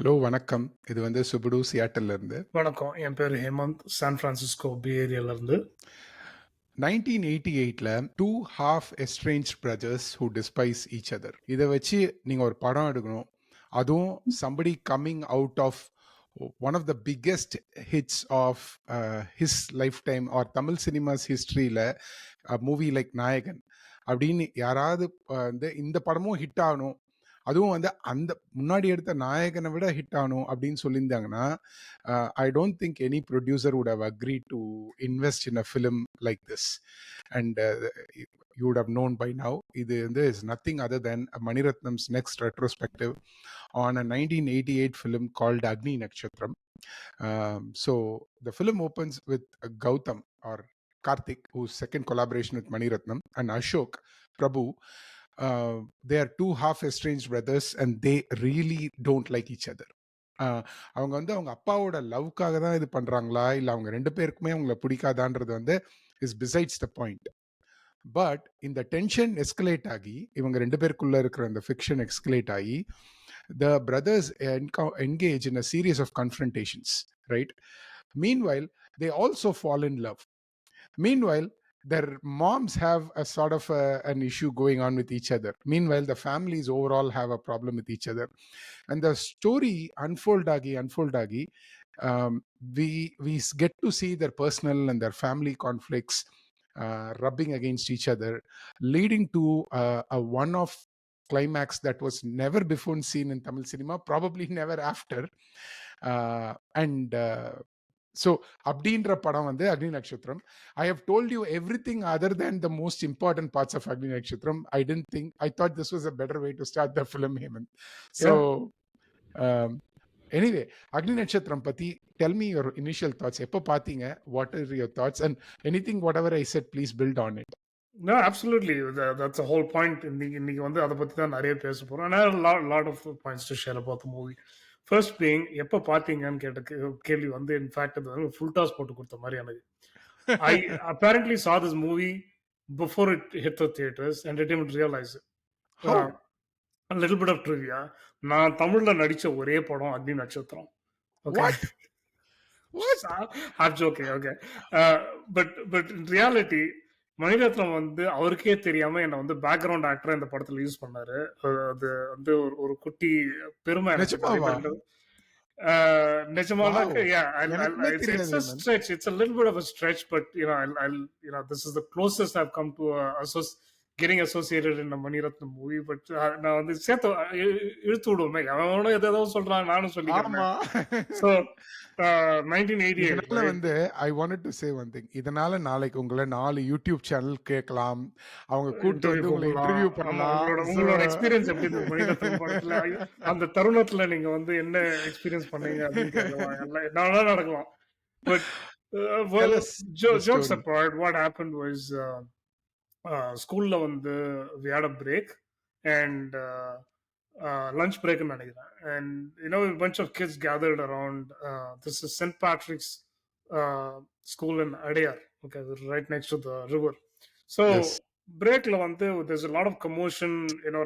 Hello வணக்கம். இது சுபுடு சியாட்டல்ல இருந்து. வணக்கம். என் பேரு ஹேமந்த். சான் பிரான்சிஸ்கோ பே ஏரியால இருந்து. 1988ல 2 half estranged brothers who despise each other. இத வச்சு நீங்க ஒரு படம் எடுக்கணும். அதுவும் somebody coming out of one of the biggest hits of his lifetime or Tamil cinema's historyல a movie like நாயகன் அப்படின்னு யாராவது இந்த படமும் ஹிட் ஆகணும், அதுவும் அந்த முன்னாடி எடுத்த நாயகனை விட ஹிட் ஆகணும் அப்படின்னு சொல்லியிருந்தாங்கன்னா, I don't think any producer would have agree to invest in a film like this. And you would have known by now, இது is nothing other than Mani Ratnam's next retrospective on a 1988 film called Agni Natchathiram. So the film opens with Gautam or Karthik, whose second collaboration with Mani Ratnam, and Ashok, Prabhu. They are two half estranged brothers and they really don't like each other. அவங்க அவங்க அப்பாவோட லவ்க்காக தான் இது பண்றாங்களா இல்ல அவங்க ரெண்டு பேருக்குமே அவங்கள பிடிக்காதான்றது is besides the point. But இந்த டென்ஷன் எஸ்கலேட் ஆகி இவங்க ரெண்டு பேருக்குள்ள இருக்கிற அந்த ஃபிக்ஷன் எஸ்கலேட் ஆகி the brothers engage in a series of confrontations, right? Meanwhile, they also fall in love. Meanwhile, their moms have a sort of an issue going on with each other. Meanwhile, the families overall have a problem with each other. And the story unfold agi, we get to see their personal and their family conflicts rubbing against each other, leading to a one-off climax that was never before seen in Tamil cinema, probably never after. So அப்படின்ற படம் அக்னி நட்சத்திரம். I have told you everything other than the most important parts of Agni Natchathiram. I thought this was a better way to start the film, Hemant. So anyway, Agni Natchathiram பத்தி tell me your initial thoughts. எப்போ பாத்தீங்க? What are your thoughts? And anything whatever I said, please build on it. No, absolutely. That's the whole point. இன்னைக்கு அதை பத்தி தான் நிறைய பேச போறோம். And I have a lot of points to share about the movie. First being, எப்போ பார்த்தீங்கன்னு கேட்ட கேள்வி இன்ஃபேக்ட் அது ஃபுல் டாஸ் போட்டு கொடுத்த மாதிரி எனக்கு. I apparently saw this movie before it hit the theaters and I didn't realize it. How? A little bit of trivia. நான் தமிழ்ல நடிச்ச ஒரே படம் அக்னி நட்சத்திரம். Okay. What? I'm joking, okay. But in reality, Mani Ratnam அவருக்கே தெரியாம என்ன பேக்ரவுண்ட் ஆக்டரா இந்த படத்துல யூஸ் பண்ணாரு. அது ஒரு குட்டி பெருமை எனக்கு. நிஜமானாக்க, it's a stretch. It's a little bit of a stretch, but this is the closest I've come to getting associated in a Mani Ratnam movie. But நான் சேர்த்து இழுத்து விடுவோமே, அவனும் எதோ சொல்றான், நானும் சொல்லிக்கிறேன். So 1988 I wanted to say one thing. இதனால நாளைக்கு உங்களை 4 யூடியூப் சேனல் கேட்கலாம், அவங்க கூட்டு உங்களை இன்டர்வியூ பண்ணலாம். உங்களோட எக்ஸ்பீரியன்ஸ் எப்படி இருந்தது மணிரத்னம் படத்துல? அந்த தருணத்துல நீங்க என்ன எக்ஸ்பீரியன்ஸ் பண்ணீங்க அப்படின்னு கேட்கலாம். எல்லாம் நடக்கலாம். But jokes apart, what happened was ஸ்கூல்ல we had a break and lunch break நினைக்கிறேன். And a bunch of kids gathered around. This is St. Patrick's school in Adayar, okay, right next to the river. So breakல there's a lot of commotion,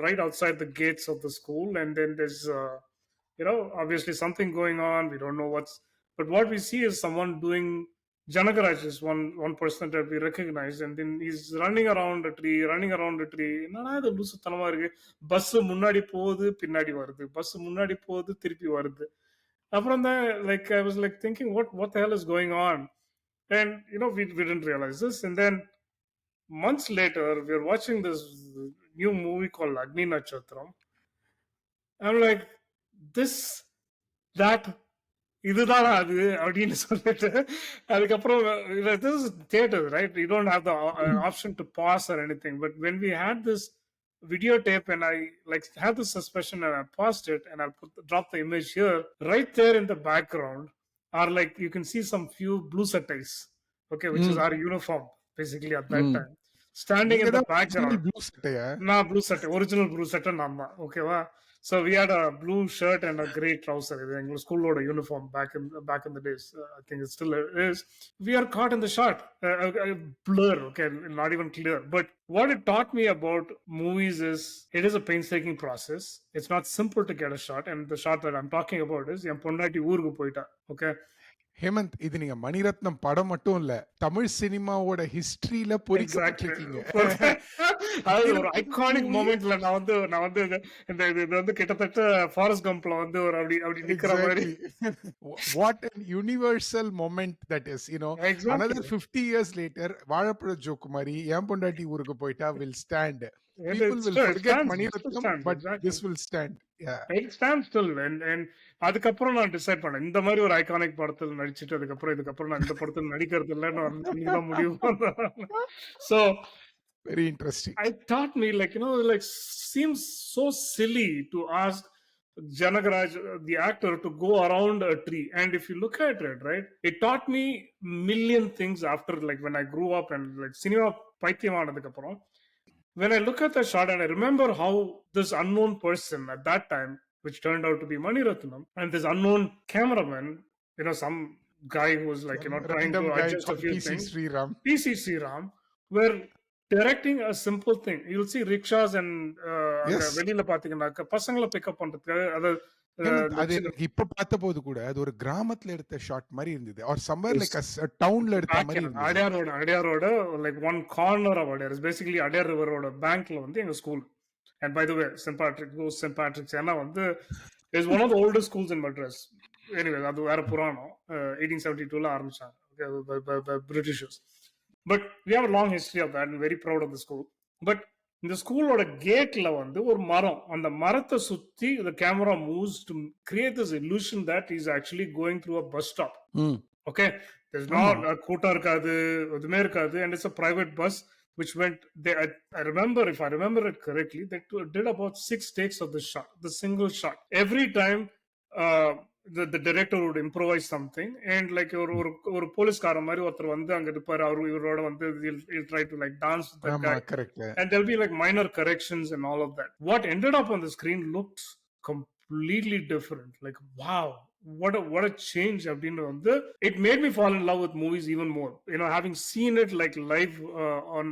right outside the gates of the school. And then there's obviously something going on. We don't know but what we see is someone doing Janagaraj is one person that we recognize, and then he's running around a tree. என்னடா இது லூசுத்தனமா இருக்கு, bus முன்னாடி போகுது பின்னாடி வருது, bus முன்னாடி போகுது திருப்பி வருது. அப்புறம் தான் I was thinking what the hell is going on? And we didn't realize this. And then months later we are watching this new movie called Agni Natchathiram. I'm like, இதுதான் அது அப்படின்னு சொல்லிட்டு அதுக்கப்புறம் this is theater, right? You don't have the option to pause or anything. But when we had this videotape and I had this suspicion and I paused it and I'll drop the image here, right there in the background are you can see some few blue setties, okay, which is our uniform basically at that time. Standing நீங்க இன் த தான் original background. Blue சட்டையா? நான் blue சட்டை, original blue சட்டை நான் தான். ஓகேவா? So we had a blue shirt and a grey trouser. இது எங்க ஸ்கூலோட uniform back in the days. I think it still is. We are caught in the shot. Blur, okay, not even clear. But what it taught me about movies is it is a painstaking process. It's not simple to get a shot. And the shot that I'm talking about is என் பொண்டாட்டி ஊருக்கு போயிட்டா. Okay. Hemant, இது நீங்க மணிரத்னம் படம் மட்டும் இல்ல, தமிழ் சினிமாவோட ஹிஸ்டரியில exactly. பொறிக்கப்பட்டிருக்கீங்க. அது ஒரு மணிரத்னம் ஐகானிக் மூவி மொமெண்ட்ல நான் வந்து இது வந்து கிட்டத்தட்ட ஃபாரஸ்ட் கம்ப்ல வந்து ஒரு அப்படி அப்படி நிக்கிற மாதிரி. exactly. What an universal moment that is, another exactly. 50 years later, வாழைப்பழ ஜோக்கு மாதிரி என் பொண்டாட்டி ஊருக்கு போயிட்டா will stand. And People it's will still, it forget stands, it still Mani Ratnam, stands, but exactly. this will stand. Yeah. It stands still. And அதுக்கப்புறம் நான் decide பண்ணேன், இந்த மாதிரி ஒரு ஐகானிக் படத்தில் நடிச்சிட்டு இதுக்கப்புறம் நான் இந்த படத்தில் நடிக்கிறது இல்லைன்னு அன்னைக்குதான் முடிவு பண்ணேன். So Very interesting. I taught me, like seems so silly to ask Janagaraj, the actor, to go around a tree. And if you look at it, right, it taught me million things after, like when I grew up and like cinema பைத்தியம் ஆனதுக்கு அப்புறம். When I look at the shot and I remember how this unknown person at that time, which turned out to be Mani Ratnam, and this unknown cameraman, some guy who was like, Some trying to random guy adjust a called few PC things, Sriram. PC Sriram, were directing a simple thing. You'll see rickshaws and Yes. வெளியில பாத்தீங்கன்னாக்க பசங்களை pickup பண்றதுக்கு, அதாவது ஹேமந்த், அது எனக்கு இப்ப பார்த்த போது கூட அது ஒரு கிராமத்துல எடுத்த ஷாட் மாதிரி இருந்தது, or somewhere like a டவுன்ல எடுத்த மாதிரி இருந்தது. அடையாரோட like one corner of Adyar is basically Adyar ரிவரோட பேங்க்ல வந்து எங்க school. And by the way, St. Patrick's ஏன்னா வந்து is one of the oldest schools in Madras. Anyway, அது வேற புராணம். 1872ல ஆரம்பிச்சாங்க Britishers. But we have a long history of that and very proud of the school. But இந்த ஸ்கூலோட கேட்ல வந்து ஒரு மரம், அந்த மரத்தை சுத்தி the camera moves to create this illusion that he's actually going through a bus stop. Okay, there's not a கூட்டம் இருக்காது, எதுவுமே இருக்காது, and it's a private bus which went there. I remember, if I remember it correctly, they did about 6 takes of the shot, the single shot. Every time the director would improvise something, and like ஒரு போலீஸ்கார மாதிரி ஒருத்தர் வந்து அங்க இருப்பாரு, இவரோட வந்து he'll try to like dance with that guy. Correct. And there'll be like minor corrections and all of that. What ended up on the screen looked completely different. Like, wow, what a change. It made me fall in love with movies even more, having seen it like live on,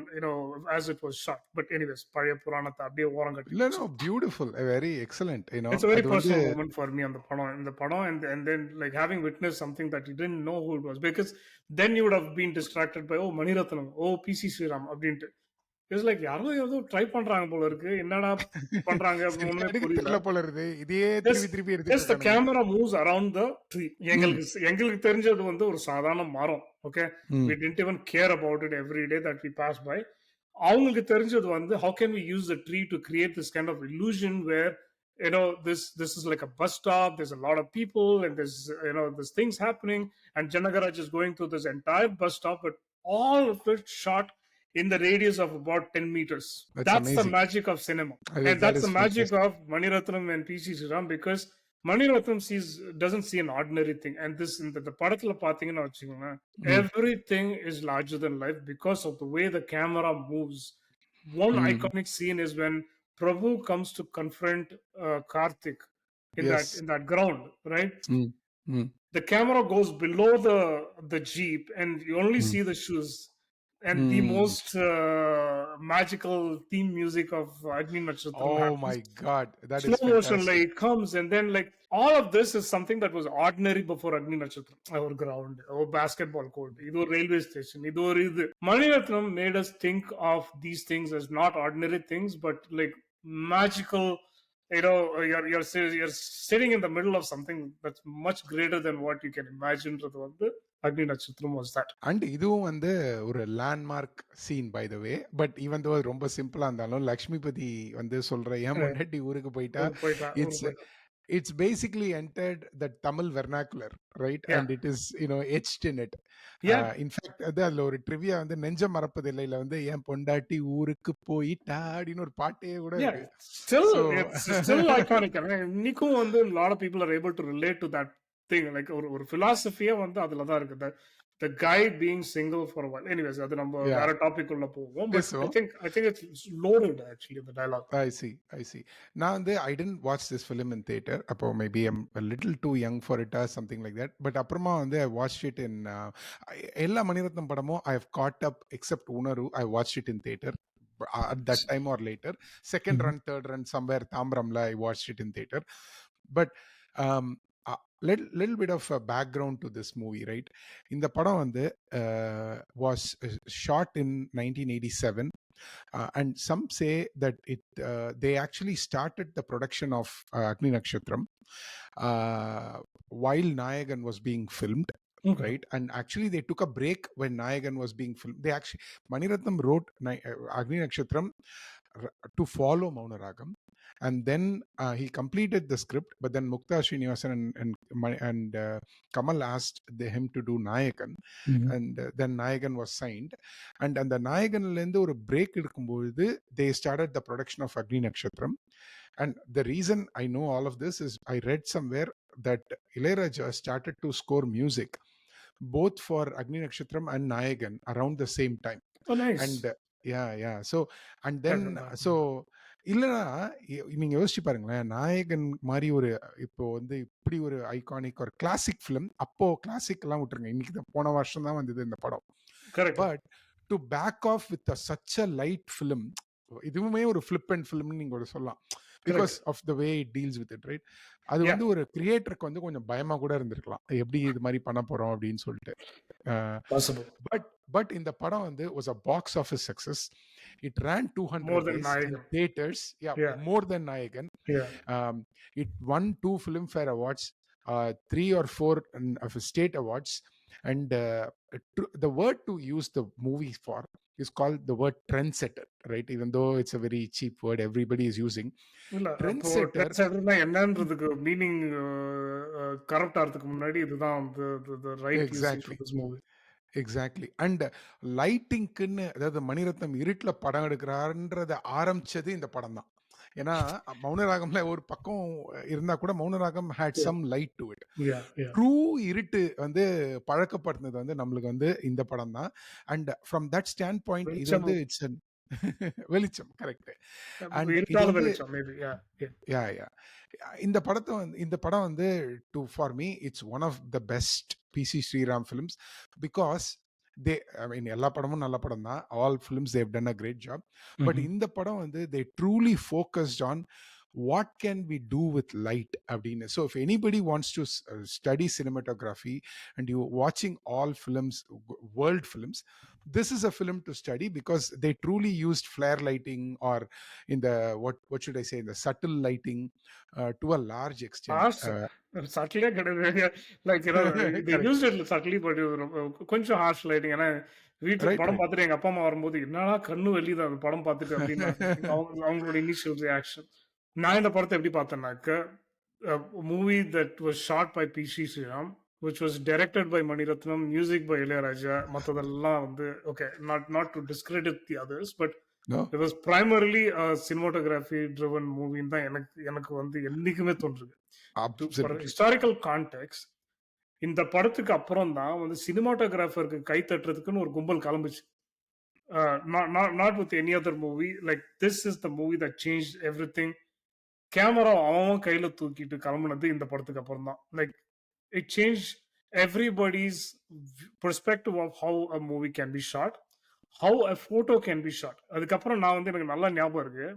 as it was shot. But anyways, பழைய புராணத்தை அப்படியே ஓரங்கட்டி. No, beautiful, very excellent. It's a very personal moment for me on the padam, and then like having witnessed something that you didn't know who it was, because then you would have been distracted by, oh, Mani Ratnam, oh, PC Sriram அப்படின்ட்டு. It's like யாரோ ஏதோ try பண்றாங்க போல இருக்கு, என்னடா பண்றாங்க அப்படின்னு புரியல போல இருக்கு. இதே திருப்பி just the camera moves around the tree. எங்களுக்கு தெரிஞ்சது வந்து ஒரு சாதாரண மரம். Okay, we didn't even care about it every day that we pass by. அவங்களுக்கு தெரிஞ்சது வந்து how can we use the tree to create this kind of illusion where this is like a bus stop, there's a lot of people, and there's things happening, and Janagaraj is going through this entire bus stop, but all of it shot in the radius of about 10 meters. That's the magic of cinema. And that's the magic of Mani Ratnam and PC Sriram, because Mani Ratnam doesn't see an ordinary thing. And this, in the படத்துல பாத்தீங்கன்னா வச்சுக்கோங்க, everything is larger than life because of the way the camera moves. One iconic scene is when Prabhu comes to confront Karthik in that ground, right? The camera goes below the jeep and you only see the shoes. And the most magical theme music of Agni Natchathiram happens. My God, that is slow motion, like it comes, and then like all of this is something that was ordinary before Agni Natchathiram. Our ground, our basketball court, idu railway station, idu. Mani Ratnam made us think of these things as not ordinary things, but like magical. You're sitting in the middle of something that's much greater than what you can imagine. Agni Natchathiram was that. And இதுவும் வந்து ஒரு landmark scene by the way. But even though ரொம்ப சிம்பிளா இருந்தாலும் லக்ஷ்மிபதி வந்து சொல்ற என் முன்னாடி ஊருக்கு போயிட்டா it's basically entered the Tamil vernacular, right? Yeah. And it is etched in it. In fact அதுல ஒரு ட்ரிவியா வந்து நெஞ்ச மறப்பது இல்லைல வந்து என் பொண்டாட்டி ஊருக்கு போயிட்டா அப்படின்னு ஒரு பாட்டே கூட இருக்கு. It's still iconic. இன்னைக்கும் வந்து a lot of people are able to relate to that thing. Like ஒரு philosophy வந்து அதுல தான் இருக்கு. the guy being single for a while. Anyways, அது நம்ம Yeah. வேற டாபிக் உள்ள போவோம். But So I think it's loaded actually, the dialogue. I see. Now, I didn't watch this film in theater. Maybe I'm a little too young for it or something like that. But அப்புறமா I watched it in எல்லா மணிரத்னம் படமும் I have caught up except Unaru. I watched it in theater at that time or later. Second run, third run, somewhere Tambramla, I watched it in theater. But um, little bit of a background to this movie, right? இந்த படம் was shot in 1987. And some say that they actually started the production of Agni Natchathiram while Nayagan was being filmed. Okay. Right, and actually they took a break when Nayagan was being filmed. They actually, Mani Ratnam wrote Agni Natchathiram to follow Maunaragam, and then he completed the script, but then Mukta Srinivasan and Kamal asked him to do Nayagan. And then Nayagan was signed, and அந்த நாயகன்ல இருந்து ஒரு break எடுக்கும்போது they started the production of Agni Natchathiram. And the reason I know all of this is I read somewhere that Ilayaraja started to score music both for Agni Natchathiram and Nayagan around the same time. Oh, nice. And yeah, so and then so இல்லைன்னா நீங்க யோசிச்சு பாருங்களேன், நாயகன் மாதிரி ஒரு இப்போ இப்படி ஒரு ஐகானிக் ஒரு கிளாசிக் ஃபிலிம், அப்போ கிளாசிக் எல்லாம் விட்டுருங்க, இன்னைக்கு போன வருஷம் தான் வந்தது இந்த படம். But to back off with such a light film, இதுவுமே ஒரு ஃபிளிப் அண்ட் ஃபிலிம்னு நீங்க சொல்லலாம், because of the way it deals with it, right? அது ஒரு கிரியேட்டருக்கு கொஞ்சம் பயமா கூட இருந்திருக்கலாம், எப்படி இது மாதிரி பண்ண போறோம் அப்படின்னு சொல்லிட்டு. But இந்த படம் was a box office success. It ran 200 days in theaters. More than Nayagan. It won 2 Filmfare Awards, 3 or 4 of state awards, and the word to use the movie for is called the word trendsetter, right? Even though it's a very cheap word everybody is using. Trendsetter என்னன்றதுக்கு meaning correct ஆறதுக்கு முன்னாடி இதுதான் the right usage for this movie. Exactly. And லைட்டிங்க்குன்னு, அதாவது மணிரத்னம் இருட்டில் படம் எடுக்கிறாருன்றத ஆரம்பிச்சது இந்த படம் தான். ஏன்னா மௌனராகம்ல ஒரு பக்கம் இருந்தா கூட Mouna Ragam had some light to it. True இருட்டு பழக்கப்படுத்தினது நம்மளுக்கு இந்த படம் தான். And from that stand point இது இட்ஸ் வெளிச்சம், கரெக்ட். அண்ட் இந்த படம் to for me it's one of the best PC Sriram films, because எல்லா படமும் நல்ல படம் தான், all films they've done a great job. But இந்த படம் தே truly focused on what can we do with light abdine. So if anybody wants to study cinematography and you watching all films, world films, this is a film to study, because they truly used flare lighting, or in the what should I say, in the subtle lighting to a large extent. Subtly like they used it subtly, but கொஞ்சம் harsh lighting. ஏன்னா வீட்டுல படம் பார்த்துட்டு எங்க அப்பா அம்மா வரும்போது என்னடா கண்ணு வெளியுது அந்த படம் பார்த்துட்டு அப்படின்னு அவங்களோட இனிஷியல் ரியாக்ஷன். நான் இந்த படத்தை எப்படி பார்த்தேன்னாக்க, movie that was shot by PC Sreeram, which was directed by Mani Ratnam, music by Ilayaraja, மற்றதெல்லாம் okay, not to discredit the others, but it was primarily a cinematography driven movie தான் எனக்கு என்னைக்குமே தோன்றுது. For historical context, இந்த படத்துக்கு அப்புறம் தான் சினிமாட்டோகிராஃபருக்கு கை தட்டுறதுக்குன்னு ஒரு கும்பல் கிளம்புச்சு. Not with any other movie. Like, this is the movie that changed everything. Camera அவன் கையில தூக்கிட்டு கிளம்புனது இந்த படத்துக்கு அப்புறம் தான். Like it change everybody's perspective of how a movie can be shot, how a photo can be shot. அதுக்கப்புறம் நான் எனக்கு நல்லா ஞாபகம் இருக்கு,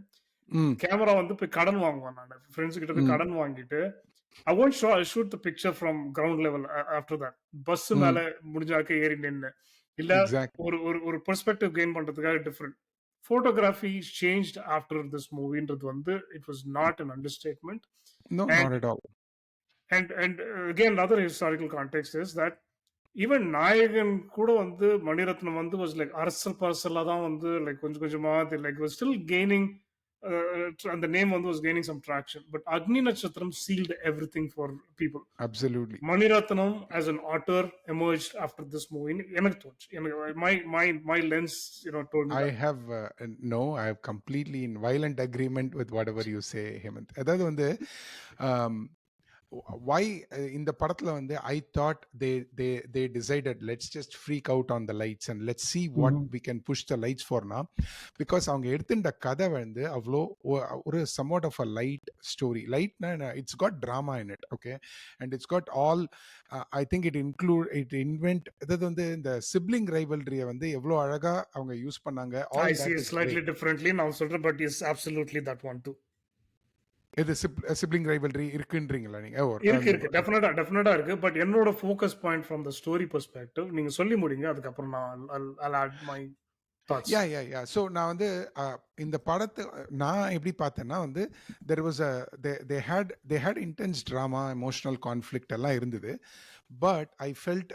கேமரா போய் கடன் வாங்குவேன். நான் ஃப்ரெண்ட்ஸ் கிட்ட போய் கடன் வாங்கிட்டு I won't shoot the picture from ground level after that. Bus மேல முடிஞ்சாக்க ஏறி நின்று இல்ல ஒரு பெர்ஸ்பெக்டிவ் கெயின் பண்றதுக்காக different. Photography changed after this movie. It was not an understatement. No, not at all. And again, another historical context is that even Nayagan kuda Mani Ratnam was like arsal parsala dhaan like konjam konjama like was still gaining and the name was gaining some traction. But Agni Natchathiram sealed everything for people. Absolutely. Mani Ratnam as an author emerged after this movie. My lens, told me I have I have completely in violent agreement with whatever you say, Hemant. அதாவது why இந்த படத்துல வந்து I thought they decided let's just freak out on the lights and let's see what we can push the lights for now, because அவங்க எடுத்துட்ட கதை வந்து அவ்வளோ ஒரு somewhat of a light story. Lightனா it's got drama in it, okay, and it's got all I think it invent அதாவது வந்து இந்த sibling rivalry வந்து எவ்வளோ அழகா அவங்க யூஸ் பண்ணாங்க. All I see that it is slightly great. differently now, but yes, absolutely that one too. இது sibling rivalry இருக்குன்றீங்களா நீங்க? இருக்கு டெஃபினட்டா இருக்கு. பட் என்னோட focus point from the story perspective நீங்க சொல்லி முடிங்க, அதுக்கப்புறம் நான் I'll add my thoughts. Yeah so நான் வந்து இந்த படத்தை நான் எப்படி பார்த்தேன்னா வந்து there was a they had intense drama, emotional conflict எல்லாம் இருந்தது. But I felt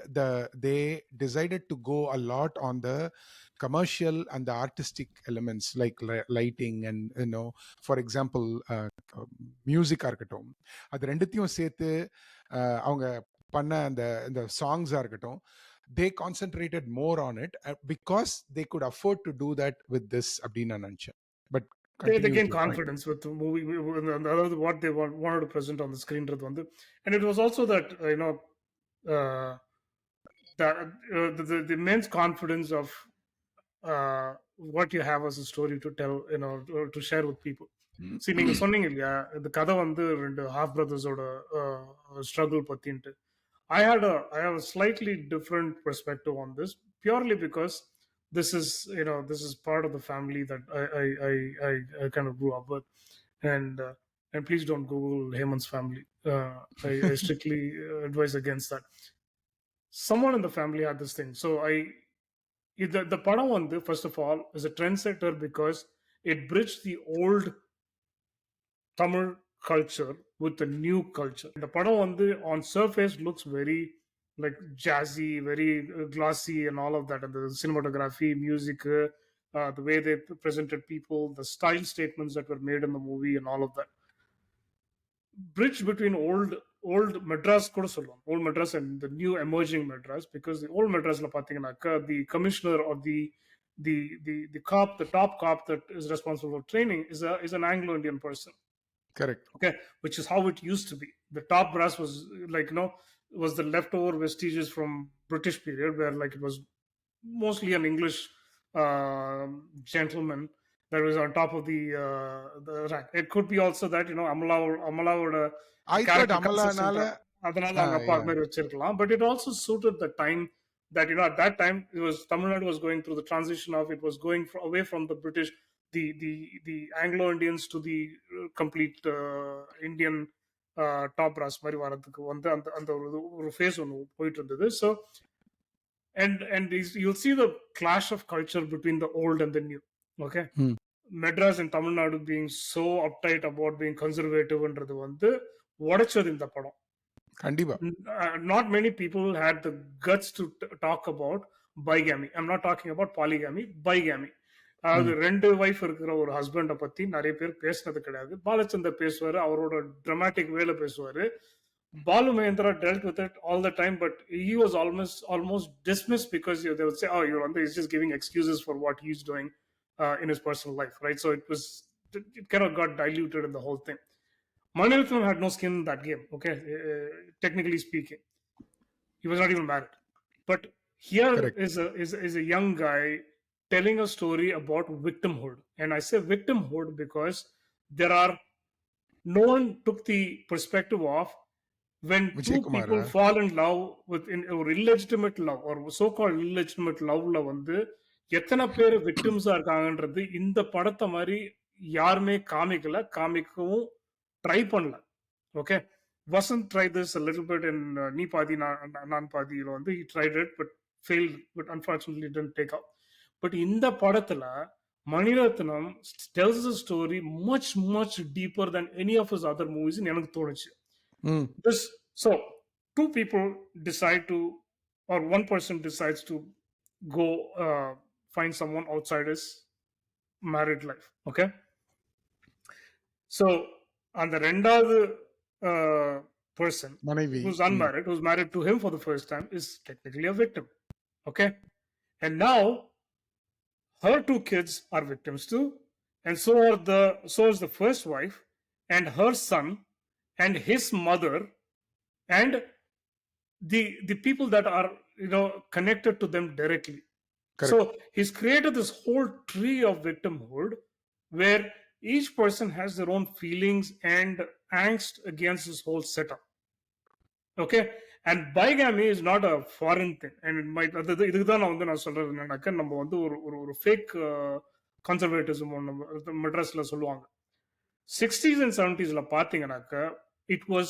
they decided to go a lot on the commercial and the artistic elements like lighting and for example மியூசிக்காக இருக்கட்டும், அது ரெண்டுத்தையும் சேர்த்து அவங்க பண்ண அந்த சாங்ஸாக இருக்கட்டும், they concentrated more on it because they could afford to do that with this அப்படின்னு நான் நினைச்சேன். But they continue gain with your point. confidence with the movie, அதாவது what they wanted to present on the screen வந்து. And it was also that uh, the immense confidence of what you have as a story to tell, to share with people. See, நீங்க சொன்னீங்க இல்லையா இந்த கதை வந்து ரெண்டு half பிரதர்ஸோட struggle பத்தின்ட்டு. I have a slightly different perspective on this, purely because this is part of the family that I kind of grew up with, and please don't Google Hemant's family. I strictly advise against that. Someone in the family had this thing, so the padam வந்து first of all is a trendsetter because it bridged the old Tamil culture with the new culture. The padam வந்து on surface looks very like jazzy, very glossy and all of that, and the cinematography, music, the way they presented people, the style statements that were made in the movie and all of that. Bridge between old Madras கூட சொல்லுவோம், old Madras and the new emerging Madras, because the old Madrasல பாத்தீங்கன்னாக்கா the commissioner or the cop, the top cop that is responsible for training is an Anglo-Indian person. Correct. Okay, which is how it used to be. The top brass was like was the leftover vestiges from British period, where like it was mostly an English gentleman that was on top of the rank. It could be also that Amala would I thought character அமலானால அதனால அவங்க அப்பா அது மாதிரி வச்சிருக்கலாம். But it also suited the time that at that time it was Tamil Nadu was going through the transition of it was going away from the British, the Anglo-Indians to the complete Indian top brass மாதிரி வரதுக்கு வந்து அந்த ஒரு face ஒன்று போயிட்டு இருந்தது. So and you'll see the clash of culture between the old and the new. Okay, Madras and Tamil Nadu being so uptight about being conservative என்றது வந்து உடைச்சது இந்த படம். கண்டிப்பா. Not many people had the guts to talk about bigamy. I'm not talking about polygamy, bigamy. அதாவது ரெண்டு wife இருக்கிற ஒரு ஹஸ்பண்டை பத்தி நிறைய பேர் பேசினது கிடையாது. பாலச்சந்தர் பேசுவாரு, அவரோட dramatic வேலை பேசுவாரு. Balu Mahendra dealt with it all the time, but he was almost dismissed because they would say, "Oh, he's just giving excuses for what he's doing in his personal life," right? So it kind of got diluted in the whole thing. Mani Ratnam had no skin in that game. Okay, technically speaking, he was not even married. But here is a young guy telling a story about victimhood, and I say victimhood because no one took the perspective of when two people fall in love with or illegitimate love or so-called illegitimate loveல வந்து எத்தனை பேர் விக்டிம்ஸா இருக்காங்கன்றது இந்த படத்தை மாதிரி யாருமே காமிக்கவும் try பண்ணல. Okay, Vasant tried this a little bit in நீ பாதி நான் பாதியில வந்து he tried it but failed, but unfortunately it didn't take out. But இந்த படத்துல Mani Ratnam tells a story much deeper than any of his other movies in எனக்கு தோணுச்சு. So two people decide to, or one person decides to go find someone outside his married life. Okay, so on the ரெண்டாவது person who's unmarried, who's married to him for the first time, is technically a victim. Okay, and now her two kids are victims too, and so is the first wife and her son and his mother and the people that are connected to them directly. So Correct. he's created this whole tree of victimhood where each person has their own feelings and angst against this whole setup. Okay, and bigamy is not a foreign thing, and it might இதுதான் நான் வந்து நான் சொல்றது என்னன்னாக்க நம்ம வந்து ஒரு ஒரு ஒரு ஃபேக் கன்சர்வேட்டிசம் ஒன்று மெட்ராஸ்ல சொல்லுவாங்க. 60s and 70s பார்த்தீங்கன்னாக்க it was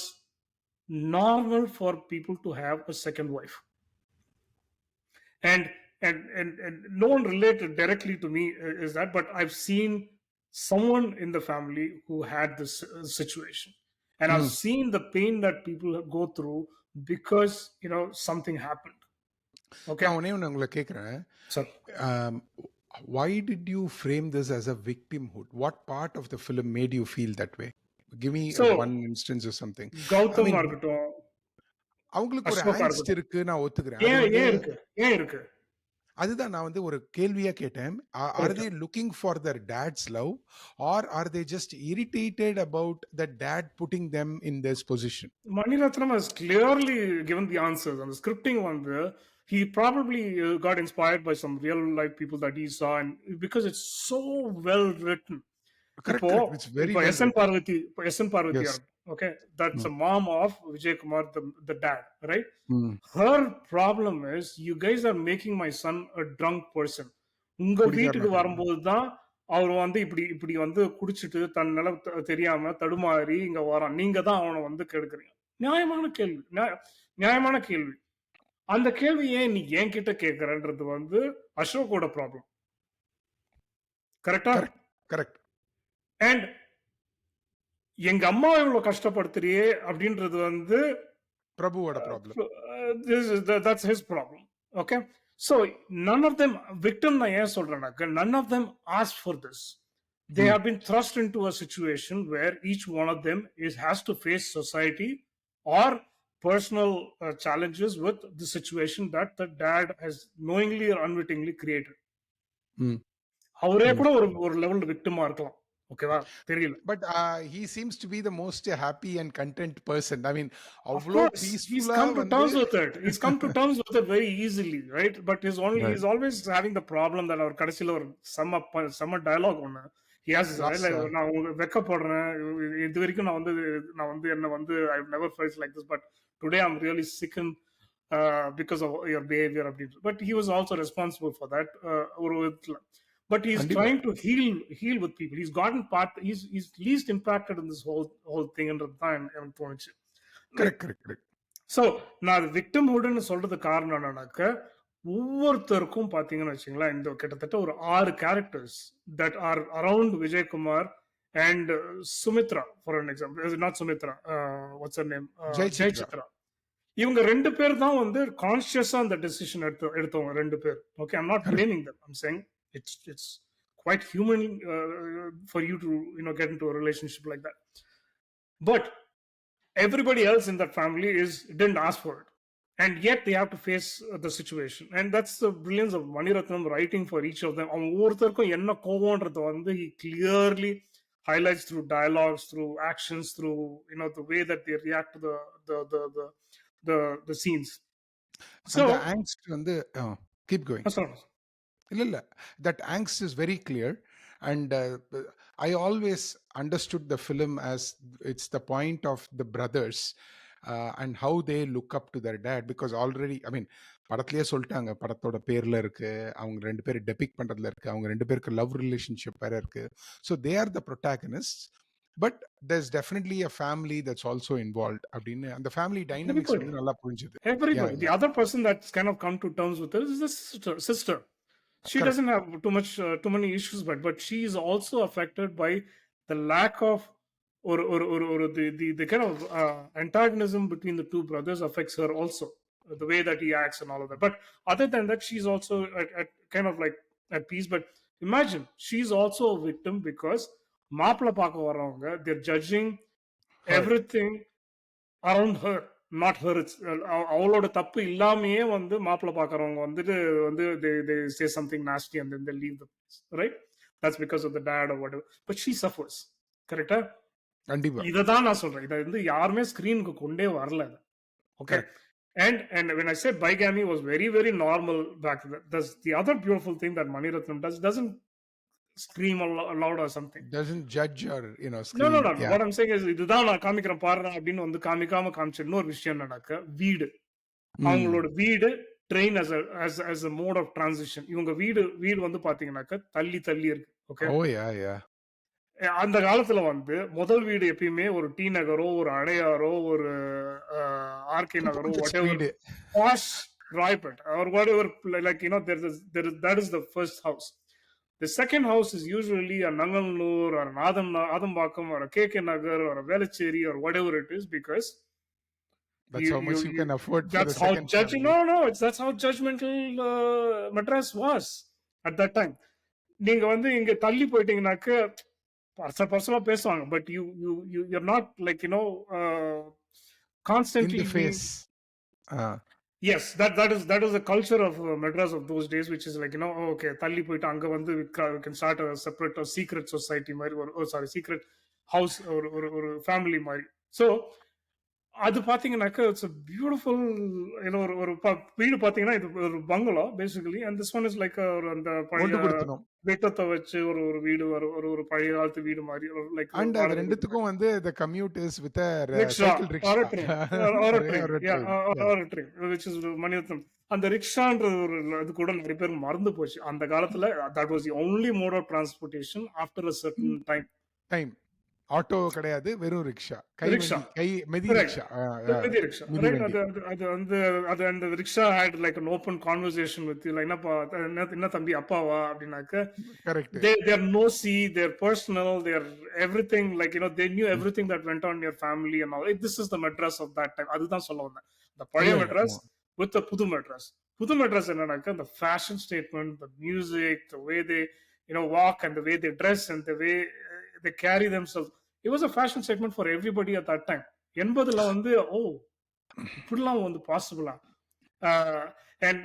normal for people to have a second wife, and and no one related directly to me is that, but I've seen someone in the family who had this situation, and I've Mm. seen the pain that people go through because something happened. Okay, நான் ஒண்ணே ஒண்ணு உங்களை கேட்குறேன். so Why did you frame this as a victimhood? What part of the film made you feel that way? Give me so one instance or something. I Gautham mean, இருக்கட்டும், அவங்களுக்கு ஒரு Ashoka angst இருக்கட்டும், இருக்கு, நான் ஒத்துக்கிறேன். அது ஏன் வந்து ஏன் இருக்கு ஏன் இருக்கு அதுதான் நான் வந்து ஒரு கேள்வியா கேட்டேன். Are correct. They looking for their dad's love, or are they just irritated about the dad putting them in this position? Mani Ratnam has clearly given the answers, and the scripting one there, he probably got inspired by some real life people that he saw, and because it's so well written. Correct, இப்போ correct. It's very இப்போ well எஸ்என் written. Parvathi இப்போ எஸ்என் Parvathi Yes. Okay, that's Mm. A mom of Vijay Kumar, the dad, right? Mm. Her problem is, you guys are making my son a drunk person. உங்க குடிகாரனா வீட்டுக்கு தெரியுமா? வரும்போது தான் அவர் வந்து இப்படி இப்படி வந்து குடிச்சிட்டு தன்னால தெரியாம தடுமாறி இங்க வரான், நீங்க தான் அவனை வந்து கெடுக்குறீங்க. நியாயமான கேள்வி, நியாயமான கேள்வி. அந்த கேள்வி ஏன் நீ என்கிட்ட கேட்கறன்றது வந்து அசோக்கோட ப்ராப்ளம். கரெக்டா? Correct, correct. அண்ட் எங்க அம்மாவை இவ்வளவு கஷ்டப்படுத்துறியே அப்படின்றது வந்து பிரபுவோட problem. that's his problem. Okay, so none of them victim na ஏன் சொல்றேனாக்க, none of them asked for this. They have been thrust into a situation where each one of them has to face society or personal challenges with the situation that the dad has knowingly or unwittingly created. Mm. அவரே Mm. கூட ஒரு level விக்டிமா இருக்கலாம். ஓகேவா, தெரியல. But he seems to be the most happy and content person. I mean, Of அவ்வளோ course, he's பீஸ்ஃபுல்லா come to வந்து terms with it. He's come to terms with it very easily, right? But right. he's always having the problem that our கடைசில ஒரு சம dialogue ஒண்ணு he has, Last, நான் உங்களுக்கு வெக்கப்படுறேன், இது வரைக்கும் நான் வந்து என்ன வந்து I've never felt like this, but today I'm really sickened because of your behavior அப்படின்னு. But he was also responsible for that ஒரு விதத்துல. But he's கண்டிப்பா. trying to heal with people. He's gotten he's least impacted in this whole thing என்றது தான் எனக்கு தோணுச்சு. Correct, correct, correct. So நான் அது விக்டிம்ஹுட்னு சொல்றது காரணம் என்னன்னாக்க, ஒவ்வொருத்தருக்கும் பார்த்தீங்கன்னு வச்சுங்களேன், இந்த கிட்டத்தட்ட ஒரு 6 characters that are around Vijayakumar and Sumithra, for an example, not Sumithra, what's her name, Jayachitra. இவங்க 2 பேர் தான் வந்து கான்சியஸா அந்த டெசிஷன் எடுத்தவங்க 2 பேர். Okay, I'm not blaming them, I'm saying it's quite human for you to get into a relationship like that. But everybody else in that family didn't ask for it, and yet they have to face the situation. And that's the brilliance of Mani Ratnam writing for each of them. ஒவ்வொருத்தருக்கும் என்ன கோவம்ன்றது வந்து he clearly highlights through dialogues, through actions, through the way that they react to the scenes. So அந்த angst வந்து keep going. sorry. இல்ல, that angst is very clear, and I always understood the film as it's the point of the brothers and how they look up to their dad, because already, I mean, படத்திலேயே சொல்லிட்டாங்க, படத்தோட பேர்ல இருக்கு, அவங்க 2 பேரும் depict பண்றதுல இருக்கு, அவங்க 2 பேருக்கு லவ் ரிலேஷன்ஷிப் வேற இருக்கு. So they are the protagonists, but there's definitely a family that's also involved அப்படின்னு அந்த family dynamics வந்து நல்லா புரிஞ்சுது. Everybody. The other person that's kind of come to terms with it is the sister. She Correct. doesn't have too many issues, but she is also affected by the lack of or the kind of antagonism between the two brothers affects her also, the way that he acts and all of that. But other than that, she's also at kind of like at peace. But imagine, she's also a victim because மாப்பிள்ளை பார்க்க வரவங்க, they're judging Her. everything around her, not her. அவளோட தப்பு இல்லாமையே வந்து மாப்பிள்ளை பார்க்கறவங்க வந்துட்டு வந்து they say something nasty and then they leave the place, right? That's because of the dad or whatever. But she suffers. கரெக்டா? கண்டிப்பா. இதை தான் நான் சொல்றேன். இதை வந்து யாருமே ஸ்கிரீனுக்கு கொண்டே வரல. Okay. Correct. And when I said bigamy was very, very normal back then, that's the other beautiful thing that Mani Ratnam doesn't scream loud or something. Doesn't judge or No, scream. no. What I'm saying is, இதுதான் நான் காமிக்கிறேன் பாருடா அப்படின்னு வந்து காமிக்காம காமிச்ச இன்னொரு விஷயம் நடக்க, வீடு. அவங்களோட வீடு train as a mode of transition. இவங்க வீடு வந்து பாத்தீங்கன்னாக்க தள்ளி தள்ளி இருக்கு. ஓகே. ஓ யா யா. அந்த காலத்துல வந்து முதல் வீடு எப்பயுமே ஒரு டி நகரோ, ஒரு அடையாரோ, ஒரு RK நகரோ, whatever, posh Raipet or whatever, like that is the first house. The second house is usually a Nangalur or an Adambakam or a KK Nagar or a Velachery or whatever it is, because that's how much you can afford for that's the how second family. that's how judgmental Madras was at that time. நீங்க வந்து இங்க தள்ளி போயிட்டீங்கன்னாக்க பர்சனலா பேசுவாங்க, but you're not like constantly in the face. Yes, that is the culture of Madras of those days, which is like, okay, தள்ளி போயிட்டு அங்க வந்து we can start a separate or secret society மாதிரி, or secret house ஒரு family மாதிரி. So அது பாத்தீங்கன்னாக்க it's a beautiful ஒரு வீடு பாத்தீங்கன்னா இது ஒரு பங்களா basically, and this one is like அந்த பழைய வெட்டத்தை வச்சு ஒரு வீடு, ஒரு பழைய காலத்து வீடு மாதிரி, லைக் and அது ரெண்டுத்துக்கும் வந்து the commute is with a cycle rickshaw or a train which is Mani Ratnam. அந்த ரிக்ஷான்ற ஒரு அது கூட நிறைய பேர் மறந்து போச்சு அந்த காலத்துல. that was the only mode of transportation after a certain time. Auto கிடையாது, வெறும் ரிக்ஷா, மிதி ரிக்ஷா. அது வந்து அந்த rickshaw had like an open conversation with you, like என்ன தம்பி அப்பாவா அப்படினாக்க, correct, they are nosy, they are personal, they are everything, like they knew everything that went on in your family and all. This is the Madras of that time. அதுதான் சொல்ல வந்தேன், the பழைய Madras with the புது Madras. புது Madras என்னன்னாக்க, the fashion statement, the music, the way they walk and the way they dress and the way they carry themselves. It was a fashion statement for everybody at that time. 80ல வந்து இப்படிலாம் வந்து பாசிபிளா, and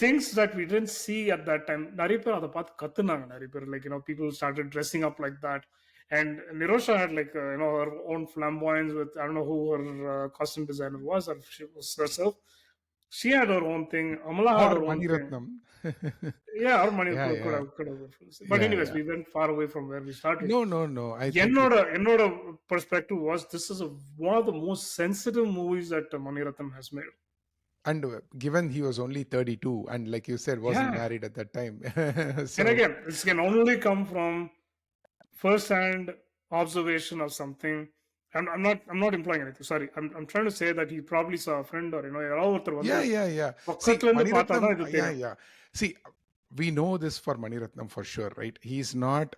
things that we didn't see at that time. நிறைய பேர் அதை பார்த்து கத்துனாங்க. நிறைய பேர், like people started dressing up like that. And Nirosha had like her own flamboyance with, I don't know who her costume designer was, or she was herself. She had her own thing. Amala had her own thing. Yeah, or Mani could have. But anyways, we went far away from where we started. No. என்னோட perspective was, this is one of the most sensitive movies that Mani Ratnam has made. And given he was only 32 and like you said wasn't married at that time. So, and again, this can only come from first-hand observation of something. I'm not implying anything. Sorry, I'm trying to say that he probably saw a friend or yeah. See, we know this for Mani Ratnam for sure, right? He's not,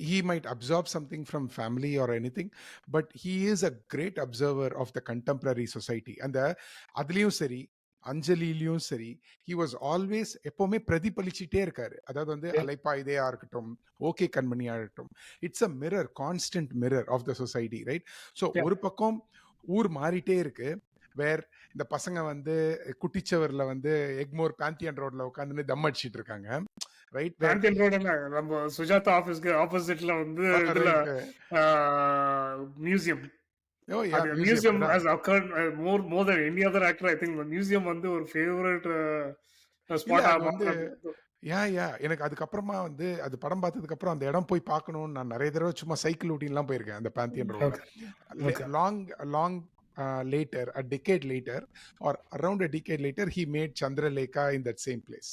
he might absorb something from family or anything, but he is a great observer of the contemporary society. And அதுலயும் சரி, அஞ்சலிலையும் சரி, he was always எப்பவுமே பிரதிபலிச்சுட்டே இருக்காரு. அதாவது வந்து அலைப்பா இதேயா இருக்கட்டும், okay கண்மணியா இருக்கட்டும், it's a mirror, constant mirror of the society, right? So ஒரு பக்கம் ஊர் மாறிட்டே இருக்கு, வேர் இந்த பசங்க வந்து குட்டிச்சவர்ல வந்து எக்மோர் பேந்தியன் ரோட்ல உட்காந்து தம் அடிச்சிட்டு இருக்காங்க, ரைட்? பேந்தியன் ரோட் நம்ம சுஜாதா ஆபீஸ்க்கு ஆப்போசிட்ல வந்து museum. Museum has occurred more than any other actor. I think the museum வந்து ஒரு ஃபேவரட் ஸ்பாட் வந்து. எனக்கு அதுக்கப்புறமா வந்து அது படம் பார்த்ததுக்கு அப்புறம் அந்த இடம் போய் பார்க்கணும்னு நான் நிறைய தடவை சும்மா சைக்கிள் ஓட்டின்லாம் போயிருக்கேன் அந்த பேந்தியன் ரோட்ல. Long later, a decade later or around a decade later, he made Chandralekha in that same place.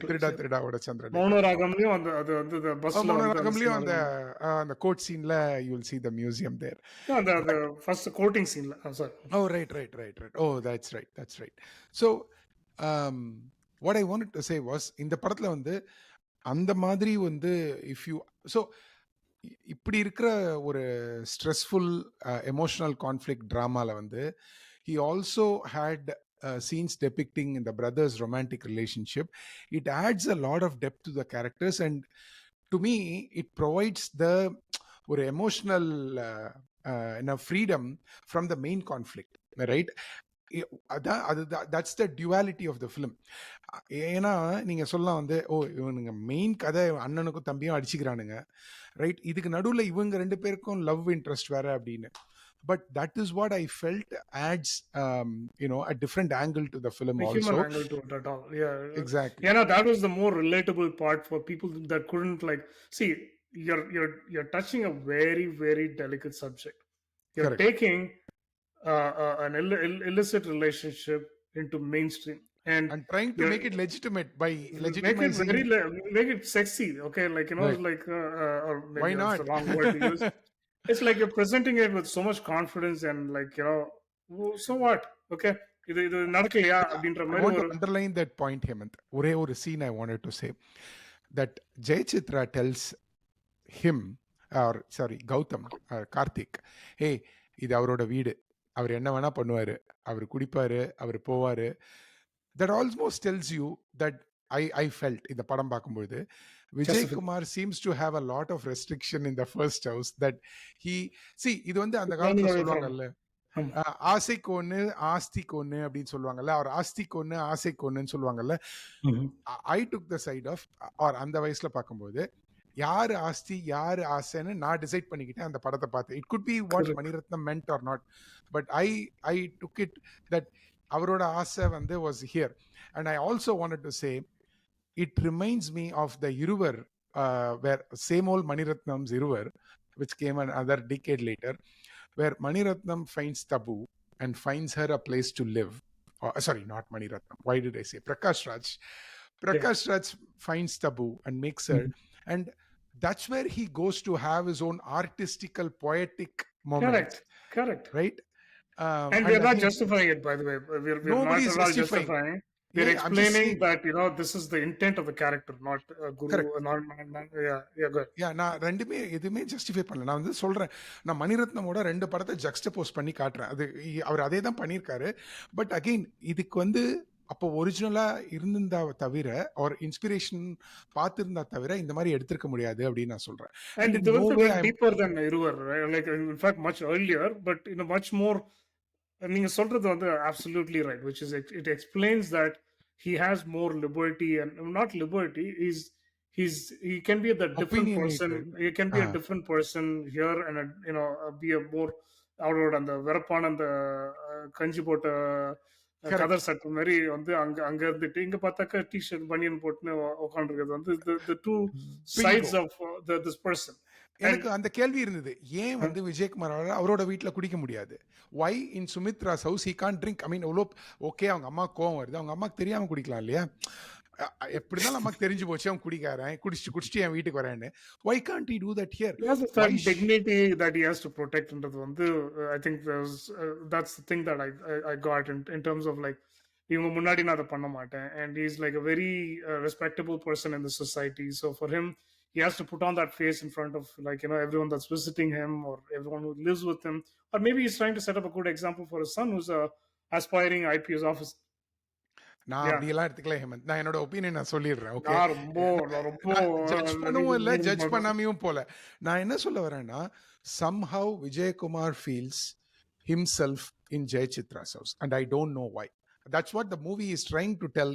Trida oda Chandralekha. Monoragamliyum அது வந்து the busல Monoragamliyum அந்த court sceneல you will see the museum there. the first courting scene. Sorry. Oh right. Oh, that's right. So what I wanted to say was, இந்த படத்துல வந்து அந்த மாதிரி வந்து if you so இப்படி இருக்கிற ஒரு ஸ்ட்ரெஸ்ஃபுல் எமோஷனல் கான்ஃப்ளிக்ட் ட்ராமால வந்து he also had scenes depicting in the brothers' romantic relationship. It adds a lot of depth to the characters, and to me it provides the ஒரு emotional freedom from the main conflict, right? that's the duality of the film. ஏன்னா நீங்க சொல்லலாம் வந்து, இவனுங்க main கதை அண்ணனுக்கும் தம்பியும் அடிச்சுக்கிறானுங்க, right? இதுக்கு நடுவில் இவங்க ரெண்டு பேருக்கும் லவ் இன்ட்ரெஸ்ட் வேற அப்படின்னு. but that is what I felt adds a different angle to the film A human also. angle to it at all. Yeah. Exactly. Yeah, no, that was the more relatable part for people that couldn't like see. You're touching a very very delicate subject. You're Correct. taking an illicit relationship into mainstream, and And trying to you're make it legitimate by make it legitimizing. very make it sexy. Okay, like Right. like or Why maybe that's not? the wrong word to use. It's like you're presenting it with so much confidence and like so what? Okay, இது நடக்கலையா அப்படின்ற I மாதிரி want to ஒரு underline that point, Hemant. ஒரே ஒரு scene I wanted to say that Jayachitra tells him, or sorry, Gautam or Karthik, hey, இது அவரோட வீடு, அவர் என்ன வேணா பண்ணுவாரு, அவர் குடிப்பாரு, அவர் போவாரு. That almost tells you that I felt இந்த படம் பார்க்கும்போது Vijay justification. Kumar seems to have a lot of restriction in the first house that he see இது வந்து அந்த Running காலத்துல away from. சொல்லுவாங்கல்ல, ஆசைக்கு ஒண்ணு ஆஸ்திக்கு ஒண்ணு அப்படின்னு சொல்லுவாங்கல்ல, அவர் ஆஸ்திக்கு ஒண்ணு ஆசைக்கு ஒண்ணுன்னு சொல்லுவாங்கல்ல. ஐ டுக் த சைட் ஆஃப், ஆர் அந்த வயசுல பார்க்கும்போது யாரு ஆஸ்தி யாரு ஆசைன்னு நான் டிசைட் பண்ணிக்கிட்டேன் அந்த படத்தை பார்த்து. It could be what Mani Ratnam மென்ட் R not, but I took it that அவரோட ஆசை வந்து was here. And I also wanted to say it reminds me of த இருவர், where same old Maniratnam's Iruvar, which came another decade later, where Mani Ratnam finds Tabu and finds her a place to live. Sorry, not Mani Ratnam. Why did I say Prakash Raj? Prakash Raj finds Tabu and makes her, and that's where he goes to have his own artistical, poetic moment. Correct. Right? And we're not justifying it, by the way. We're nobody not is at all justifying. justifying. We're Yeah, I'm just explaining saying. that this is the intent of the character, not Guru. Correct. Yeah, go ahead. Yeah, நான் ரெண்டுமே எதுவுமே justify பண்ணல. நான் வந்து சொல்றேன், நான் மணிரத்னமோட 2 படத்தை juxtapose பண்ணி காட்டுறேன். அது அவர் அதே தான் பண்ணியிருக்காரு. பட் அகெயின் இதுக்கு வந்து அப்போ ஒரிஜினலா இருந்திருந்தா தவிர, ஒரு இன்ஸ்பிரேஷன் பார்த்திருந்தா தவிர இந்த மாதிரி எடுத்திருக்க முடியாது அப்படின்னு நான் சொல்றேன். And it went deeper than Iruvar, right? Like in fact much earlier, but in a much more. நீங்க சொல்றது வந்து absolutely right, which is it explains that he has more liberty, and not liberty, he can be a different person. He can be a different person here, and be a more அவரோட அந்த வெறப்பான அந்த கஞ்சி போட்ட கதர் சட்டை மாதிரி வந்து அங்க இருந்துட்டு இங்க பார்த்தாக்க டிஷர்ட் பனியன் போட்டுன்னு உட்காந்துருக்கிறது வந்து the two sides of this person. எனக்கு அந்த கேள்வி இருந்தது, ஏன் வந்து விஜயகுமார் அவரோட வீட்டில் குடிக்க முடியாது? Why in Sumitra's house he can't drink? I mean அவ்வளோ ஓகே, அவங்க அம்மா கோவம் வருது, அவங்க அம்மாக்கு தெரியாமல் குடிக்கலாம் இல்லையா? எப்படி இருந்தாலும் நமக்கு தெரிஞ்சு போச்சு அவன் குடிக்காரன், குடிச்சிட்டு என் வீட்டுக்கு வரேன்னு. Why can't he do that here? He has a certain dignity that he has to protect. I think that's the thing that I got in terms of like இவங்க முன்னாடி நான் அதை பண்ண மாட்டேன், and he's like a very respectable person in the society. So for him, he has to put on that face in front of like everyone that's visiting him or everyone who lives with him, or maybe he's trying to set up a good example for his son who's a aspiring IPS officer. நான் அப்படியெல்லாம் எடுத்துக்கல ஹேமந்த், நான் என்னோட opinion நான் சொல்லிடுறேன். Okay, judge பண்ணவும் இல்லை, judge பண்ணாமையும் போல. நான் என்ன சொல்ல வரேன்னா, somehow Vijayakumar feels himself in Jayachitra's house, and I don't know why. That's what the movie is trying to tell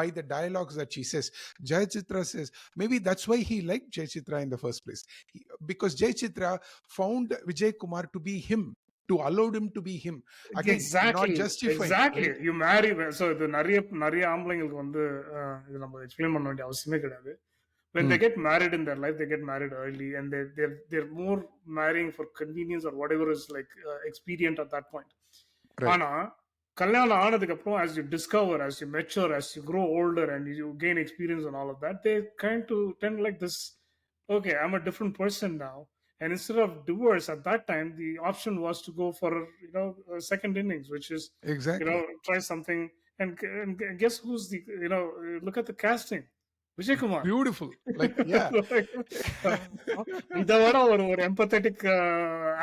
by the dialogues that she says. Jayachitra says maybe that's why he liked Jayachitra in the first place, because Jayachitra found Vijay Kumar to be him, to allow him to be him. Again, exactly, not justifying. Exactly, right? You marry, so இது நிறைய ஆம்பளைங்களுக்கு வந்து இது நம்ம explain பண்ண வேண்டிய அவசியமே கிடையாது. When they get married in their life, they get married early, and they're more marrying for convenience or whatever is like expedient at that point. ஆனா கல்யாணம் ஆனதுக்கு அப்புறம், as you discover, as you mature, as you grow older and you gain experience and all of that, they kind to tend like this, okay, I'm a different person now. And instead of divorce at that time, the option was to go for second innings, which is exactly try something. And guess who's the look at the casting. Vijay Kumar. Beautiful. Like, yeah. இத விட ஒரு empathetic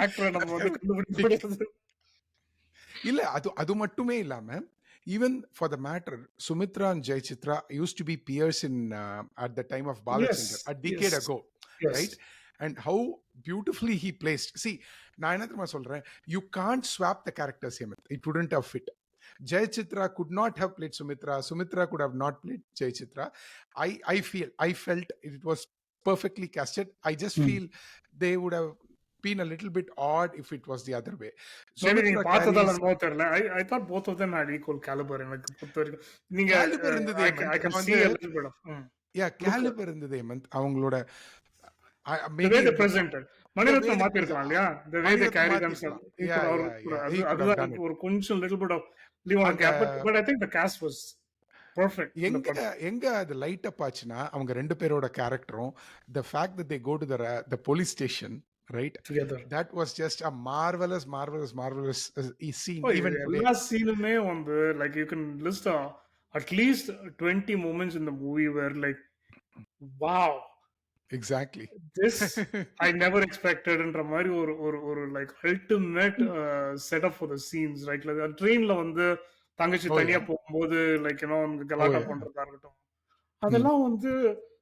actor நம்ம வந்து கண்டுபிடிக்க முடியாது. இல்ல, அது மட்டுமே இல்லாம, even for the matter, Sumitra and Jayachitra used to be peers in at the time of Balachandra, a decade ago, right? And how beautifully he placed. See, நான் என்ன தெரியுமா சொல்றேன், you can't swap the characters here. It wouldn't have fit. Jayachitra could not have played Sumitra. Sumitra could have not played Jayachitra. I felt it was perfectly casted. I just feel they would have been a little bit odd if it was the other way. Maybe நீங்க Sumitra பார்த்ததால carries என்னமோ தெரியல. I thought both of them had equal caliber எனக்கு பொறுத்தவரைக்கும். நீங்க caliber இருந்தது I Hemant. can நான் see வந்து a little bit of look caliber இருந்தது ஹேமந்த். அவங்களோட the way maybe they presented. the way Mani Ratnam they மாத்திருக்கலாம் இல்லையா? The way they Mani Ratnam carry themselves. மாத்திருக்கலாம். he could have அதுதான் done எனக்கு it. ஒரு கொஞ்சம் little bit of leave on a அந்த gap. But I think the cast was perfect in the எங்க படம். எங்க அது லைட் அப் ஆச்சுன்னா அவங்க ரெண்டு பேரோட கேரக்டரும் the fact that they go to the police station, right? Together. That was just a marvelous scene even today. எல்லா சீனுமே வந்து like you can list at least 20 moments in the movie where like wow, Exactly. this I never expected ன்ற மாதிரி ஒரு like ultimate setup for the scenes, right? Like ட்ரெயின்ல வந்து தங்கச்சி Oh தனியா yeah. போகும்போது like Oh கலாட்டா yeah. பண்றதா இருக்கட்டும், Hmm. அதெல்லாம் வந்து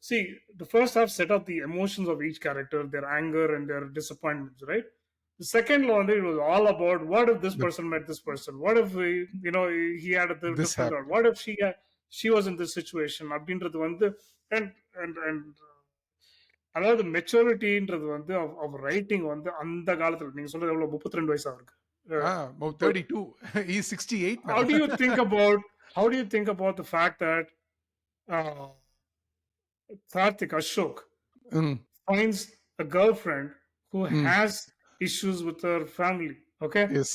see the first half set up the emotions of each character, their anger and their disappointments, right? The second one, it was all about what if this The, person met this person, what if he had a this different thought, happened. what if she was in this situation அப்படின்றது வந்து and அதாவது மெச்சூரிட்டின்றது வந்து of writing வந்து அந்த காலத்துல நீங்க சொல்றது எவ்வளவு 32 வயசா இருக்கு. 32. He's 68 now. how do you think about how do you think about the fact that uh, Karthik Ashok Mm, finds a girlfriend who mm. has issues with her family. Okay, Yes.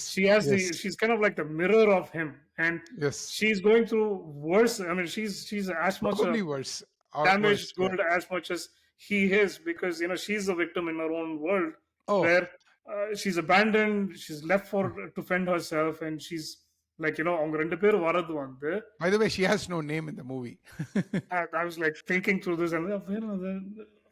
she's kind of like the mirror of him, and Yes. she's going through worse. I mean, she's as much a Probably worse or worse. damaged Yeah. good as much as he is, because she's a victim in her own world Oh, where she's abandoned, she's left for to fend herself, and she's like அவங்க ரெண்டு பேரும் வரது வந்து by the way, she has no name in the movie. I was like thinking through this and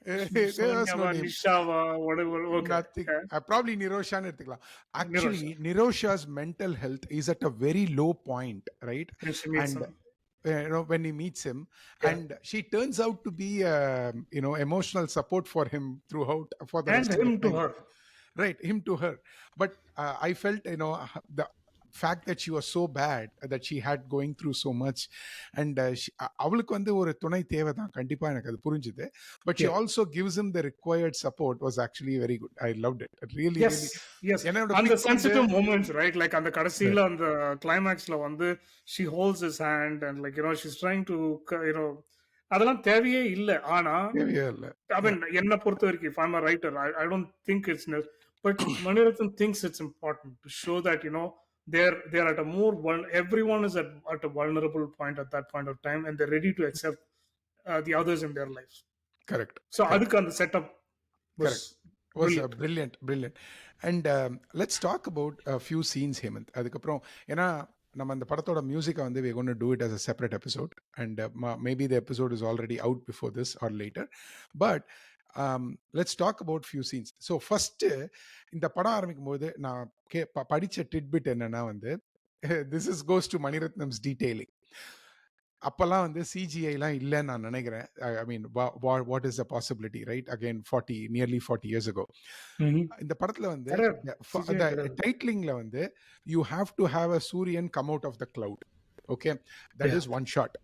There was no Sonyava, name. Nishava, whatever. Okay. Nothing. Probably Nirosha எடுத்துக்கலாம். Actually, Nirosha. Nirosha's mental health is at a very low point, right? When she meets And him. when he meets him, Yeah. and she turns out to be emotional support for him throughout for the And rest of the him to film. her. Right, him to her. But I felt the fact that she was so bad, that she had going through so much, and அவளுக்கு வந்து ஒரு துணை தேவை தான், கண்டிப்பா எனக்கு அது புரிஞ்சுது. But she Yeah. also gives him the required support, was actually very good. I loved it. Really, Yes. really. Yes. என்னோட And the pick வந்து sensitive moments, right? Like அந்த கடைசியில அந்த கிளைமேக்ஸ்ல வந்து she holds his hand and like she's trying to அதெல்லாம் தேவையே இல்லை. ஆனா தேவையே இல்ல. I mean, என்னை பொறுத்த வரைக்கும், if I'm a writer, I don't think it's but Mani Ratnam thinks it's important to show that they're at a more everyone is at a vulnerable point at that point of time, and they're ready to accept the others in their lives. Correct. So அதுக்கு அந்த setup was Correct. Was brilliant. brilliant. And let's talk about a few scenes, Hemant. அதுக்கப்புறம் ஏன்னா நம்ம அந்த படத்தோட மியூசிக்கை வந்து we're going to do it as a separate episode, and maybe the episode is already out before this or later, but let's talk about few scenes. So first, இந்த படம் ஆரம்பிக்கும் போது நான் படிச்ச tidbit என்னன்னா வந்து this is goes to Mani Ratnam's detailing. அப்பெல்லாம் வந்து சிஜிஐலாம் இல்லைன்னு நான் நினைக்கிறேன். I mean what is the possibility, right? Again nearly 40 years ago. இந்த படத்துல வந்து டைட்டிலிங்ல வந்து you have to have a suriyan come out of the cloud. Okay, that is one shot.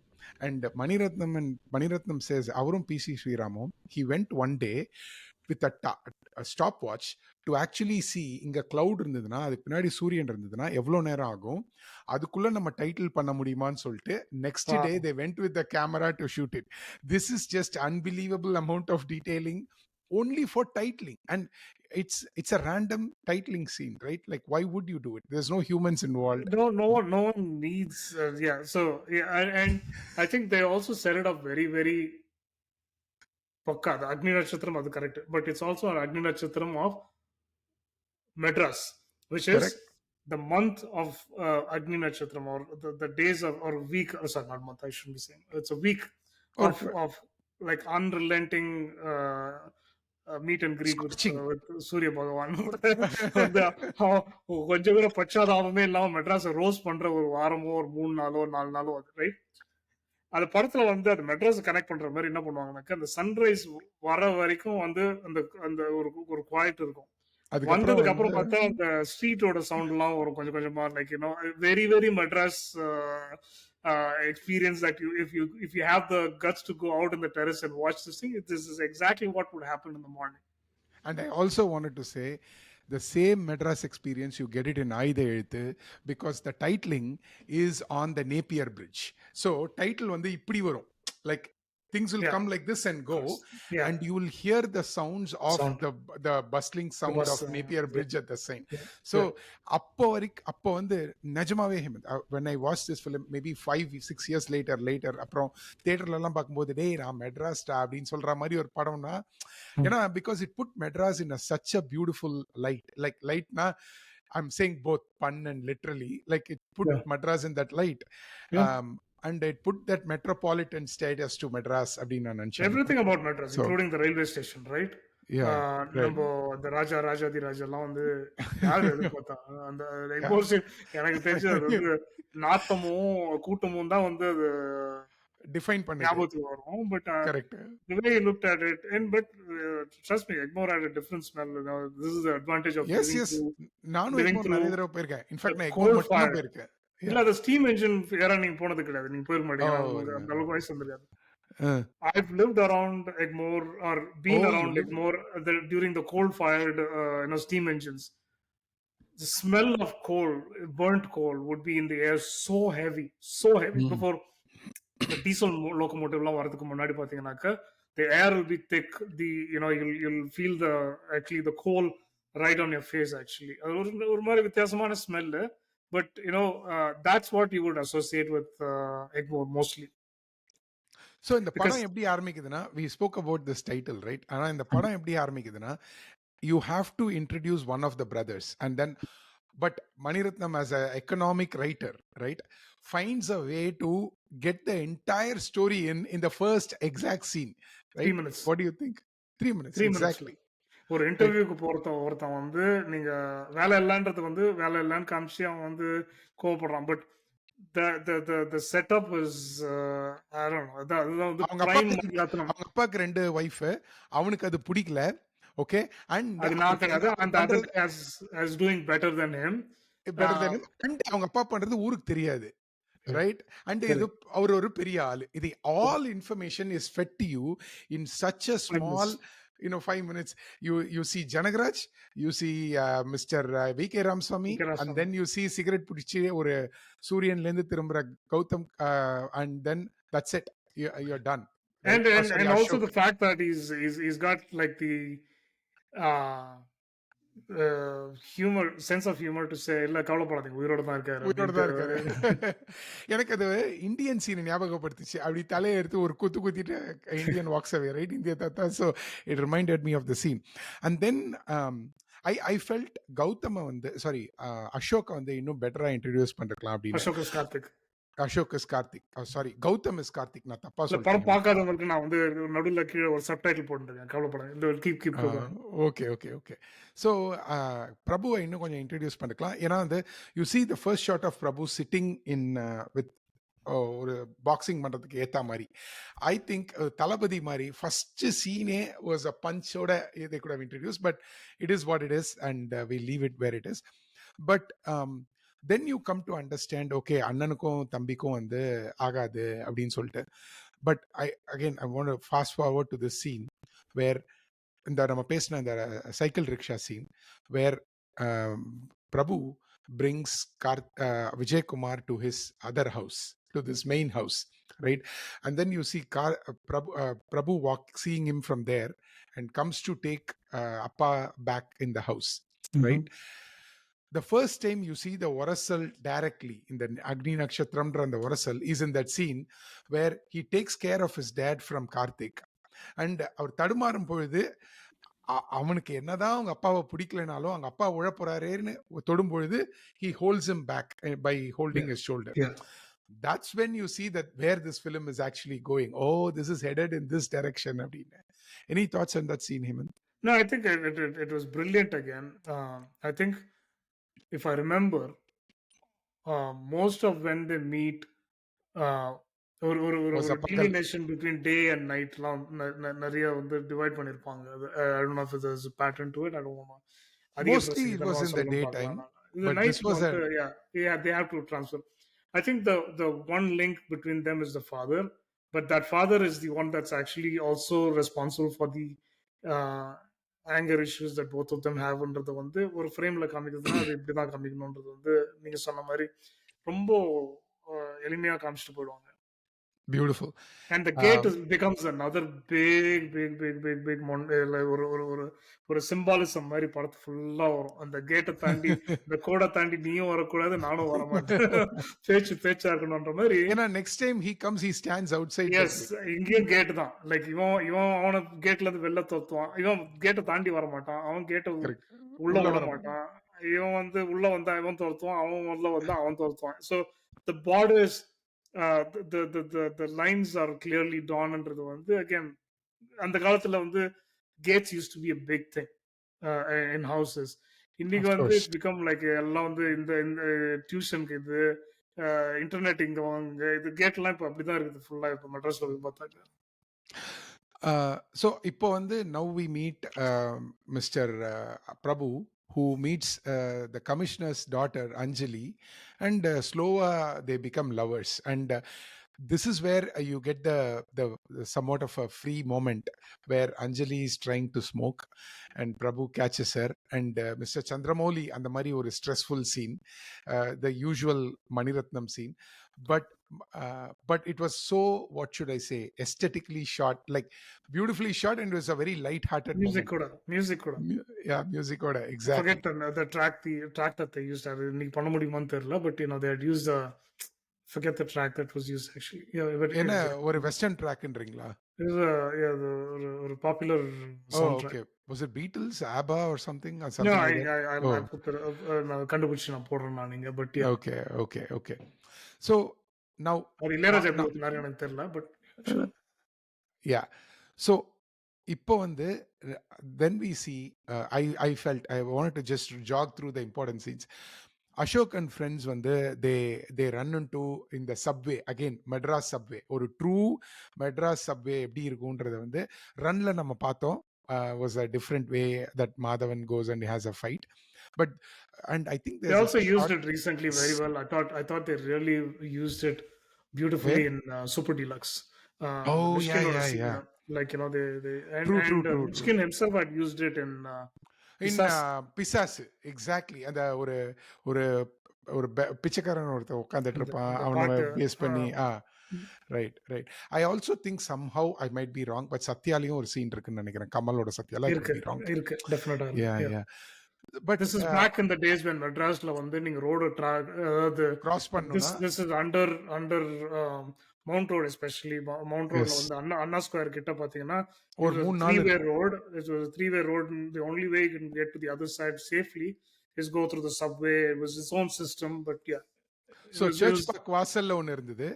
And Mani Ratnam says, அவரும் PC ஸ்ரீராமும், he went one day with a stopwatch to actually see இங்க cloud இருந்ததுன்னா அதுக்கு பின்னாடி சூரியன் இருந்ததுன்னா எவ்வளோ நேரம் ஆகும், அதுக்குள்ள நம்ம டைட்டில் பண்ண முடியுமான்னு சொல்லிட்டு next day they went with the camera to shoot it. This is just unbelievable amount of detailing only for titling, and it's a random titling scene, right? Like, why would you do it? There's no humans involved. No one needs so and I think they also set it up very very pakka. The Agni Natchathiram is correct, but it's also an Agni Natchathiram of Madras, which is Correct. the month of Agni Natchathiram, or the days of, or week, sorry, not month, I shouldn't be saying. It's a week of like unrelenting meet and greet with Surya Bhagavan. கொஞ்சம் கூட பச்சாதாபமே இல்லாம மெட்ராஸை rose பண்ற ஒரு வாரமோ ஒரு 3 நாளோ 4 நாளோ, right? அந்த படத்துல வந்து அது மெட்ராஸ் கனெக்ட் பண்ற மாதிரி என்ன பண்ணுவாங்கன்னாக்க, அந்த சன்ரைஸ் வர வரைக்கும் வந்து அந்த அந்த ஒரு குவாய்ட் இருக்கும். வந்ததுக்கு அப்புறம் பார்த்தா அந்த ஸ்ட்ரீட்டோட சவுண்ட் எல்லாம் வரும் கொஞ்சம் கொஞ்சமா, like very very Madras experience that if you have the guts to go out in the terrace and watch this thing, this is exactly what would happen in the morning. And I also wanted to say the same Madras experience, you get it in Aida Eluthu, because the titling is on the Napier Bridge. So title வந்து இப்படி வரும், like things will Yeah. come like this and go, Yeah. and you will hear the sounds of Sound. the bustling The sound bus. of Napier Bridge at the same. Yeah. So Yeah. அப்போ வந்து நிஜமாவே Hemant, when I watched this film maybe 5-6 years later அப்புறம் தியேட்டர்ல எல்லாம் பார்க்கும்போது, டேய் நான் மெட்ராஸ்டா அப்படின்னு சொல்ற மாதிரி ஒரு படம்னா, because it put Madras in such a beautiful light. Like light na, I'm saying both pun and literally, like it put Yeah. Madras in that light. Yeah. And it put that metropolitan status to Madras அப்படினு நான் நினைச்சேன். Everything about Madras, So, including the railway station, right? yeah, right. நம்ம இந்த ராஜாதி ராஜெல்லாம் வந்து யாரு எதிர்பார்த்தா அந்த எக்ஸ்போஷன். எனக்கு தெரிஞ்சு அது வந்து நாத்தமும் கூட்டமும் தான் வந்து அது டிஃபைன் பண்ணுது, ஞாபகத்துக்கு வரும். But correct. the way you looked at it, and but trust me, Egmore had a different smell. This is the advantage of yes yes, நானும் living எக்மோர் through நிறைய தடவை போயிருக்கேன். இன்ஃபேக்ட் நான் coal எக்மோர் மட்டும் தான் fire. போயிருக்கேன். இல்ல, அது ஸ்டீம் என்ஜின் ஏரா நீங்க போனது கிடையாது, நீங்க போயிருக்க மாட்டீங்க. Oh, உங்களுக்கு அந்த அளவுக்கு வயசு வந்துருக்காது. Uh, I've lived around Egmore or been Oh, you around live- Egmore during the coal-fired, steam engines. The smell of coal, burnt coal, would be in the air, so heavy. Before the diesel locomotive லாம் வரதுக்கு முன்னாடி பாத்தீங்கன்னாக்க, the air will be thick. You'll feel the coal right on your face. Actually, அது ஒரு மாதிரி வித்தியாசமான smell. But that's what you would associate with Egmore mostly. So இந்த படம் எப்படி ஆரம்பிக்குதுன்னா, we spoke about this title, right? ஆனா இந்த படம் எப்படி ஆரம்பிக்குதுன்னா, you have to introduce one of the brothers, and then but Mani Ratnam, as an economic writer, right, finds a way to get the entire story in the first exact scene, right? 3 minutes. What do you think? 3 minutes, 3 exactly. ஒரு இன்டர்வியூக்கு ஒருத்தன் வந்து நீங்க வேலை இல்லைன்றது வந்து வேலை இல்லைன்னு காமிச்சு அவன் வந்து கோவப்படுறான். But the setup is I don't know, அதுதான் வந்து prime Mani Ratnam. அவங்க அப்பாக்கு 2 வைஃப், அவனுக்கு அது பிடிக்கல. ஓகே, அண்ட் அது நான் கிடையாது, அந்த other guy is doing better than him. and அவங்க அப்பா பண்றது ஊருக்கு தெரியாது, right? And இது அவர் ஒரு பெரிய ஆளு. இது all information is fed to you in such a small 5 minutes. You see Janagraj, you see Mr. VK Ramswamy, and then you see cigarette பிடிச்சி ஒரு சூரியன்ல இருந்து திரும்புற Gautham, and then that's it, you're done, right? And also the fact that he's got like the sense of humor to say, இல்ல கவலைப்படாதீங்க, உயிரோட தான் இருக்காரு. எனக்கு அது இந்தியன் சீனை ஞாபகப்படுத்துச்சு. அப்படி தலையை எடுத்து ஒரு குத்திட்டு இந்தியன் வாக்ஸ் அவே, ரைட்? இந்திய தாத்தா. So it reminded me of the scene. And then I felt Gautham வந்து அசோக்கை வந்து இன்னும் பெட்டரா இன்ட்ரடியூஸ் பண்ணிருக்கலாம் அப்படின்னு. Ashok is Karthik, sorry Gautham is Karthik. நான் தப்பா சொல்றேன். படம் பார்க்காதவங்களுக்கு நான் வந்து நடுவுல கீழே ஒரு சப்டைட்டில் போட்டுருக்கேன், கவலைப்படாதீங்க. ஓகே. ஸோ பிரபுவை இன்னும் கொஞ்சம் இன்ட்ரடியூஸ் பண்ணிக்கலாம். ஏன்னா வந்து you see the first shot of Prabhu sitting in with ஒரு பாக்ஸிங் பண்றதுக்கு ஏத்த மாதிரி. ஐ திங்க் தளபதி மாதிரி ஃபர்ஸ்ட் சீனே வாஸ் அ பஞ்சோட they could have introduced, but it is what it is, and we leave it where it is. But then you come to understand, okay, அண்ணனுக்கும் தம்பிக்கும் வந்து ஆகாது அப்படின்னு சொல்லிட்டு. But I want to fast forward to this scene where இந்த நம்ம பேசின இந்த cycle rickshaw scene, where Prabhu brings Vijay Kumar to his other house, to this main house, right? And then you see Prabhu seeing him from there and comes to take Appa back in the house, right? The first time you see the Orasal directly in the Agni Natchathiram and the Orasal is in that scene where he takes care of his dad from Karthik, and அவர் தடுமாறும் பொழுது அவனுக்கு என்னதான் அவங்க அப்பாவை பிடிக்கலனாலும் அவங்க அப்பா உழப்போறாருன்னு தொடும் பொழுது he holds him back by holding his shoulder. That's when you see that where this film is actually going. Oh, this is headed in this direction. Any thoughts on that scene, Hemant? No, I think it was brilliant again. I think if I remember, most of when they meet, ஒரு delineation between day and night லாம் நிறைய வந்து divide பண்ணிருப்பாங்க. I don't know if there's a pattern to it. I don't know. Mostly it was in the daytime, but this was they have to transfer. I think the one link between them is the father, but that father is the one that's actually also responsible for the anger issues that both of them ஹேவ்ன்றது வந்து ஒரு ஃப்ரேம்ல காமிக்கிறதுனா அது இப்படிதான் காமிக்கணும்ன்றது வந்து நீங்க சொன்ன மாதிரி ரொம்ப எளிமையா காமிச்சிட்டு போயிடுவாங்க. Beautiful. And the gate becomes another big ஒரு சிம்பாலிசம் மாதிரி படத்து ஃபுல்லா வரும். அந்த கேட்டை தாண்டி இந்த கோடை தாண்டி நீயும் வரக்கூடாது நானும் வரமாட்டேன் பேச்சா இருக்கணும்ன்ற மாதிரி. ஏன்னா next time he comes he stands outside the yes gate. இங்கேயும் கேட்டு தான். லைக் இவன் இவன் அவனை கேட்ல இருந்து வெளில தோத்துவான். இவன் கேட்டை தாண்டி வர மாட்டான். அவன் கேட்டை கரெக்ட். உள்ள உள்ள விட வர மாட்டான். இவன் வந்து உள்ள வந்தா இவன் தோத்துவான். அவன் உள்ள வந்தா அவன் தோத்துவான். So the borders the lines are clearly drawnன்றது வந்து அகைன் அந்த காலத்துல வந்து gates used to be a big thing in houses. இன்னைக்கு of வந்து course. இட்ஸ் பிகம் லைக் எல்லாம் வந்து இந்த இந்த டியூஷனுக்கு இது இன்டர்நெட் இங்க வாங்க இது கேட்லாம் இப்ப அப்படிதான் இருக்குது ஃபுல்லா இப்ப மெட்ராஸ்ல போய் பார்த்தாங்க. So இப்போ வந்து now we meet Mr. Prabhu who meets the commissioner's daughter Anjali, and slower they become lovers, and this is where you get the somewhat of a free moment where Anjali is trying to smoke and Prabhu catches her, and Mr. Chandramouli and the mari or stressful scene, the usual Mani Ratnam scene, but it was so, what should I say, aesthetically shot, like beautifully shot, and it was a very light-hearted moment. Music கூட Yeah, music oda, exactly. Forget the track that they used. அது இன்னைக்கு பண்ண முடியுமான்னு தெரியல, but you know they had used forget the track that was used actually. Yeah, but என்ன ஒரு western ட்ராக்ன்றீங்களா? it was ஒரு popular Oh, soundtrack. okay. Was it Beatles, ABBA or something or No, something like that? I put the நான் கண்டுபிடிச்சு நான் போடுறேன் நான் இங்க, but yeah. Okay. So now அது இளையராஜா எப்படி ஒத்துனாரு எனக்கு தெரியல, but yeah. So இப்போ வந்து then we see I felt I wanted to just jog through the important scenes. Ashok and friends வந்து they run into in the subway again, Madras subway. ஒரு true Madras subway எப்படி இருக்கும்ன்றத வந்து ரன்ல நம்ம பார்த்தோம். Was a different way that Madhavan goes and has a fight, but and I think they also used it recently very well. I thought they really used it beautifully in Super Deluxe. Oh Mishkin yeah. Like you know they True. Mishkin himself had used it in பிசாசு, exactly. அந்த ஒரு ஒரு ஒரு பிச்சைக்காரன் ஒருத்தர் உட்காந்துட்டு இருப்பான், அவனை base பண்ணி. Right. I also think somehow I might be wrong, but சத்யாலையும் ஒரு சீன் இருக்குன்னு நினைக்கிறேன், கமலோட சத்யால. இருக்கு டெஃபினட்டா. Yeah. But this is back in the days when மெட்ராஸ்ல வந்து நீங்க ரோடு அதாவது கிராஸ் பண்ணனும்னா this is under mount road, especially mount ரோட்ல வந்து அண்ணா ஸ்கொயர் கிட்ட பாத்தீங்கன்னா ஒரு 3-4 road. It was a 3-way road, and the only way you can get to the other side safely is go through the subway. It was its own system, but yeah. So church park வாசல்ல ஒன்னு இருந்தது,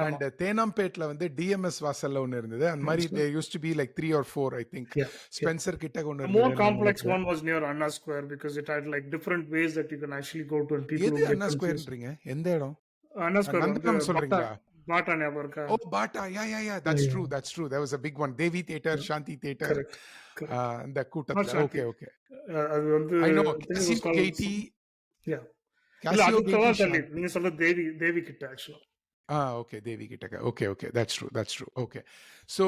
and தேனாம்பேட்ல வந்து TMS வாசல்ல ஒன்னு இருந்தது. அந்த மாதிரி there used to be like 3 or 4, I think. Spencer கிட்ட ஒன்னு இருந்தது. The more complex one was near Anna Square because it had like different ways that you can actually go to, and people எது Anna Squareன்றீங்க? எந்த இடம்? Anna Square நந்தனம் சொல்றீங்களா? Bata ஞாபகம் இருக்கா? Oh, Bata. Yeah. That's true. There was a big one. Devi Theatre, Shanti Theatre. Correct. அந்த கூட்டத்துல. Okay. அது வந்து I know. Katie. Yeah. இல்ல அது தள்ளி நீங்க சொல்ற தேவி கிட்ட actually. Okay, Devi கிட்ட. Okay. That's true. Okay. So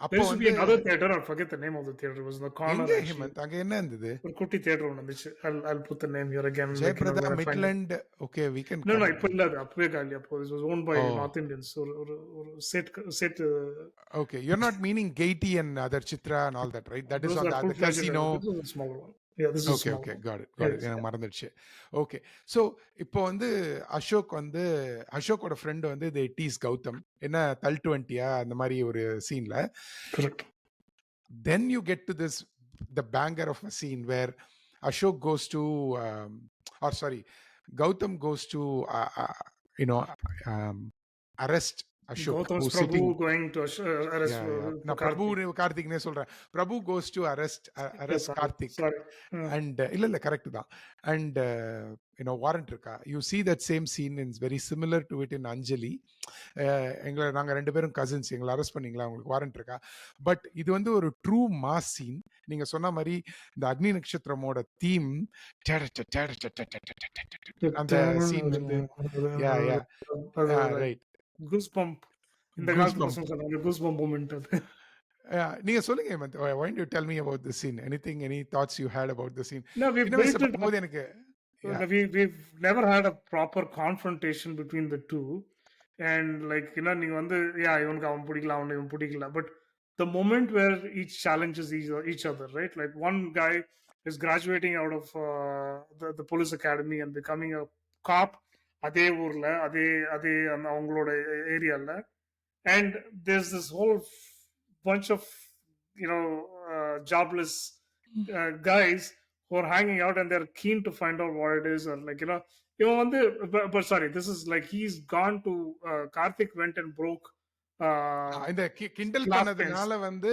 அப்போ வந்து another theater, I forget the name of the theater. It was the corner. Hemant அங்க என்ன இருந்தது? ஒரு குட்டி தியேட்டர் ஒன்னு இருந்துச்சு. I'll put the name here again. Jayaprada Midland. Okay, we can. No, இப்ப இல்ல, அது அப்பவே காலி. அப்போ it was owned by North Indians. ஒரு set. Okay, you're not meaning Gaiety and other Chitra and all that, right? That is on the casino. This is a smaller one. Yeah, this is okay, got it. எனக்கு மறந்துடுச்சு. Okay, so இப்போ வந்து அசோக்கோட friend வந்து they tease Gautham, என்ன தள்ளிட்டு வந்துட்டியா அந்த மாதிரி ஒரு சீன்ல. Correct. Then you get to the banger of a scene where Ashok goes to Gautam goes to arrest Ashok. Gautam's Prabhu going to arrest. நான் Prabhu Karthik ne சொல்றேன். Prabhu goes to arrest Karthik. Sorry. And இல்ல correct தான். And warrant இருக்கா. You see that same scene is very similar to it in Anjali. நாங்க ரெண்டு பேரும் cousins, எங்களை arrest பண்ணீங்களா, உங்களுக்கு வாரண்ட் இருக்கா. பட் இது வந்து ஒரு ட்ரூ மாஸ் சீன். நீங்க சொன்ன மாதிரி இந்த அக்னி நட்சத்திரமோட தீம் அந்த சீன் வந்து ரைட் goosebump. இந்த காலத்துல சொன்னாங்க goosebump moment அது. நீங்க சொல்லுங்க Hemant. Why don't you tell me about the scene? Any thoughts you had about the scene? No, we've சின்ன வயசுல built it up. பார்க்கும்போது எனக்கு We've never had a proper confrontation between the two. And like, நீங்க வந்து, இவனுக்கு அவன் பிடிக்கல, அவனுக்கு இவன் பிடிக்கல. But the moment where each challenges each other, right? Like one guy is graduating out of the police academy and becoming a cop அதே ஊர்ல, அதே அவங்களோட ஏரியால. And there's this whole bunch of jobless guys who are hanging out, and they're keen to find out what it is, or like இவன் வந்து but sorry, this is like he's gone to Karthik went and broke இந்த கிண்டல் glass panes. பண்ணதுனால வந்து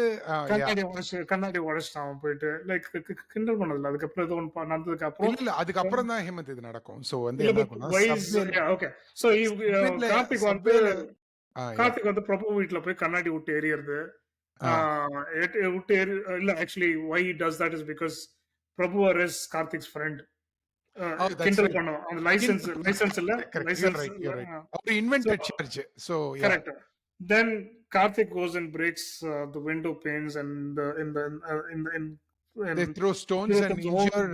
கண்ணாடி உடைச்சிட்டான் அவன் போயிட்டு, like கிண்டல் பண்ணதில்ல, அதுக்கப்புறம் ஏதோ ஒன்று நடந்ததுக்கு அப்புறம் இல்ல அதுக்கப்புறம் தான் ஹேமந்த் இது நடக்கும். சோ வந்து இல்ல என்ன பட் ஆகும்னா வைஸ் ஓகே. ஸோ கார்த்திக் வந்து சப்வேல கார்த்திக் வந்து பிரபு வீட்டுல போய் கண்ணாடி விட்டு எறியறது. விட்டு இல்ல, actually why does that is because Prabhu is Karthik's friend. கிண்டல் பண்ணுவோம் அந்த லைசன்ஸ் இல்ல license invented charge. So correct. Then Karthik goes and breaks the window panes, and they throw stones and injure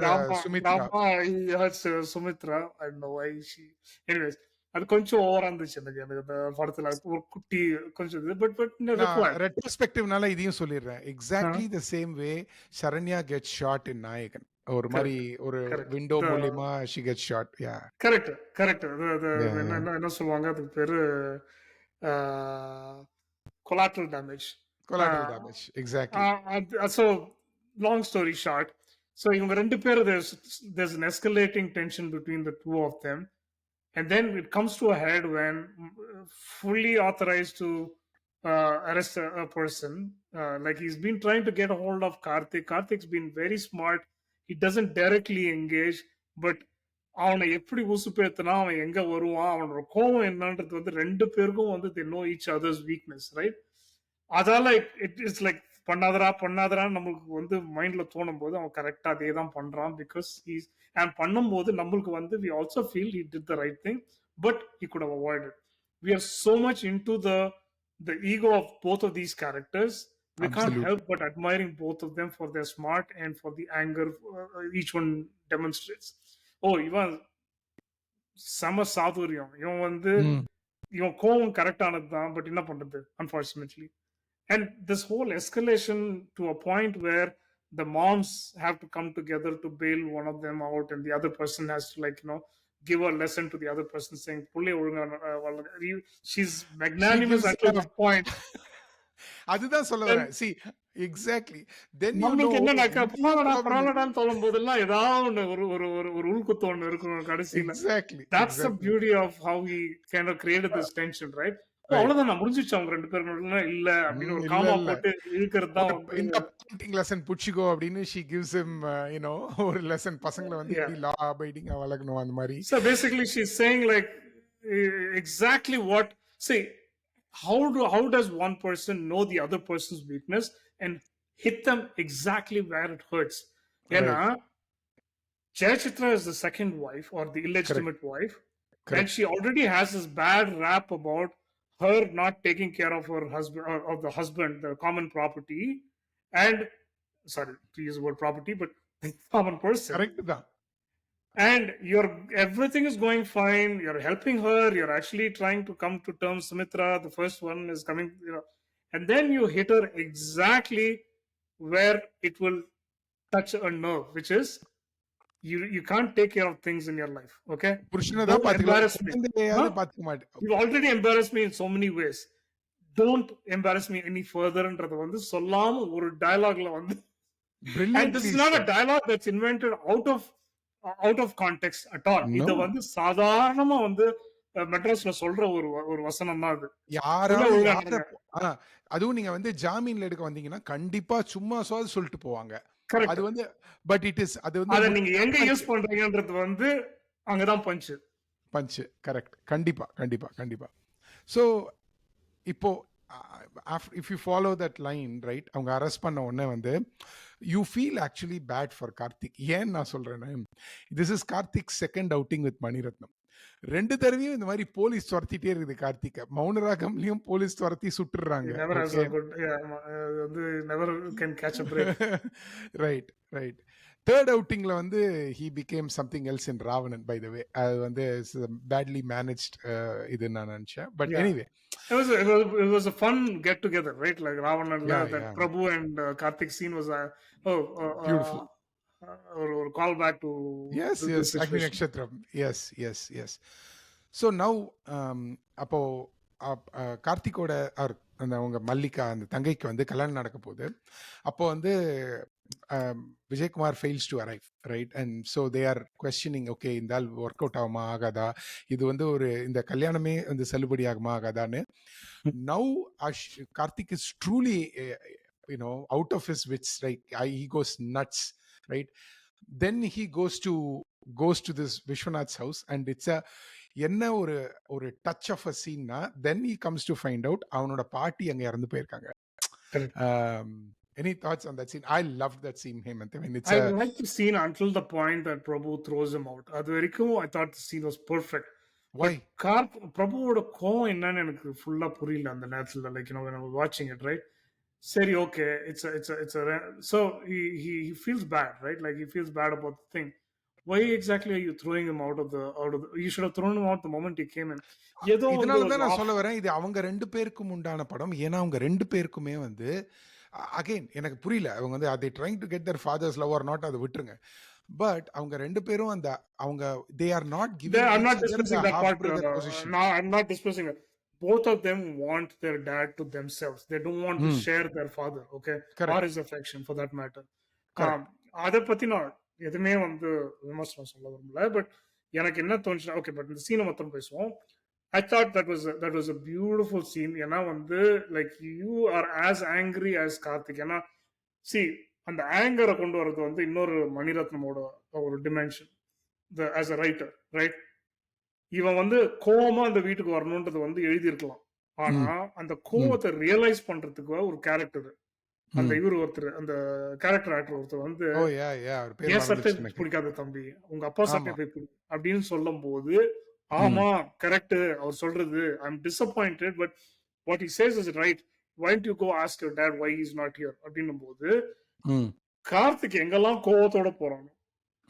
Sumitra. He hurts Sumitra. I don't know why she. Anyways, அது கொஞ்சம் ஓவரா இருந்துச்சு எனக்கு அந்த படத்துல. ஒரு குட்டி கொஞ்சம் இது, பட் ரெட்ரோஸ்பெக்டிவ்னால இதையும் சொல்லிடுறேன். Exactly the same way Saranya get shot in Nayakan. ஒரு மாதிரி ஒரு விண்டோ மூலமா she gets shot. Yeah, correct. என்ன சொல்லுவாங்க அதுக்கு பேரு? collateral damage. Exactly. So long story short, so இவங்க ரெண்டு பேர், there's an escalating tension between the two of them, and then it comes to a head when fully authorized to arrest a person, like he's been trying to get a hold of Karthik's been very smart. He doesn't directly engage, but அவனை எப்படி உசுப்பேத்தினா அவன் எங்க வருவான், அவனோட கோவம் என்னன்றது வந்து ரெண்டு பேருக்கும் வந்து they know each other's weakness, right? அதால இட் இஸ் லைக் பண்ணாதரான்னு நம்மளுக்கு வந்து மைண்ட்ல தோணும் போது அவன் கரெக்டா அதே தான் பண்றான். பிகாஸ் அண்ட் பண்ணும்போது நம்மளுக்கு வந்து we also feel he did the right thing, but he could have avoided. We are so much into the ego of both of these characters. We can't help but admiring both of them for their smart and for the anger each one demonstrates. இவன் செம சாதுரியம், இவன் வந்து இவன் கோவம் கரெக்டானது தான், but என்ன பண்றது unfortunately. And this whole escalation to a point where the moms have to come together to bail one of them out, and the other person has to give a lesson to the other person, saying she's magnanimous until the point. அதுதான் சொல்ல வரேன். See, exactly. Then you know பரவாயில்லடான்னு சொல்லும் போதெல்லாம் ஏதாவது ஒரு உள்குத்து ஒண்ணு இருக்கும் கடைசியில. Exactly. That's the beauty of how he kind of created this tension, right? அவ்வளவுதான், நான் முடிஞ்சிச்சு அவங்க ரெண்டு பேரும் இல்ல அப்படின்னு ஒரு காமா போட்டு இழுக்கிறது தான் இந்த painting lesson புடிச்சுக்கோ அப்படின்னு she gives him ஒரு லெசன் பசங்களை வந்து எப்படி law abiding வளர்க்கணும் அந்த மாதிரி. So basically she's saying like exactly what, see, how does one person know the other person's weakness and hit them exactly where it hurts? ஏன்னா Jayachitra is the second wife or the illegitimate wife. Correct. And she already has this bad rap about her not taking care of her husband, or of the husband, the common property, and sorry to use the word property, but the common person. Correct. And everything is going fine. You're helping her. You're actually trying to come to terms. Sumitra, the first one, is coming, and then you hit her exactly where it will touch a nerve, which is you can't take care of things in your life. Okay, don't embarrass me. You already embarrassed me in so many ways. Don't embarrass me any further. என்றது வந்து சொல்லாம ஒரு டயலாக்ல வந்து, and this is not a dialogue that's invented out of context at all. இது வந்து சாதாரணமா வந்து மெட்ராஸ்ல சொல்ற ஒரு வசனம் தான் அது. அதுவும் நீங்க வந்து ஜாமீன்ல எடுக்க வந்தீங்கன்னா கண்டிப்பா சும்மா சொல்லிட்டு போவாங்க. அது வந்து பட் இட் இஸ் அது வந்து அத நீங்க எங்க யூஸ் பண்றீங்கன்றது வந்து அங்கதான் பஞ்ச். கரெக்ட். கண்டிப்பா. சோ இப்போ if you follow that line, right, அவங்க அரெஸ்ட் பண்ண உடனே வந்து you feel actually bad for Karthik. ஏன் நான் சொல்றேன்னா, this is Karthik's second outing with Mani Ratnam. 2 தடவையும் இந்த மாதிரி போலீஸ் துரத்திட்டே இருக்குது கார்த்திகை. மௌனராகம்லயும் போலீஸ் துரத்தி சுட்டுறாங்க. He never has okay. a good, அது வந்து never can catch a break. Right right. Third அவுட்டிங்ல வந்து he became something else in Ravanan by the way. அது வந்து badly managed இது நான் நினைச்சேன். But Yeah. Anyway It was a fun get together, right? Like Ravananla, Yeah, that yeah. Prabhu and Karthik scene was a Beautiful. or call back to Yes, this yes. Agni situation. Natchathiram. Yes, yes, yes. So now, அப்போ கார்த்திகோட அந்த அவங்க மல்லிகா அந்த தங்கைக்கு வந்து கல்யாணம் நடக்க போகுது. அப்போ வந்து Vijayakumar fails to arrive, right? And so they are questioning, okay இந்த ஆள் ஒர்க் அவுட் ஆகுமா ஆகாதா, இது வந்து ஒரு இந்த கல்யாணமே வந்து செல்லுபடி ஆகுமா ஆகாதான்னு. Now Karthik is truly out of his wits, right? He goes nuts, right? Then he goes to this Vishwanath's house and it's a என்ன ஒரு டச் ஆஃப் அ சீன்னா, then he comes to find out அவனோட பாட்டி அங்க இறந்து போயிருக்காங்க. Any thoughts on that scene? I loved that scene, Hemant. I mean, I liked the scene until the point that Prabhu throws him out. அது வரைக்கும் I thought the scene was perfect. Why? பிரபுவோட கோவம் என்னன்னு எனக்கு ஃபுல்லா புரியல அந்த நேரத்துல. Like when I was watching it, right? சரி, okay, it's a so he feels bad, right? Like he feels bad about the thing. Why exactly are you throwing him out of the you should have thrown him out the moment he came in. ஏதோ இதனால தான் நான் சொல்ல வரேன், இது அவங்க 2 பேருக்கும் உண்டான படம். ஏன்னா அவங்க 2 பேருக்குமே வந்து அகைன் எனக்கு புரியல, அவங்க வந்து அதை trying to get their father's love or not, அதை விட்டுருங்க. பட் அவங்க 2 பேரும் அந்த அவங்க they are not giving I'm not each other discussing the that half part. brother position. No, I'm not discussing it. Both of them want their dad to themselves. They don't want to share their father, okay? Correct. Or his affection for that matter. அதை பத்தி நான் எதுவுமே வந்து விமர்சனம் சொல்ல விரும்பல. But எனக்கு என்ன தோணுச்சுன்னா, ஓகே, பட் இந்த சீனை மொத்தம் பேசுவோம். I thought that was a beautiful scene. ஏன்னா வந்து like you are as angry as Karthik. ஏன்னா see, அந்த ஆங்கரை கொண்டு வரது வந்து இன்னொரு மணிரத்னமோட ஒரு dimension as a writer, right? இவன் வந்து கோவமா அந்த வீட்டுக்கு வரணும்ன்றது வந்து எழுதியிருக்கலாம். ஆனா அந்த கோவத்தை ரியலைஸ் பண்றதுக்கு ஒரு கேரக்டர், அந்த இவர் ஒருத்தர், அந்த கேரக்டர் ஆக்டர் ஒருத்தர் வந்து ஏன் சட்டை பிடிக்காத தம்பி, உங்க அப்பா சட்டை போய் அப்படின்னு சொல்லும் போது, ஆமா கரெக்ட் அவர் சொல்றது, I am disappointed, but what he says is right. why don't you go ask your dad why he's not here அப்படின்னும் போது, கார்த்திக் எங்கெல்லாம் கோவத்தோட போறாங்க,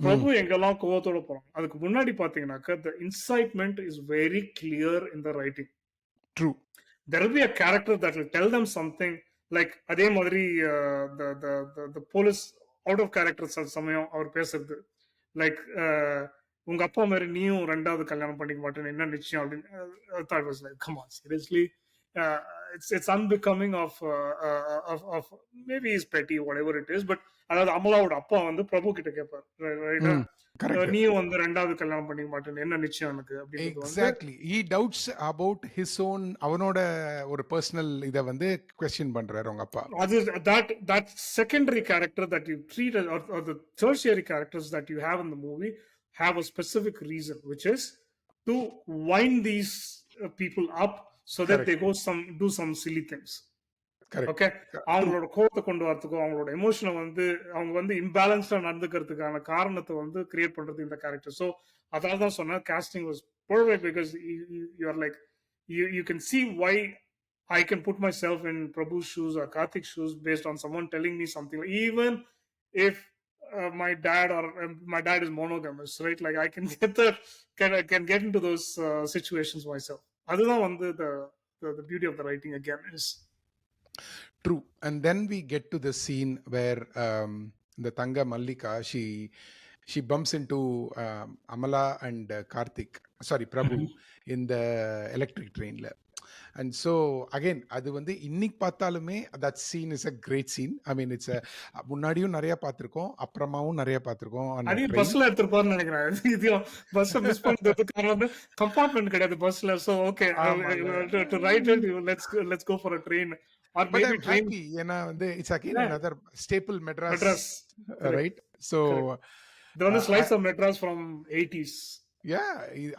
பிரபு எங்கெல்லாம் கோவத்தோட போறாங்க. அதுக்கு முன்னாடி பாத்தீங்கன்னாக்கா the incitement is very clear in the writing. True. There will be a character that will tell them something. Like அதே மாதிரி the police out of character சமயம் அவர் பேசுறது, லைக் உங்க அப்பா மாதிரி நீயும் 2வது கல்யாணம் பண்ணிக்க மாட்டேன்னு என்ன நிச்சயம் அப்படின்னு. thought was like, come on, seriously. It's unbecoming of maybe he's petty, whatever it is. But அதாவது அமலாவோட அப்பா வந்து பிரபு கிட்ட கேட்பார், நீயும் வந்து 2வது கல்யாணம் பண்ணிக்க மாட்டேன்னு என்ன நிச்சயம் எனக்கு அப்படின்னு. Exactly, he doubts about his own, அவனோட ஒரு பர்சனல் இத வந்து क्वेश्चन பண்றாரு உங்க அப்பா. அது that secondary character that you treat or the tertiary characters that you have in the movie have a specific reason, which is to wind these people up so that they do some silly things. Okay, அவங்களோட கோபத்தை கொண்டு வரதுக்கோ அவங்களோட எமோஷனை வந்து அவங்க வந்து இம்பேலன்ஸ்டா நடந்துக்கிறதுக்கான காரணத்தை வந்து create பண்றது இந்த கேரக்டர். ஸோ அதனால தான் சொன்னேன் casting was perfect, because you are like you can see why I can put myself in Prabhu's shoes or Karthik's shoes based on someone telling me something, even if my dad is monogamous, right? Like I can get into those situations myself. அதுதான் வந்து the beauty of the writing again is. True. And then we get to the scene where the Tanga Mallika, she bumps into Amala and Prabhu in the electric train. And so again, அது வந்து இன்னைக்கு பார்த்தாலுமே that scene is a great scene. I mean, it's a முன்னாடியும் நிறைய பார்த்திருக்கோம், அப்புறமாவும் நிறைய பார்த்திருக்கோம். அது பஸ்ல எடுத்துப்பாருன்னு நினைக்கிறேன். இது பஸ் மிஸ் பண்றதுக்கு காரணம் கம்பார்ட்மெண்ட் கிடையாது பஸ்ல. So okay, to write it, let's go for a train or maybe train. ஏன்னா வந்து it's again another staple Madras, right? So the one slice of Madras from 80s.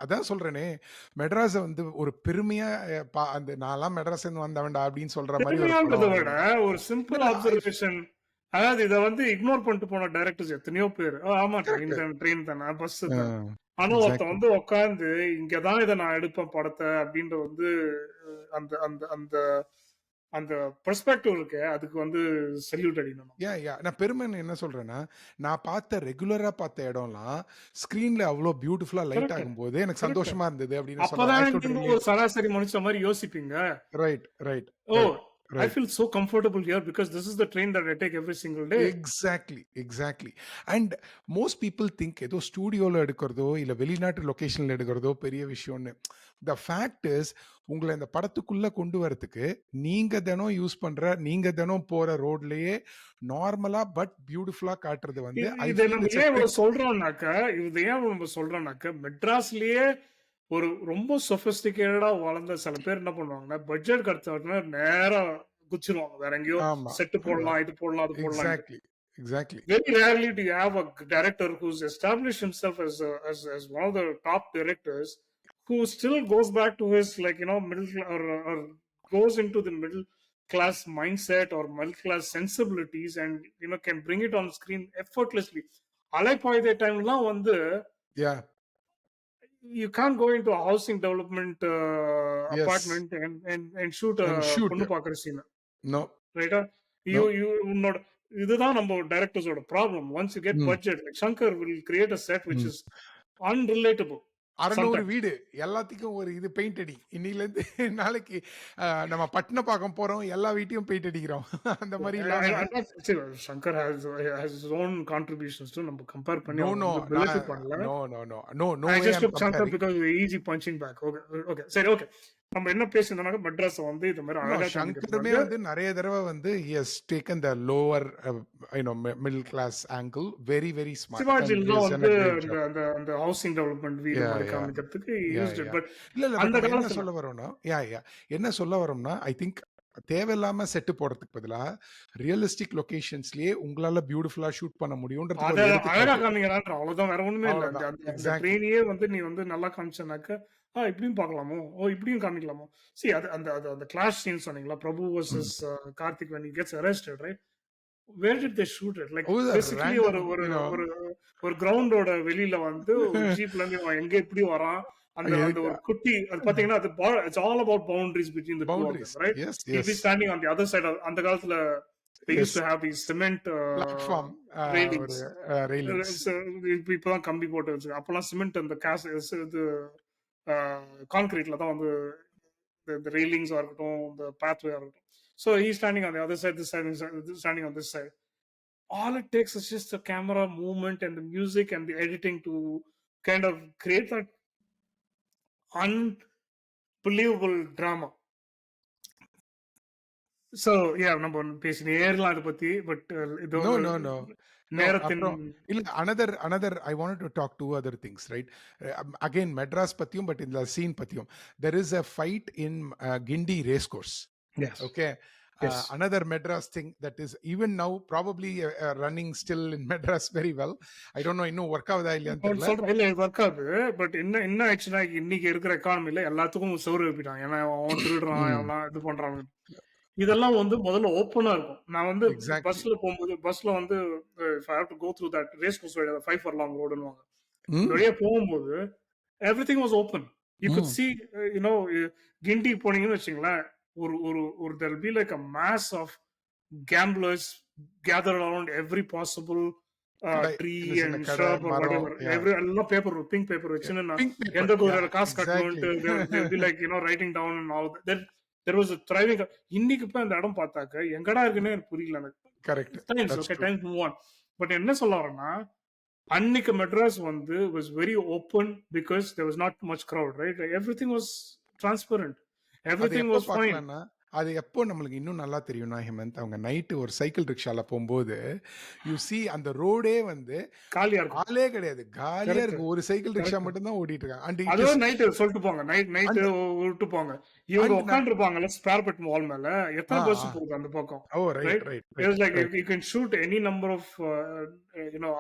அதான் சொல்றேனே, மெட்ராஸ வந்து ஒரு பெருமையா அந்த நான்லாம் மெட்ராஸ் வந்தவன்டா அப்படின்னு சொல்ற மாதிரி ஒரு சிம்பிள் அப்சர்வேஷன். அதாவது இத வந்து இக்னோர் பண்ணிட்டு போன டைரக்டர்ஸ் எத்தனையோ பேரு. ஆமா ட்ரெயின் கரெக்ட். தான, ட்ரெயின் தான, பஸ் தான. ஆ, ஆனா ஒருத்தன் எக்ஸாக்ட்லி. வந்து உட்கார்ந்து இங்க தான் இத நான் எடுப்பேன் படத்த அப்படின்ற வந்து அந்த அந்த அந்த அந்த பெர்ஸ்பெக்டிவ் இருக்கே அதுக்கு வந்து சல்யூட் அடிக்கணும். நான் பெருமைன்னு என்ன சொல்றேன்னா, நான் பார்த்த ரெகுலரா பார்த்த இடம்லாம் ஸ்க்ரீன்ல அவ்ளோ பியூட்டிஃபுல்லா லைட் கரெக்ட், ஆகும்போது எனக்கு கரெக்ட். சந்தோஷமா இருந்தது அப்படின்னு சொல்ல வரேன். ஐ அப்பதான் குட் நீங்க ஒரு ரிலேட். சராசரி மனுஷன் மாரி யோசிப்பீங்க. Right, right, oh, right, I right. Feel so comfortable here because this is the train that I take every single day. Exactly, exactly. And most people think ஏதோ ஸ்டூடியோல எடுக்கிறதோ, இல்ல வெளிநாட்டு லொகேஷன்ல எடுக்கிறதோ பெரிய விஷயம்னு. த ஃபேக்ட் இஸ் உங்கள இந்த படத்துக்குள்ள கொண்டு வரதுக்கு, நீங்க தினம் போற ரோட்லயே நார்மலா பட் பியூட்டிஃபுல்லா காட்டுறது வந்து ஐ இத ஃபீல் நம்ம இட்ஸ் எ ஏன் இவ்வளவு ட்ரிக். சொல்றோம்னாக்கா, இது ஏன் நம்ம சொல்றோம்னாக்கா, மெட்ராஸ்லயே ஒரு ரொம்ப சொபிஸ்டிகேட்டடா வளர்ந்த சில பேர் என்ன பண்ணுவாங்கன்னா, பட்ஜெட் கிடைச்ச உடனே நேரா குதிச்சிருவாங்க. வேற எங்கேயோ ஆமா. செட் போடலாம், இது போடலாம், அது போடலான்ட்டு. Exactly, exactly. Very rarely do you have a director who's established himself as one of the top directors who still goes back to his like middle or goes into the middle class mindset or middle class sensibilities and can bring it on screen effortlessly. Alaipayuthey டைம்லாம் வந்து yeah. you can't go into a housing development yes. apartment and shoot a and shoot. பொண்ணு பாக்குற scene. No, ரைட்டா? No. உன்னோட இதுதான் நம்ம டைரக்டர்ஸோட problem. Once you get hmm, budget like Shankar will create a set which hmm. is unrelatable 600 sometimes. வீடு எல்லாத்துக்கும் ஒரு இது பெயிண்ட் அடி. இன்னிலேருந்து நாளைக்கு நம்ம பட்டினப்பாக்கம் போறோம், எல்லா வீட்டையும் பெயிண்ட் அடிக்கிறோம். அந்த மாதிரி இல்லாம. I'm not see, Shankar has his own contributions to நம்ம கம்பேர் பண்ணி நோ, அவனை நோ. வந்து நான் belittle பண்ணல. No, no, no, no, no I way just I am took Shankar comparing. because of the easy punching back. Okay, okay. சரி, okay. நம்ம என்ன பேசியிருந்தோம்னாக்க மெட்ராஸ் வந்து இது மாதிரி நோ, அழகா காமிக்கிறது ஷங்கருமே வந்து வந்து நெறைய தடவ வந்து he has taken the lower middle class angle very, very smart and he சிவாஜிலாம் ஹஸ் டன் வந்து எ கிரேட் அந்த ஜாப். அந்த அந்த ஹவுசிங் டெவலப்மெண்ட் வீடு யா, மாதிரி யா. காமிக்கிறதுக்கு யா, யூஸ்ட் இட். யா. பட் இல்ல, பட் அந்த நம்ம என்ன காலத்துல சொல்ல வரோம்னா, என்ன சொல்ல வரோம்னா, ஐ திங்க் தேவையில்லாம செட் போடுறதுக்கு பதிலா, ரியலிஸ்டிக் லொகேஷன்ஸ்லயே உங்களால பியூட்டிஃபுல்லா ஷூட் பண்ண முடியும்ன்றதுக்கு அத ஒரு அழகா எடுத்துக்காட்டு. காமிக்கிறான்ற அவ்வளவுதான், வேற ஒண்ணுமே இல்ல. அந்த அவ்வளவுதான். அந்த அந்த எக்ஸாக்ட்லி. ட்ரெயினையே வந்து நீ வந்து நல்லா காமிச்சனாக்க இப்படியும் பார்க்கலாமோ, இப்படியும் காமிக்கலாமோ. அது அந்த அந்த அந்த கிளாஷ் சீன் சொன்னீங்களா, பிரபு ம். Versus Karthik when he gets arrested, right? Where did they shoot it? Like ஒரு basically ஒரு ரேண்டம் ஒரு ஒரு ஒரு கிரவுண்டோட வெளியில வந்து ஒரு ஜீப்ல இருந்து இவன் எங்க எப்படி வரான், அந்த அந்த எதுக்கு ஒரு குட்டி அது பாத்தீங்கன்னா அது it's all about boundaries between the two of boundaries. them, right? Yes, He'll be yes, standing on the other side. அந்த காலத்துல they used yes. to have these cement platform railings. ஒரு ரெயிலிங்ஸ். இப்பதான் கம்பி போட்டு வச்சு அப்பெல்லாம் சிமெண்ட் அந்த இது கான்கிரீட்ல தான் வந்து இந்த ரெயிலிங்ஸா இருக்கட்டும், இந்த பாத்வே இருக்கட்டும். So he's standing on the other side, this side, standing on this side. All it takes is just the camera movement and the music and the editing to kind of create that unbelievable drama. So yeah, நம்ம பேசி நேரலாம் அதை பத்தி. But இது no, no, no. No. நேரத்தின் அப்புறம் இல்ல, another I wanted to talk 2 other things, right? Again Madras பத்தியும், பட் இந்த சீன் பத்தியும். There is a fight in Guindy race course. Yes Okay. Yes Another Madras thing that is even now probably running still in Madras very well. I don't know இன்னும் work ஆகுதா இல்லையான்னு தெரியல. சொல்றேன், இல்ல work ஆகுது. But என்ன என்ன ஆச்சுன்னா இன்னைக்கு இருக்கிற எக்கானமில எல்லாத்துக்கும் சோறு வைப்பிட்டாங்க. ஏன்னா அவன் திருடுறான், ம். அவன் இது பண்றான். இதெல்லாம் வந்து முதல்ல ஓப்பனா இருக்கும். நான் வந்து எக்ஸாக்ட்லி. பஸ்ல போகும்போது பஸ்ல வந்து if I have to go through that race course where the 5 furlong roadன்னுவாங்க. அந்த ம். வழியா போகும்போது everything was open. You could ம். see கிண்டி போனீங்கன்னு வச்சுங்களேன், ஒரு ஒரு ஒரு there will be like a mass of gamblers gathered around every possible கடை, tree சின்ன சின்ன and கடை, shrub or மரம். whatever. யா, எல்லாம் பேப்பர் பிங்க் பேப்பர் யா. வச்சுன்னு பிங்க் எந்த பேப்பர். யா, குதிரையில காசு exactly. கட்டணும்ட்டு they'll be like writing down and all that. There was a thriving. இன்னைக்கு போய் அந்த இடம் பார்த்தாக்க எங்கடா இருக்குன்னு எனக்கு புரியல எனக்கு. Correct. Times that's okay, true. Times move on. But என்ன சொல்ல வரேன்னா, அன்னைக்கு மெட்ராஸ் வந்து was very open because there was not much crowd, right? Like everything was transparent, அது everything எப்போ was fine. பார்க்கலாம்னா, அது எப்போ நம்மளுக்கு இன்னும் நல்லா தெரியும்னா ஹேமந்த், அவங்க நைட்டு ஒரு சைக்கிள் ரிக்ஷால போம்போது, யூ see அந்த ரோடே வந்து காலியா இருக்கும். ஆளே கிடையாது. காலியா கரெக்ட் இருக்கு. ஒரு சைக்கிள் ரிக்ஷா கரெக்ட். மட்டும் தான் ஓடிட்டு இருக்காங்க. அண்ட் இட் இஸ் அதுவும் நைட்டு சொல்லிட்டு போங்க, நைட்டு அண்ட் விட்டு போங்க. இவங்க அண்ட் நான் உட்காந்துருப்பாங்கல்ல ஸ்பேர் பெட் வால் மேல, ஆ, எத்தனை பஸ் ஆ. போகுது அந்த பக்கம், ஓ! Right, right? Right, It right, was like right. you can shoot any number of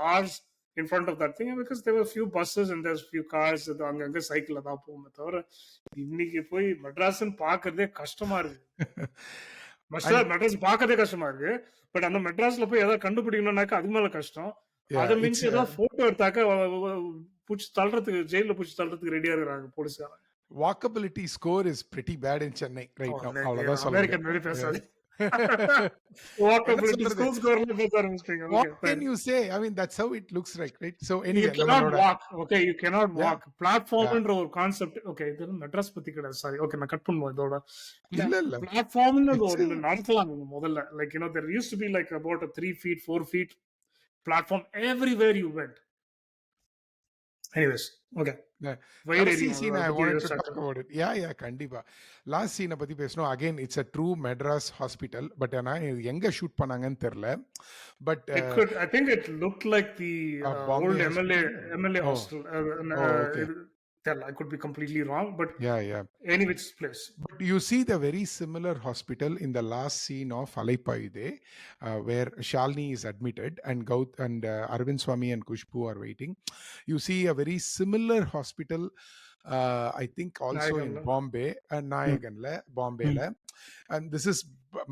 hours in front of that thing because there were few buses and there's few cars. அது அங்கங்க சைக்கிள்ல தான் போகுமே தவிர, இன்னைக்கு போய் மெட்ராஸ்ன்னு பாக்குறதே கஷ்டமா இருக்கு. மெட்ராஸ் பார்க்கறதே கஷ்டமா இருக்கு. பட் அந்த மெட்ராஸ்ல போய் ஏதாவது கண்டுபிடிக்கணும்னாக்கா அது மேல கஷ்டம். Yeah, அதை it's மிஞ்சி ஏதாவது போட்டோ எடுத்தாக்க புடிச்சு தள்ளுறதுக்கு ஜெயில புடிச்சு தள்ளுறதுக்கு ரெடியா இருக்கிறாங்க போலீஸ்காரங்க. walkability score is pretty bad in Chennai right now. அவ்வளவுதான் சொல்ல அமெரிக்கன் முடியும். மாதிரி பேசாது. என்ன வாக்கபிலிட்டி சொல்றது? ஸ்கூல் ஸ்கோர்ல பேச ஆரம்பிச்சிட்டீங்க. What okay can fine. you say? I mean, that's how it looks like, right? So you anyway, cannot நம்மளோட walk. Okay you cannot yeah, walk. yeah. பிளாட்ஃபார்ம்ன்ற ஒரு கான்செப்ட். ஓகே இது மெட்ராஸ் பத்தி கிடையாது. சாரி. ஓகே நான் கட் பண்ணுவோம் இதோட. இல்ல இல்ல. பிளாட்ஃபார்ம்னு It's ஒன்னு நடத்தலாம் முதல்ல. Like there used to be like about a 3 feet 4 feet platform everywhere you went. Anyways, okay. கடைசி scene I wanted to talk about it. Yeah, கண்டிப்பா. லாஸ்ட் சீனை பத்தி பேசணும். Again, it's a true Madras hospital. But ஆனா எங்க shoot பண்ணாங்கன்னு தெரியல. But I think it looked like the old MLA hostel. Okay. I could be completely wrong, but yeah. Anyway, place. But you see the very similar hospital in the last scene of Alaipayude, where Shalini is admitted and Arvind Swami and Kushbu are waiting. You see a very similar hospital, I think also in Bombay and Nayaganla, Bombay. And this is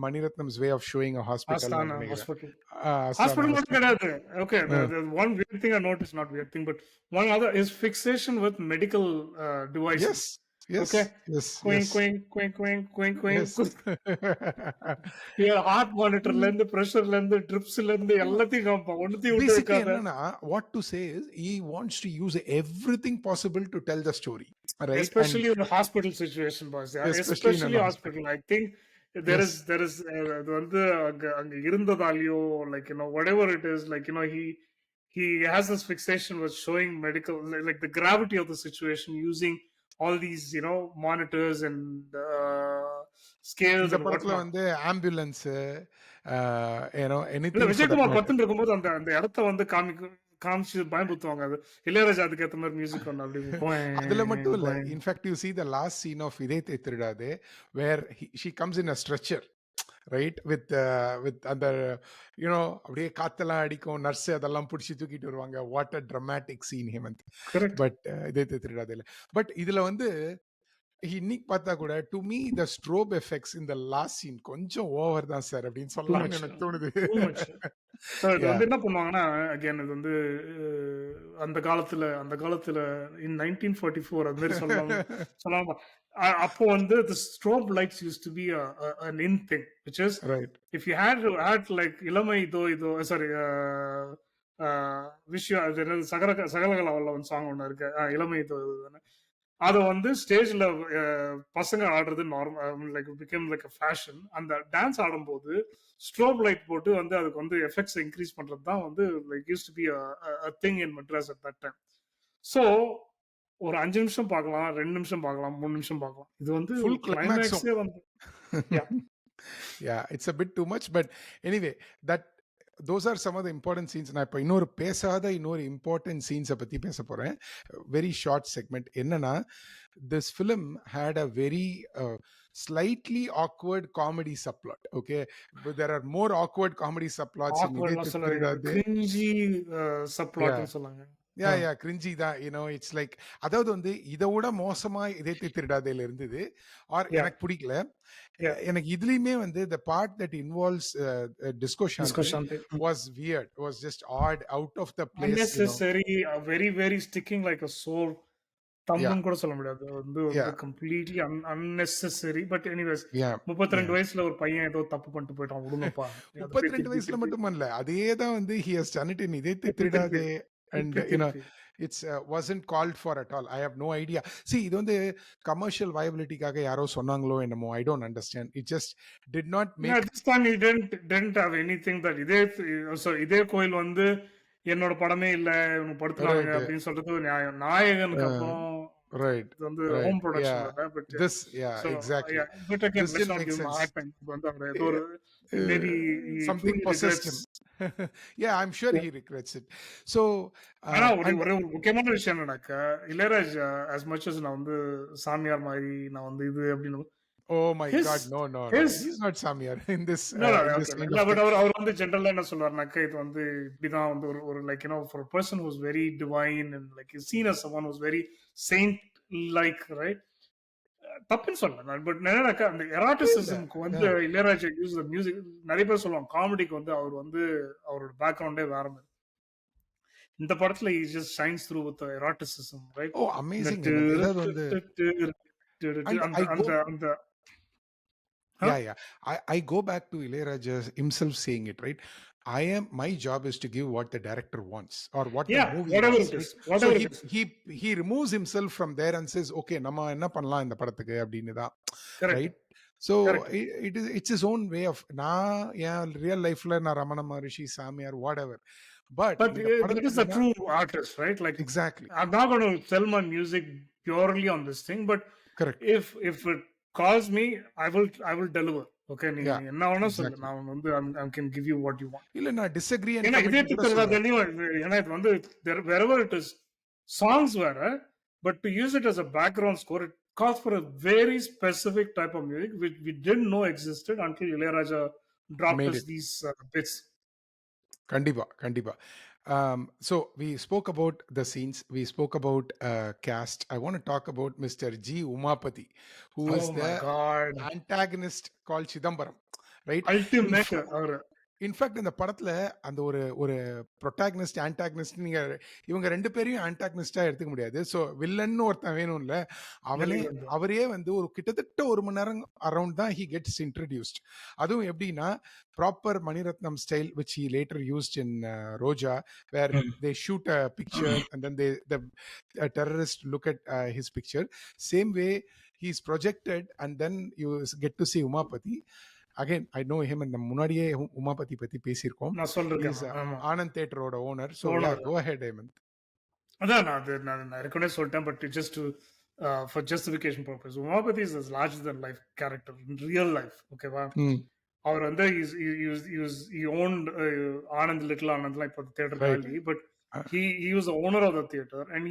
Mani Ratnam's way of showing a hospital. Hospital கிடையாது. Okay, the one weird thing I noticed, not weird thing, but one other is fixation with medical devices. Yes. Okay. Yes. Quink. Here heart monitorல இருந்து பிரஷர்ல இருந்து ட்ரிப்ஸ்ல இருந்து எல்லாத்தையும் காமிப்பான். ஒண்ணுத்தையும் விட்டு வைக்காத. என்னன்னா what to say is he wants to use everything possible to tell the story, right? Especially in the hospital situation, boss. Especially hospital. I think there is அது வந்து அங்க இருந்ததாலியோ like whatever it is, like he has this fixation with showing medical, like the gravity of the situation, using all these monitors and scales. இந்த படத்துல வந்து ambulance anything. Vijayakumar பத்துன்னு இருக்கும்போது அந்த இடத்த வந்து காமிச்சு பயன்படுத்துவாங்க. அது இளையராஜா அதுக்கு ஏத்த மாதிரி மியூசிக் ஒன்று அப்படி அதுல மட்டும் இல்ல. In fact you see the last scene of இதயத்தை திருடாதே where she comes in a stretcher, right, with அந்த அப்படியே காத்தெல்லாம் அடிக்கும், நர்ஸ் அதெல்லாம் பிடிச்சி தூக்கிட்டு வருவாங்க. What a dramatic scene Hemanth. But Idhayathai Thirudathe இல்ல. பட் இதுல வந்து இன்னைக்கு பார்த்தா கூட to me the strobe effects இந்த லாஸ்ட் சீன் கொஞ்சம் ஓவர் தான் சார் அப்படின்னு சொல்லலாம்னு எனக்கு தோணுது. இது வந்து என்ன பண்ணுவாங்கன்னா, அகைன் இது வந்து அந்த காலத்துல இன் 1944 அது மாதிரி சொல்லலாம். அப்போ வந்து the strobe lights used to be an in thing, which is right. If you had like இளமை இதோ sorry விஷயம் சகலகலா வல்லவன் சாங் ஒன்று இருக்கு, இளமை இதோ இதுன்னு. அதை வந்து ஸ்டேஜ்ல பசங்க ஆடுறது normal, like become like a fashion. அந்த டான்ஸ் ஆடும்போது ஸ்ட்ரோப் லைட் போட்டு வந்து அதுக்கு வந்து எஃபெக்ட்ஸ் இன்க்ரீஸ் பண்றது தான் வந்து like use to be a thing in Madras at that time. So ஒரு 5 நிமிஷம் பார்க்கலாம், 2 நிமிஷம் பார்க்கலாம், 3 நிமிஷம் பார்க்கலாம். இது வந்து ஃபுல் கிளைமேக்ஸே வந்து yeah, it's a bit too much, but anyway, those are some of the important scenes. நான் இப்போ இன்னொரு important scenes பத்தி பேச போறேன். Very short segment. என்னன்னா, this film had a very slightly awkward comedy subplot. Okay, but there are more awkward comedy subplots in cringy subplot சொல்லுங்க. Yeah, cringy தான். It's like அதாவது வந்து இதை விட மோசமா இதயத்தை திருடாதையில இருந்தது. ஆர் எனக்கு பிடிக்கல. எனக்கு இதுலயுமே வந்து the part that involves disco shanty was weird, was just odd, out of the place, unnecessary, very very sticking like a sore thumb கூட சொல்ல முடியாது. வந்து completely unnecessary. But anyways, 32 வயசுல ஒரு பையன் ஏதோ தப்பு பண்ணிட்டு போயிட்டான், விடுங்கப்பா. 32 வயசுல மட்டும் இல்ல, அதே தான் வந்து he has done it in இதயத்தை திருடாதே. And it's wasn't called for at all. I have no idea. See, இது வந்து commercial viability-காக யாரோ சொன்னாங்களோ என்னமோ, I don't understand. It just did not make. No, this time he didn't have anything that இதே கோயில் வந்து என்னோட படமே இல்ல இவங்க படுத்துறாங்க அப்படின்னு சொல்றது நியாயம். நாயகனுக்கு அப்புறம் right, இது வந்து ஹோம் ப்ரொடக்ஷன் தான். But this exactly, but again let's not give him a hard time. வந்து அவரே ஏதோ ஒரு maybe something possessed him. Yeah, I'm sure he regrets it. So ஆனா ஒரு முக்கியமான விஷயம் என்னன்னாக்கா, இளையராஜா as much as நான் வந்து சாமியார் மாதிரி நான் வந்து இது அப்படின்னு, oh my god, no, he's not Samir in this. But அவர் வந்து ஜெனரலா என்ன சொல்றாருனாக்கா, இது வந்து இப்படிதான் வந்து ஒரு like for a person who's very divine and like is seen as someone who's very saint like, right, தப்புன்னு சொல்லல. பட் என்னன்னாக்கா அந்த எராட்டிசிசம்க்கு வந்து இளையராஜா யூஸ் த மியூசிக். நிறைய பேர் சொல்லுவாங்க காமெடிக்கு வந்து அவர் வந்து அவரோட பேக்ரவுண்டே வேற மாதிரி. இந்த படத்துல he just shines through with the eroticism, right? ஓ இந்த அமேசிங் எனக்கு ஏதாவது வந்து and அந்த I go அந்த அந்த yeah. I go back to Ilayaraja himself saying it, right? My job is to give what the director wants or what the yeah, movie whatever wants, it is, right? So whatever it is. he removes himself from there and says, okay, நம்ம என்ன பண்ணலாம் இந்த படத்துக்கு அப்படின்னு தான், Correct, right? So correct. it's his own way of நான் என் real லைஃப்ல நான் ரமண மகரிஷி சாமியார் whatever, but But இந்த that is a படத்துல true artist, right? Like exactly I'm not going to sell my music purely on this thing, but correct, if it calls me, I will deliver. Okay, நீ yeah, என்ன வேணா சொல்லு, exactly. நான் வந்து I can give you what you want. இல்ல நான் disagree and ஏன்னா commit இதயத்துக்கு கூட தெரியாத சொல்லுவேன். தெளிவா, ஏன்னா இது வந்து wherever it is songs வேற, but to use it as a background score, it calls for a very specific type of music which we didn't know existed until Ilayaraja dropped Made us it. these bits. Kandippa. So we spoke about the scenes. We spoke about cast. I want to talk about Mr. G. Umapati, who is Oh my the god, antagonist called Chidambaram, right? ultimate அவரு. In fact இந்த படத்துல அந்த ஒரு ஒரு protagonist antagonist நீங்க இவங்க ரெண்டு பேரையும் ஆன்டாகனிஸ்டா எடுத்துக்க முடியாது. ஸோ வில்லன்னு ஒருத்தன் வேணும்ல, அவரே வந்து ஒரு கிட்டத்தட்ட 1 மணி நேரம் அரௌண்ட் தான் ஹி கெட்ஸ் இன்ட்ரடியூஸ்ட். அதுவும் எப்படின்னா proper Mani Ratnam style which he later used in Roja, where they shoot a picture and then the terrorist look at his picture. Same way he is projected and then you get to see Umapati. Again, I know him and முன்னாடியே உமாபதி பத்தி பேசியிருக்கோம். நான் சொல்றேன். ஆனந்த் தியேட்டரோட owner. So go ahead Hemanth. அதான் நான் ஏற்கனவே சொல்லிட்டேன், but just to for justification purpose, Umapathi is as larger than life character in real life. ஓகேவா? அவர் வந்து he owned ஆனந்த் லிட்டில் ஆனந்த்லாம் இப்போ தியேட்டர் காலி, பட் he was the owner of the theater, and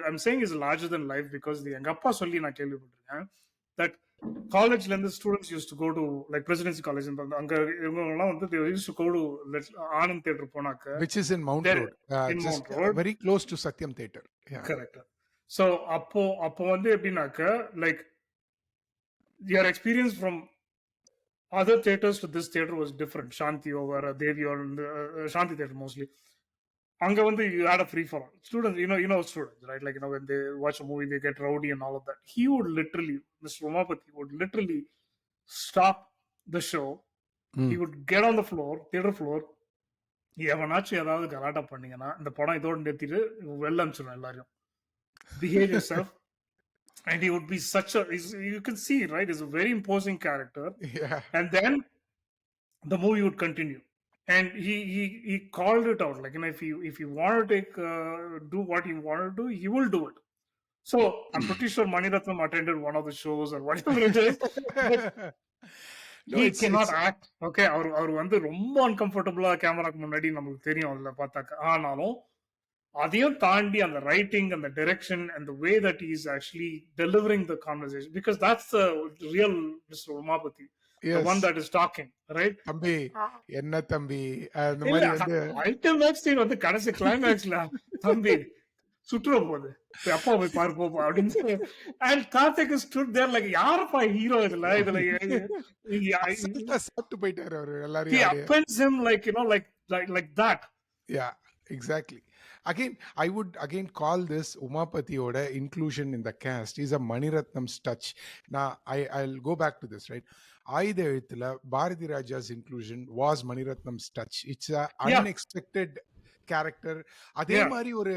I'm saying is larger than life because எங்க அப்பா சொல்லி நான் கேள்விப்பட்டிருக்கேன் that காலேஜ்ல இருந்து ஸ்டூடெண்ட்ஸ் used to go to like Presidency college, அங்க இவங்கலாம் வந்து they used to go to Anand theatre போனாக்க, which is in Mount Road, just very close to Satyam Theatre. Correct. So அப்போ வந்து எப்படின்னாக்க like your experience from other theaters to this theater was different. Shanti over Devi or Shanti theater mostly. Anga வந்து you had a free for all. Students, you know students, right? Like, when they watch a movie, they get rowdy and all of that. He would literally, Mr. Umapati would literally stop the show. He would get on the floor, theater floor. எவனாச்சும் ஏதாவது கலாட்டா பண்ணீங்கன்னா இந்த படம் இதோட நிறுத்திட்டு வெளில அனுப்பிச்சிடும் எல்லாரையும். Behave yourself. And he would be you can see, right? He's a very imposing character. Yeah. And then the movie would continue. And he called it out. Like, if you want to do what you want to do, he will do it. So I'm pretty sure Mani Ratnam attended one of the shows or whatever it is. He cannot act. Okay, அவர் வந்து ரொம்ப அன்கம்ஃபர்டபுளா கேமராக்கு முன்னாடி நமக்கு தெரியும் அதுல பார்த்தாக்க. ஆனாலும் அதையும் தாண்டி அந்த ரைட்டிங், அந்த direction, and the way that he is actually delivering the conversation, because that's the real Mr. Umapati. Yes. The one that is talking, right? தம்பி என்ன தம்பி அந்த மாதிரி வந்து அல்டிமேட் சீன் வந்து கடைசி கிளைமேக்ஸ்ல தம்பி சுற்றுற போகுது, அப்பா போய் பார்ப்போம் அப்படின்னு. And Karthik stood there like யாரப்பா ஹீரோ இதுல சாப்பிட்டு போயிட்டாரு அவரு எல்லாரும். he appends him like that. Yeah, exactly. Again, I would call this Umapathiyoda inclusion in the cast is a Mani Ratnam's touch. Now, I'll go back to this, right? Aida Eluthula, Bharati Raja's inclusion was Mani Ratnam's touch. It's a unexpected character. Adhe mari oru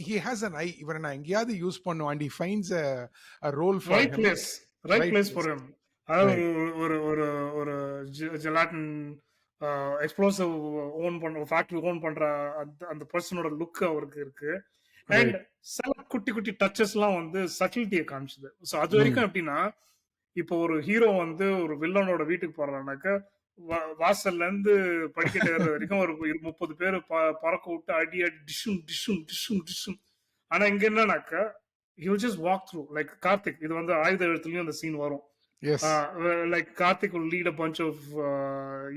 he has an eye, even na engiyadu use pannu, and he finds a role for right him. Right place for him. ஒரு gelatine explosive own பண்ற factory own பண்ற அந்த பர்சனோட look அவருக்கு இருக்கு. And சில குட்டி குட்டி duchess எல்லாம் வந்து சட்டிலிட்டியை காமிச்சுது. ஸோ அது வரைக்கும் எப்படின்னா, இப்போ ஒரு ஹீரோ வந்து ஒரு வில்லனோட வீட்டுக்கு போறானாக்க வாசல்ல இருந்து படிக்கட்டு ஏற வரைக்கும் ஒரு 30 பேர் பறக்க விட்டு அடி டிஷும் டிஷும் டிஷும் டிஷும். ஆனா இங்க என்னன்னாக்கா he will just walk through, like Karthik, இது வந்து ஆயுத எழுத்துலயும் அந்த சீன் வரும். Yes. Like Karthik will lead a bunch of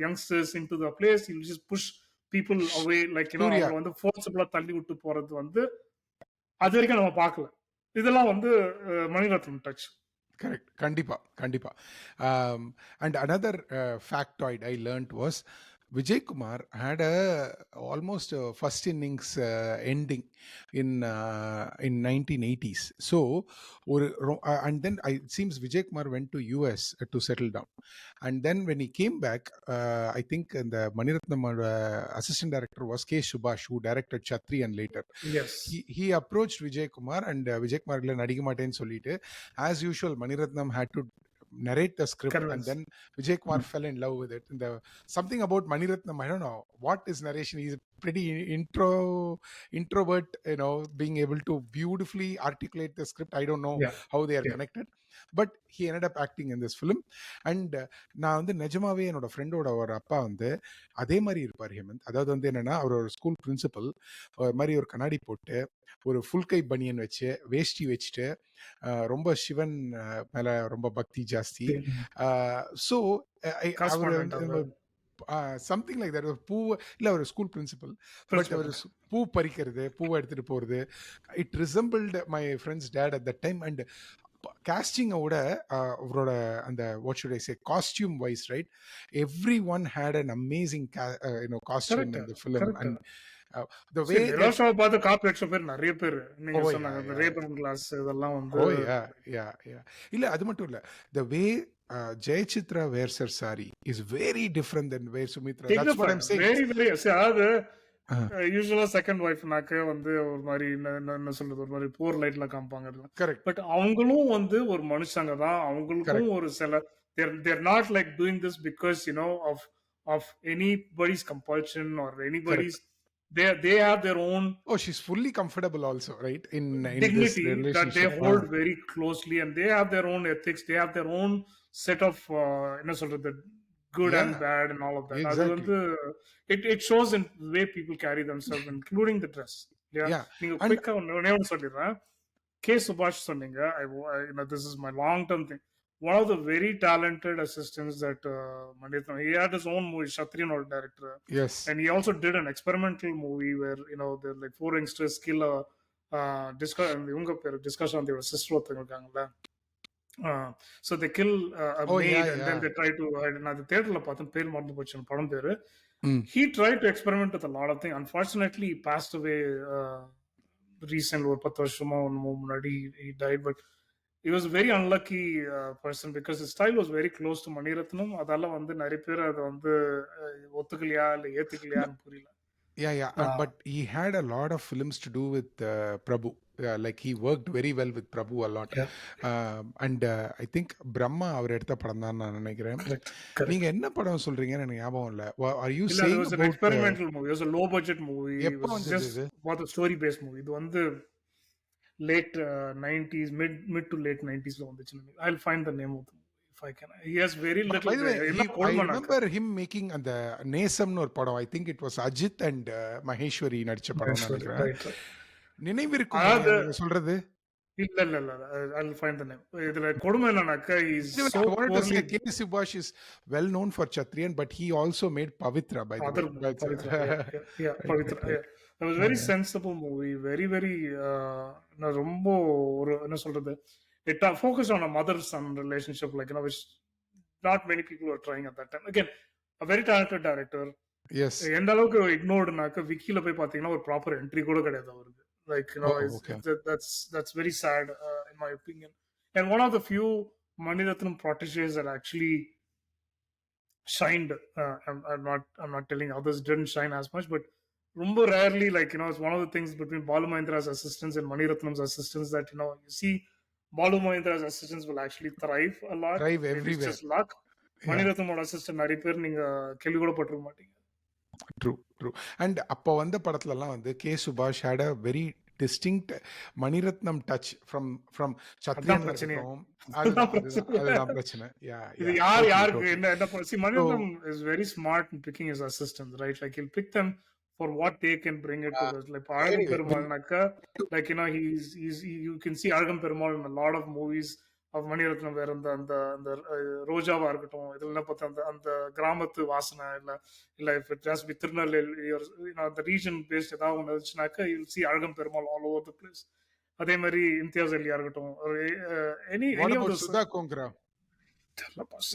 youngsters into the place. He will just push people away, like, அவங்க வந்து ஃபோர்ஸபிளா தள்ளி விட்டு போறது வந்து அது வரைக்கும் நம்ம பார்க்கல. இதெல்லாம் வந்து மணிரத்னம் டச். கரெக்ட். கண்டிப்பா, கண்டிப்பா. And another factoid I learnt was Vijay Kumar had a almost first innings ending in 1980s. So, and then it seems Vijay Kumar went to US to settle down. And then when he came back, I think the Mani Ratnam assistant director was K. Subhash, who directed Chatri and later. Yes, He approached Vijay Kumar and Vijay Kumar இல்ல நடிக்க மாட்டேன்னு சொல்லிட்டு as usual Mani Ratnam had to narrate the script and convince. then Vijay Kumar fell in love with it. And something about Mani Ratnam, I don't know what is narration. He's pretty introvert, being able to beautifully articulate the script. I don't know Yeah, how they are yeah. connected, but he ended up acting in this film. And நான் வந்து நிஜமாவே என்னோட ஃப்ரெண்டோட ஒரு அப்பா வந்து அதே மாதிரி இருப்பார் ஹேமந்த். அதாவது வந்து என்னன்னா, அவர் ஒரு ஸ்கூல் பிரின்சிபல் மாதிரி ஒரு கண்ணாடி போட்டு ஒரு ஃபுல் கை பனியன் வச்சு வேஷ்டி வச்சுட்டு ரொம்ப சிவன் மேல ரொம்ப பக்தி ஜாஸ்தி. ஸோ அவர் Correspondent வந்து அவர். Something like that. ஒரு பூ இல்லை, ஒரு ஸ்கூல் பிரின்சிபல். பட் அவர் பூ பறிக்கிறது, பூவை எடுத்துட்டு போறது, it resembled my friend's dad at that time. And casting-ஓட அவரோட அந்த what should I say costume wise, right, everyone had an amazing costume in the film. And the way they நிரோஷாவை பார்த்து காப்பி அடிச்ச பேர் நிறைய பேர் நீங்க oh சொன்னாங்க. yeah இந்த yeah ரேபன் கிளாஸ் இதெல்லாம் வந்து oh yeah yeah yeah இல்ல அது மட்டும் இல்ல, the way Jayachitra wears her saree is very different than where Sumitra. That's what I'm saying. Very very அதாவது யூஸ்வலா செகண்ட் ஒய்ஃப்னாக்க வந்து ஒரு மாதிரி என்ன சொல்றது, ஒரு மாதிரி போர் லைட்ல காமிப்பாங்க. கரெக்ட் பட் அவங்களும் வந்து ஒரு மனுஷங்க தான். அவங்களுக்கும் கரெக்ட் ஒரு சில they're not like doing this because of anybody's compulsion or anybody's. Correct They have their own oh, she's fully comfortable also, right, in this dignity that they relationship. hold very closely, and they have their own ethics. They have their own set of என்ன சொல்றது, good and Yeah, bad and all of that. அது exactly. வந்து it shows in the way people carry themselves, including the dress. Yeah, Yeah, நீங்க and குயிக்கா ஒன்னு சொல்லிடுறேன். K சுபாஷ் சொன்னீங்க. This is my long term thing. One of the very talented assistants that Mani Ratnam, he had his own movie, Kshatriyan or director, yes and he also did an experimental movie where they're like four youngsters kill a இவங்க பேர் discussion அந்த sister ஒருத்தவங்க இருக்காங்கல்ல. So they kill a oh maid yeah and then yeah they try to நான் அது தியேட்டர்ல பார்த்தேன், பேர் மறந்து போச்சு படம் பேரு. mm. He tried to experiment with a lot of things. Unfortunately he passed away recently, ஒரு 10 வருஷமா முன்னாடி he died. But he was a very unlucky person because his style was very close to Mani Ratnam. அதால வந்து நிறைய பேர் அதை வந்து ஒத்துக்கலையா இல்லை ஏத்துக்கலையான்னு புரியல. Yeah, but he had a lot of films to do with Prabhu. Like he worked very well with Prabhu a lot. Yeah. And I think Brahma அவர் எடுத்த படம் தான் நான் நினைக்கிறேன். நீங்க என்ன படம் சொல்றீங்கன்னு எனக்கு ஞாபகம் இல்ல. Are you இல்ல, saying it was an about experimental movie. It was a low budget movie. It எப்போ was வந்தது just இது? about a story based movie. இது வந்து late 90s, mid to late 90s ல வந்துச்சு. I'll find the name of the movie if I can. He has very little. By the way, I remember him making அந்த நேசம்னு ஒரு படம். I think it was Ajit and Maheshwari நடிச்ச படம் நினைக்கிறேன். Right. நினைவிருக்கும் நீங்க சொல்றது? இல்ல, I'll find the name. இதுல கொடுமை என்னன்னாக்கா, he's so poorly. K. Subhash is well known for Kshatriyan, but he also made Pavitra, by the way. Pavitra. Yeah, Pavitra. Yeah. It was a very sensible movie. Very, very ரொம்ப ஒரு என்ன சொல்றது, it focused on a mother-son relationship, like which not many people were trying at that time. Again, a very talented director. Yes. எந்த அளவுக்கு இக்னோர்டுனாக்க, விக்கில போய் பாத்தீங்கன்னா ஒரு proper entry கூட கிடையாது அவருக்கு. Like okay. that's very sad in my opinion. And one of the few Mani Ratnam proteges that actually shined. I'm not telling others didn't shine as much, but ரொம்ப rarely, like it's one of the things between Balu Mahindra's assistants and Mani Ratnam's assistants that you see Balu Mahindra's assistants will actually thrive a lot. Thrive everywhere. It's just luck. Mani Ratnamoட assistant நிறைய பேர் நீங்க கேள்வி கூட பட்டிருக்க மாட்டீங்க. True. And அப்போ வந்த படத்துலலாம் வந்து கே சுபாஷ் had a very distinct Mani Ratnam touch from Kshatriyan இருக்கட்டும். அதுதான் பிரச்சனை. இது யாருக்கு என்ன Mani Ratnam is very smart in picking his assistants, right? Like he'll pick them for what they can bring it to this. Like Argam Perumalnaka, like you can see Argam Perumal in a lot of movies of Mani Ratnam, வேற அந்த ரோஜாவா இருக்கட்டும், இதெல்லாம் பார்த்தா அந்த கிராமத்து வாசனை இல்ல if it has to be Tirunelveli or the region based ஏதாவது ஒன்று இருந்துச்சுனாக்கா you'll see Argam Perumal all over the place. அதே மாதிரி இம்தியாஸ் அலியா இருக்கட்டும், any what any of about this. Sudha Kongara?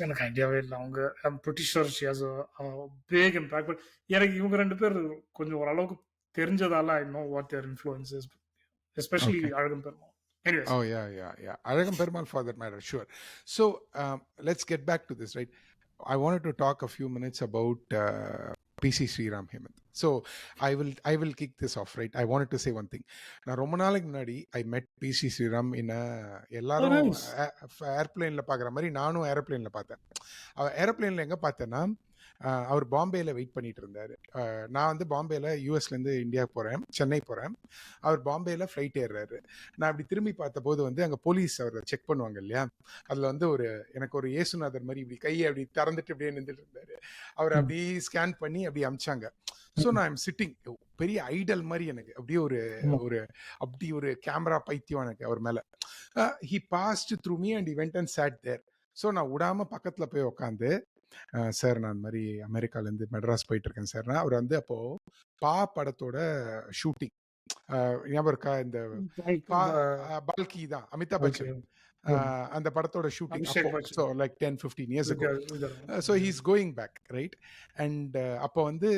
எனக்கு ஐடியாவே இல்லை. அவங்க pretty sure she has big impact. பட் எனக்கு இவங்க ரெண்டு பேர் கொஞ்சம் ஓரளவுக்கு தெரிஞ்சதால I know what their influences, especially Okay. Azhagan Perumal. Anyways. Oh, yeah. Aragam Perumal for that matter, sure. So, let's get back to this, right? I wanted to talk a few minutes about PC Sriram Hemant. So, I will kick this off, right? I wanted to say one thing. நான் ரொம்ப நாளைக்கு முன்னாடி I met PC Sriram in a Oh, எல்லாரும் nice. ஏர்பிளேனில் பார்க்குற மாதிரி நானும் ஏரோப்ளேனில் பார்த்தேன். ஏரோப்ளேனில் எங்கே பார்த்தேன்னா, அவர் பாம்பேயில் வெயிட் பண்ணிட்டு இருந்தார். நான் வந்து பாம்பேயில் யூஎஸ்லேருந்து இந்தியா போகிறேன், சென்னை போகிறேன். அவர் பாம்பேயில் ஃப்ளைட் ஏறுறாரு. நான் அப்படி திரும்பி பார்த்தபோது வந்து அங்கே போலீஸ் அவரை செக் பண்ணுவாங்க இல்லையா, அதில் வந்து எனக்கு ஒரு ஏசுநாதர் மாதிரி இப்படி கையை அப்படி திறந்துட்டு அப்படியே நின்றுட்டு இருந்தார். அவர் அப்படியே ஸ்கேன் பண்ணி அப்படி அமிச்சாங்க. ஸோ நான் ஐம் சிட்டிங், பெரிய ஐடல் மாதிரி எனக்கு அப்படியே அப்படி ஒரு கேமரா பைத்தியம் எனக்கு அவர் மேலே. He passed through me and he went and sat there. So நான் விடாமல் பக்கத்தில் போய் உட்காந்து, சார் நான் இந்த மாதிரி அமெரிக்காலேருந்து மெட்ராஸ் போயிட்டு இருக்கேன் சார்னா, அவர் வந்து அப்போது பா படத்தோட ஷூட்டிங் ஞாபகம் இருக்கா? இந்த பால்கி தான், அமிதாப் பச்சன் அந்த படத்தோட shooting. So like 10-15 years ago. So he is going back, right? And அப்போ வந்து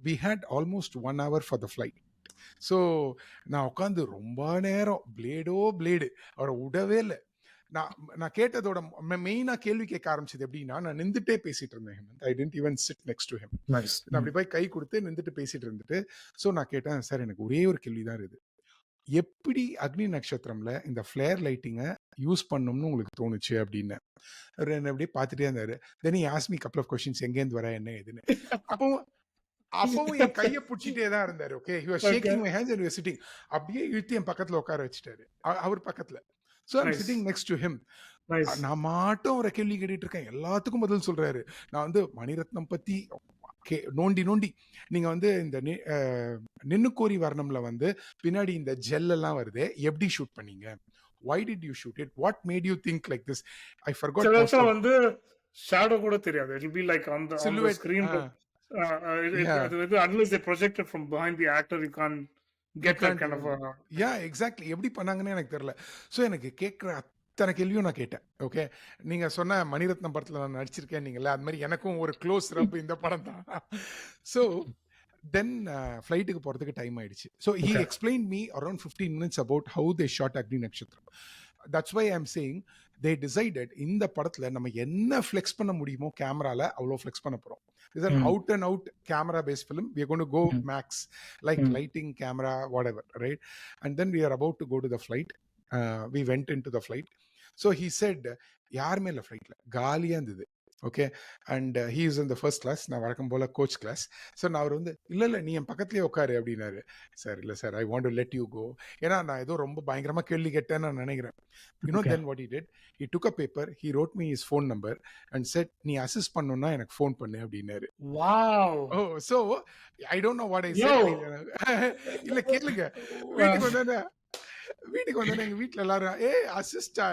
we had almost 1 hour for the flight. So நான் உட்காந்து ரொம்ப நேரம் பிளேடு அவரை விடவே இல்லை. நான் கேட்டதோட மெயினாக கேள்வி கேட்க ஆரம்பிச்சது எப்படின்னா, நான் நின்றுட்டே பேசிட்டு இருந்தேன் Hemanth. I didn't even sit next to him. நான் அப்படி போய் கை கொடுத்து நின்றுட்டு பேசிட்டு இருந்துட்டு, ஸோ நான் கேட்டேன், சார் எனக்கு ஒரே ஒரு கேள்வி தான் இருக்குது, எப்படி அக்னி நட்சத்திரம்ல இந்த ஃபிளேர் லைட்டிங்கை யூஸ் பண்ணணும்னு உங்களுக்கு தோணுச்சு அப்படின்னு. அவர் என்ன அப்படியே பார்த்துட்டே இருந்தாரு. Then he asked me couple of questions, எங்கேருந்து வர என்ன எதுன்னு. அப்பவும் என் கையை பிடிச்சிட்டே தான் இருந்தாரு. Okay, he was shaking my hands and he was sitting. அப்படியே இழுத்து என் பக்கத்துல உட்கார வச்சுட்டாரு, அவர் பக்கத்துல. So I'm sitting next to him. நான் மாட்டும் அவரை கேள்வி கேட்டுட்டு இருக்கேன், எல்லாத்துக்கும் பதில் சொல்றாரு. நான் வந்து மணிரத்னம் பத்தி நோண்டி நீங்க வந்து இந்த நின்னுக்கோரி வர்ணம்ல வந்து பின்னாடி இந்த ஜெல் எல்லாம் வருது, எப்படி ஷூட் பண்ணீங்க? Why did you shoot it? What made you think like this? I forgot. வந்து ஷேடோ கூட தெரியாது. It will be like on the screen. Unless they project it from behind the actor, you can't get that kind of yeah, exactly. எப்படி பண்ணாங்கன்னு எனக்கு தெரியல. So எனக்கு கேட்குற அத்தனை கேள்வியும் நான் கேட்டேன். ஓகே, நீங்க சொன்ன மணிரத்னம் படத்துல நான் நடிச்சிருக்கேன் நீங்களா, அது மாதிரி எனக்கும் ஒரு க்ளோஸ் ரப் இந்த படம் தான். ஸோ தென் ஃப்ளைட்டுக்கு போகிறதுக்கு டைம் ஆயிடுச்சு. So he explain me around 15 minutes about how they shot Agni Natchathiram. That's why I am saying they decided இந்த படத்தில் நம்ம என்ன ஃப்ளெக்ஸ் பண்ண முடியுமோ கேமரால அவ்வளோ ஃப்ளெக்ஸ் பண்ண போகிறோம். It's an out and out camera based film. We are going to go max, like lighting, camera, whatever, right? And then we are about to go to the flight. We went into the flight. So he said, யாருமே இல்லை ஃப்ளைட்ல, காலியாக இருந்தது. Okay, and he is in the first class, நான் வழக்கம் போல் coach class. So நான் அவர் வந்து இல்லை நீ என் பக்கத்துலேயே உட்காரு அப்படின்னாரு. சார் இல்லை sir, I want to let you go. ஏன்னா நான் ஏதோ ரொம்ப பயங்கரமாக கேள்வி கேட்டேன்னு நான் நினைக்கிறேன். Then what he did, he took a paper, he wrote me his phone number and said, நீ அசிஸ்ட் பண்ணணும்னா எனக்கு ஃபோன் பண்ணு அப்படின்னாரு. Oh, so I don't know what I said. இல்லை கேளுங்க, வீட்டுக்கு வந்தோடனே எங்க வீட்டுல எல்லாரும், அசிஸ்டா,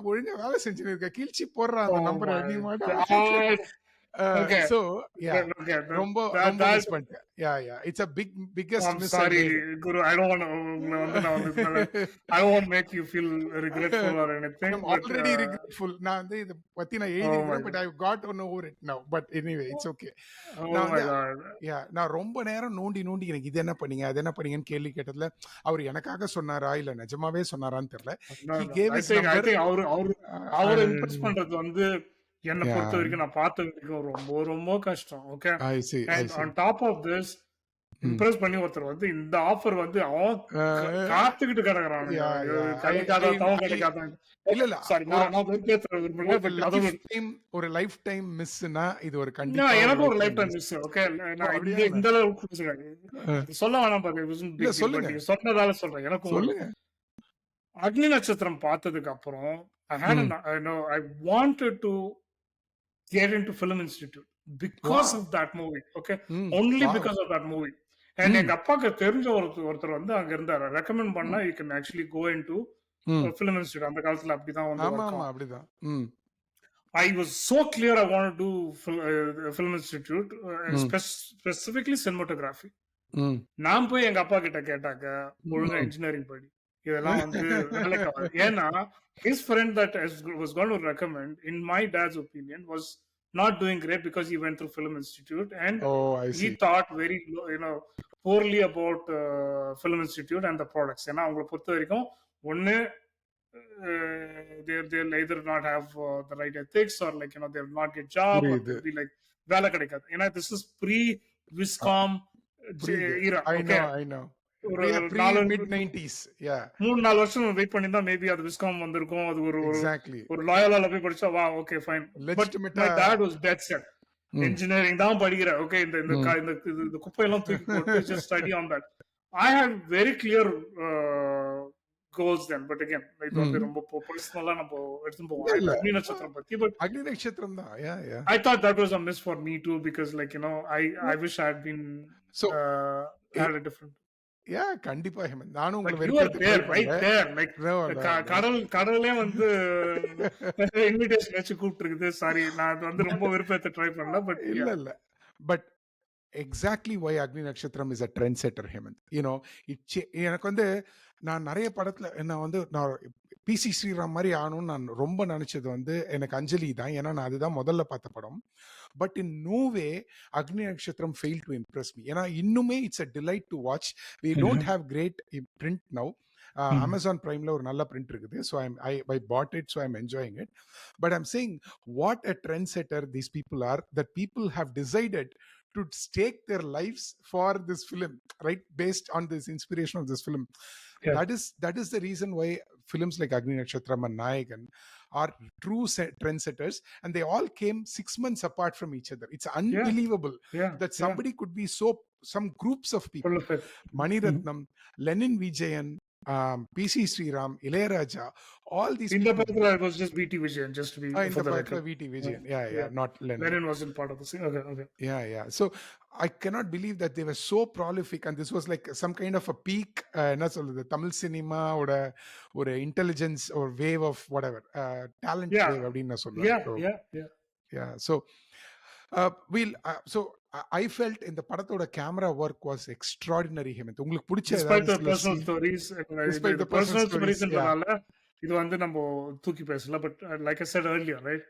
ஒழுங்கா வேலை செஞ்சுன்னு இருக்க, கீழ்ச்சி போடுறான் அந்த நம்பரை, நீ மட்டும். So yeah, ரொம்ப மிஸ் பண்ணிட்டேன். Yeah, it's a biggest miss. Sorry Guru, I don't want to make you feel regretful or anything. I'm already regretful. நான் வந்து இத பத்தி நான் எழுதிக்கிறேன், but I've got to know it now. But anyway, it's okay. நான் ரொம்ப நேரம் நோண்டி எனக்கு இது என்ன பண்ணீங்க அது என்ன பண்ணீங்கன்னு கேள்வி கேட்டதுல அவர் எனக்காக சொன்னாரா இல்ல நிஜமாவே சொன்னாரான்னு தெரியல. He gave his number. அவர் இம்ப்ரெஸ் பண்றது வந்து என்ன பொறுத்த வரைக்கும் நான் பார்த்த வரைக்கும் ரொம்ப ரொம்ப கஷ்டம். Okay, and on top of this impress பண்ணி ஒருத்தர் வந்து இந்த ஆஃபர் வந்து அவன் காத்துக்கிட்டு கிடக்குறான். ஒரு லைஃப் டைம் மிஸ்னா இது ஒரு கண்டிப்பா எனக்கு ஒரு லைஃப் டைம் மிஸ். ஓகே, நான் இந்த அளவுக்கு சொல்ல வேணாம் பாருங்க, சொல்லுங்க, சொன்னதால சொல்றேன். எனக்கு அக்னி நட்சத்திரம் பார்த்ததுக்கு அப்புறம் I wanted to get into Film Institute because of that movie. Okay, only because of that movie. And எங்க அப்பாக்கு தெரிஞ்ச ஒருத்தர் வந்து அங்க இருந்தாரு, ரெக்கமெண்ட் பண்ணா you can actually go into Film Institute. அந்த காலத்துல அப்படிதான் வந்து I was so clear I wanted to do Film Institute, specifically cinematography. நான் போய் எங்க அப்பா கிட்ட கேட்டாக்க, ஒழுங்கா இன்ஜினியரிங் படி, இதெல்லாம் வந்து வேலைக்கு ஆகாது. ஏன்னா his friend that was going to recommend, in my dad's opinion, was not doing great because he went through film institute, and Oh, I he see. thought very poorly about film institute and the products. ஏன்னா அவங்களை பொறுத்த வரைக்கும் ஒண்ணு they'll either not have the right ethics, or like they'll not get job, or புரியுது. they'll be like வேலை கிடைக்காது. ஏன்னா this is pre a Viscom புரியுது. era. I Okay, know, I know. ஒரு Pre 4 mid 90s. Yeah, 3-4 வருஷம் wait பண்ணியிருந்தா maybe அது viscom வந்திருக்கும். அது ஒரு ஒரு exactly. ஒரு லாயலால போய் படிச்சா வா okay fine. But my Legitimate. Dad was dead set. Hmm. Engineering தான் படிக்கிற. ஓகே, இந்த இந்த ம். இந்த இந்த குப்பையெல்லாம் தூக்கி போட்டு just study on that. I had very clear goals then. But again இது வந்து ம். ரொம்ப பர்சனலா நம்ம எடுத்துட்டு போவோம். இல்ல, இல்ல. அக்னி நட்சத்திரம் பத்தி. பட் அக்னி நட்சத்திரம் தான். Yeah, yeah. I thought that was a miss for me too, because I wish I had been So, had a different. yeah, கண்டிப்பா ஹேமந்த். நானும் உங்களை Like you were வெறுப்பேத்த ட்ரை there, right பண்றேன். there. Like No, no, no. கடலே வந்து invitation வச்சு கூப்பிட்டுருக்குது. Sorry, நான் அது வந்து ரொம்ப விருப்பத்தை ட்ரை பண்ணல. பட் இல்ல, இல்ல. But exactly why அக்னி நட்சத்திரம் is a trendsetter, ஹேமந்த். எனக்கு வந்து நான் நிறைய படத்துல நான் பிசி ஸ்ரீராம் மாதிரி ஆகணும்னு நான் ரொம்ப நினைச்சது வந்து எனக்கு அஞ்சலி தான். ஏன்னா நான் அதுதான் முதல்ல பார்த்த படம். பட் இன் நோ வே அக்னி நட்சத்திரம் ஃபெயில் டு இம்ப்ரெஸ் மீ. ஏன்னா இன்னுமே it's a delight to watch. We don't have great print now. Amazon பிரைம்ல ஒரு நல்ல பிரிண்ட் இருக்குது. So I bought it, so I'm enjoying it. But I'm saying what a trendsetter these people are, that people have decided to stake their lives for this film, right, based on this inspiration of this film. Yeah. That is the reason why films like Agni Natchathiram and Nayagan are true trendsetters, and they all came 6 months apart from each other. It's unbelievable that somebody could be some groups of people, Mani Ratnam, Lenin Vijayan, PC Sriram, Ilayaraja, all these in people. the particular it was just VT Vijayan, just to be for the particular VT Vijayan. Yeah, not Lenin. Lenin wasn't part of the scene. Okay. Yeah. So I cannot believe that they were so prolific, and this was like some kind of a peak, என்ன சொல்றது, Tamil cinema ஓட ஒரு intelligence or wave of whatever, talent wave அப்படின்னு நான் சொல்றேன். Yeah. So I felt in the படத்தோட camera work was extraordinary, Hemant. உங்களுக்கு பிடிச்ச despite the personal stories, despite the personal stories, இது வந்து நம்ம தூக்கி பேசல. But like I set earlier, right,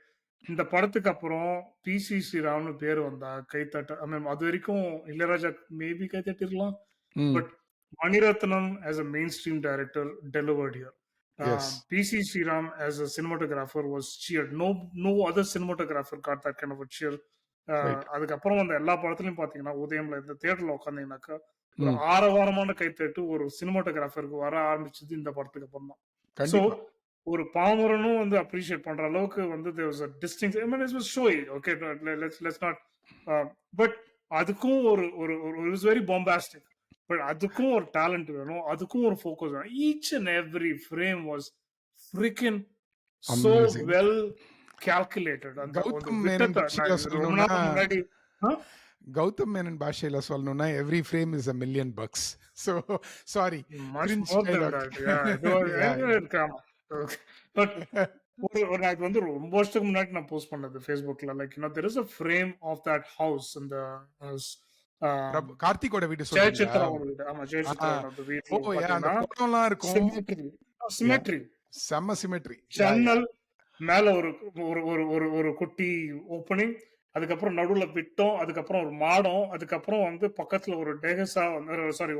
இந்த படத்துக்கு அப்புறம் பிசி ஸ்ரீராம்னு பேர் வந்தா கைத்தட்ட, ஐ மீன் அது வரைக்கும் Ilaiyaraaja maybe கைத்தட்டிருக்கலாம். But Mani Ratnam as a mainstream director delivered here. PC Sriram as a cinematographer was cheered. No other cinematographer got that kind of a cheer. அதுக்கப்புறம் அந்த எல்லா படத்துலயும் பாத்தீங்கன்னா உதயம்ல இந்த தியேட்டர்ல உட்காந்தீங்கன்னாக்கா ஒரு ஆரவாரமான கைத்தட்டு ஒரு சினிமாட்டோகிராஃபருக்கு வர ஆரம்பிச்சது இந்த படத்துக்கு அப்புறம் தான். ஸோ ஒரு பாமரனும் வந்து அப்ரிஷியேட் பண்ற அளவுக்கு வந்து there was a distinct, I mean it was showy, okay, let's not, but அதுக்கும் ஒரு it was very bombastic, but அதுக்கும் ஒரு டேலண்ட் வேணும், அதுக்கும் ஒரு ஃபோக்கஸ் வேணும். each and every frame was freaking so well calculated. அந்த ரொம்ப நாள் முன்னாடி கௌதம் மேனன் பாஷையில சொல்லணும்னா every frame is $1 million. So sorry, much more than that. But நான் வந்து ரொம்ப வருஷத்துக்கு முன்னாடி நான் போஸ்ட் பண்ணது ஃபேஸ்புக்ல, like there is a frame of that house in the கார்த்திகோட வீடு ஜெயசித்ராவோட வீடு. ஆமா, ஜெயசித்ராவோட வீட்ல பாத்தீங்கன்னா போட்டோலாம் இருக்கும், சிமெட்ரி, செம்ம சிமெட்ரி. ஜன்னல் மேல ஒரு குட்டி ஓப்பனிங், அதுக்கப்புறம் நடுவுல விட்டோம், அதுக்கப்புறம் ஒரு மாடம், அதுக்கப்புறம் வந்து பக்கத்துல ஒரு டெகசா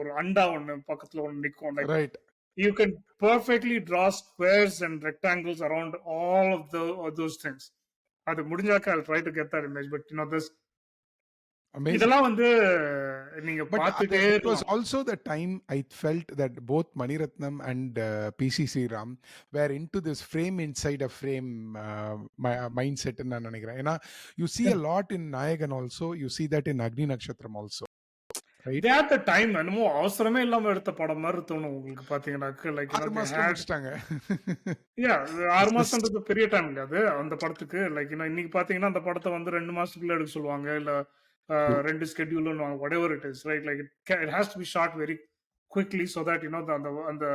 ஒரு அண்டா ஒண்ணு பக்கத்துல ஒண்ணு நிக்கும். Right, you can perfectly draw squares and rectangles around all of those things. அது முடிஞ்சாக்க I'll try to get that image, but this இதெல்லாம் வந்து நீங்க பார்த்துட்டே it was also the time I felt that both Mani Ratnam and PC Sriram were into this frame inside a frame mindset நான் நினைக்கிறேன். ஏன்னா you see a lot in Nayagan also, you see that in Agni Natchathiram also, right? They had the time, என்னமோ அவசரமே இல்லாம எடுத்த படம் மாதிரி தோணும் உங்களுக்கு பாத்தீங்கன்னா. லைக் 6 மாசம் முடிச்சிட்டாங்க. 6 மாசம்ன்றது பெரிய டைம் இல்ல அது அந்த படத்துக்கு. லைக் இன்னைக்கு பாத்தீங்கன்னா அந்த படத்தை வந்து 2 மாசத்துக்குள்ள எடுக்க சொல்லுவாங்க, இல்ல 2 ஸ்கெட்யூல்னு whatever it is, right? Like it has to be shot very quickly so that அந்த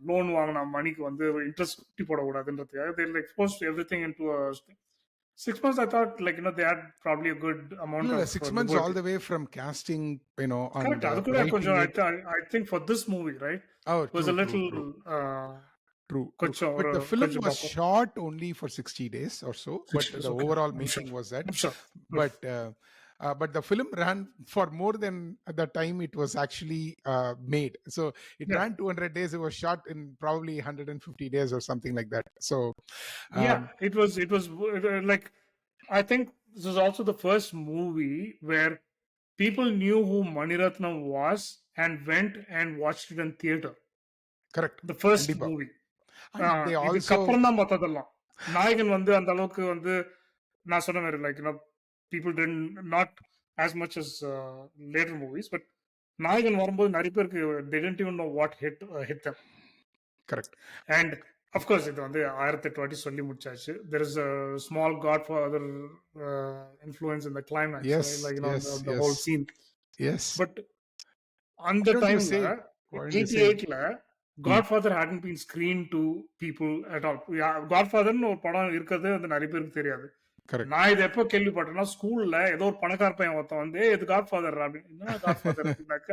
லோன் வாங்கின மணிக்கு வந்து இன்ட்ரெஸ்ட் குட்டி போடக்கூடாதுன்றதுக்காக they like forced everything into a. 6 months, I thought, like, they had probably a good amount இல்ல of 6 months all liberty. the way from casting, and Correct. அது கூட writing கொஞ்சம், it. I think for this movie, right, Oh, was true, a true, little true. uh, True, true. கொஞ்சம் But the film கொஞ்சம் was பார்ப்போம். shot only for 60 days or so, but 60 days, the okay. overall I'm sure. making was that. I'm sure. But the film ran for more than the time it was actually made. So it Yeah. ran 200 days. It was shot in probably 150 days or something like that. So Yeah, um, it was like, I think this was also the first movie where people knew who Mani Ratnam was and went and watched it in theater. correct. The first Kandipa. movie. And they also இதுக்கப்புறம் தான் மத்ததெல்லாம். நாயகன் வந்து அந்த அளவுக்கு வந்து, நான் சொன்ன மாதிரி, like, people didn't, not as much as later movies, but நாயகன் வரும்போது நிறைய பேருக்கு they didn't even know what hit them. correct. And of course இது வந்து 1008 வாட்டி சொல்லி முடிச்சாச்சு. There is a small Godfather influence in the climax, Yes, right? Like, yes, the yes, whole scene. yes. But Why அந்த don't you டைம்ல say? Why don't you say? 88ல Hmm, Godfather hadn't been screened to people at all. Godfatherன்னு ஒரு படம் இருக்கிறது வந்து நிறைய பேருக்கு தெரியாது. correct. நான் இதை எப்போ கேள்விப்பட்டேன்னா, ஸ்கூல்ல ஏதோ ஒரு பணக்கார பையன் ஒருத்தன் வந்து, இது காட்ஃபாதர் அப்படின்னு, என்ன காட்ஃபாதர் அப்படின்னாக்க,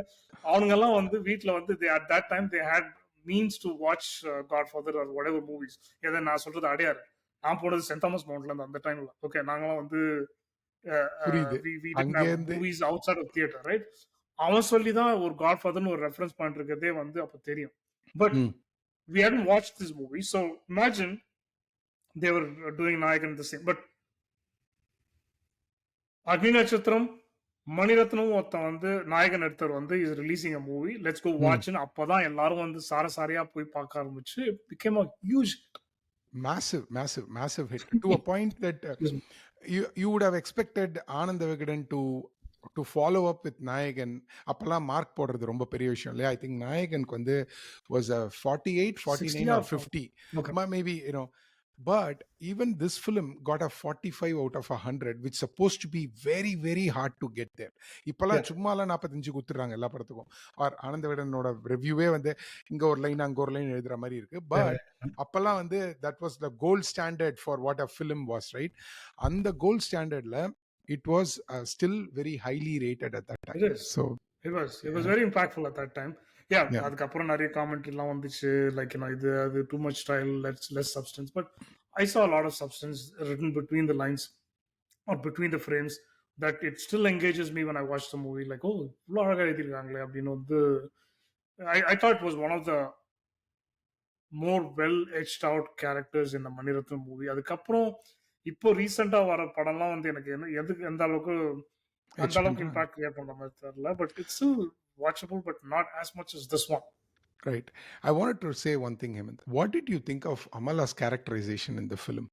அவனுங்க எல்லாம் வந்து வீட்டுல வந்து at that time they had means to watch Godfather or whatever movies. எதை நான் சொல்றது அடையாறு. நான் போனது சென்ட் தாமஸ் மவுண்ட்ல இருந்து அந்த டைம்ல. ஓகே, நாங்களாம் வந்து புரியுது. we didn't have அங்கேருந்து movies outside of theater, right? அவன் சொல்லி தான் ஒரு காட்ஃபாதர்னு ஒரு ரெஃபரன்ஸ் பாயிண்ட் இருக்கிறதே வந்து அப்ப தெரியும். But we hadn't watched this movie, so imagine they were doing Nayagan the same. But Agni Natchathiram, Mani Ratnam ஒருத்தன் வந்து நாயகன் எடுத்தவர் வந்து is releasing a movie, let's go வாட்ச்னு அப்பதான் எல்லாரும் வந்து சாரசாரியா போய் பார்க்க ஆரம்பிச்சு, it became a huge massive hit to a point that you would have expected Anand Vigadan to follow up with Nayagan. அப்பெல்லாம் மார்க் போடுறது ரொம்ப பெரிய விஷயம் இல்லையா? I think நாயகனுக்கு வந்து was a 48, 49 or 50. Okay. Maybe, but even this film got a 45 out of 100, which supposed to be very, very hard to get there. இப்பெல்லாம் சும்மாலாம் 45 குத்துறாங்க எல்லா படத்துக்கும். ஆர் ஆனந்த விகடனோட ரிவ்யூவே வந்து இங்க ஒரு லைன் அங்க ஒரு லைன் எழுதுற மாதிரி இருக்கு. பட் அப்பெல்லாம் வந்து that was the gold standard for what a film was, right? அந்த gold standardல it was still very highly rated at that time. It is. So it was very impactful at that time. அதுக்கப்புறம் நிறைய commentary எல்லாம் வந்துச்சு, like இது அது too much style, less substance. But I saw a lot of substance written between the lines or between the frames that it still engages me when I watch the movie. Like, oh, இவ்வளோ அழகா எழுதிருக்காங்களே அப்படின்னு வந்து I thought it was one of the more well etched out characters in the Mani Ratnam movie. அதுக்கப்புறம் இப்போ ரீசெண்டா வர படம்லாம் வந்து எனக்கு எதுக்கு எந்த அளவுக்கு அந்த அளவுக்கு இம்பாக்ட் கிரியேட் பண்ற மாதிரி தெரியல. But it's still watchable, but not as much as this one. Right. I wanted to say one thing, Hemant. What did you think of Amala's characterization in the film?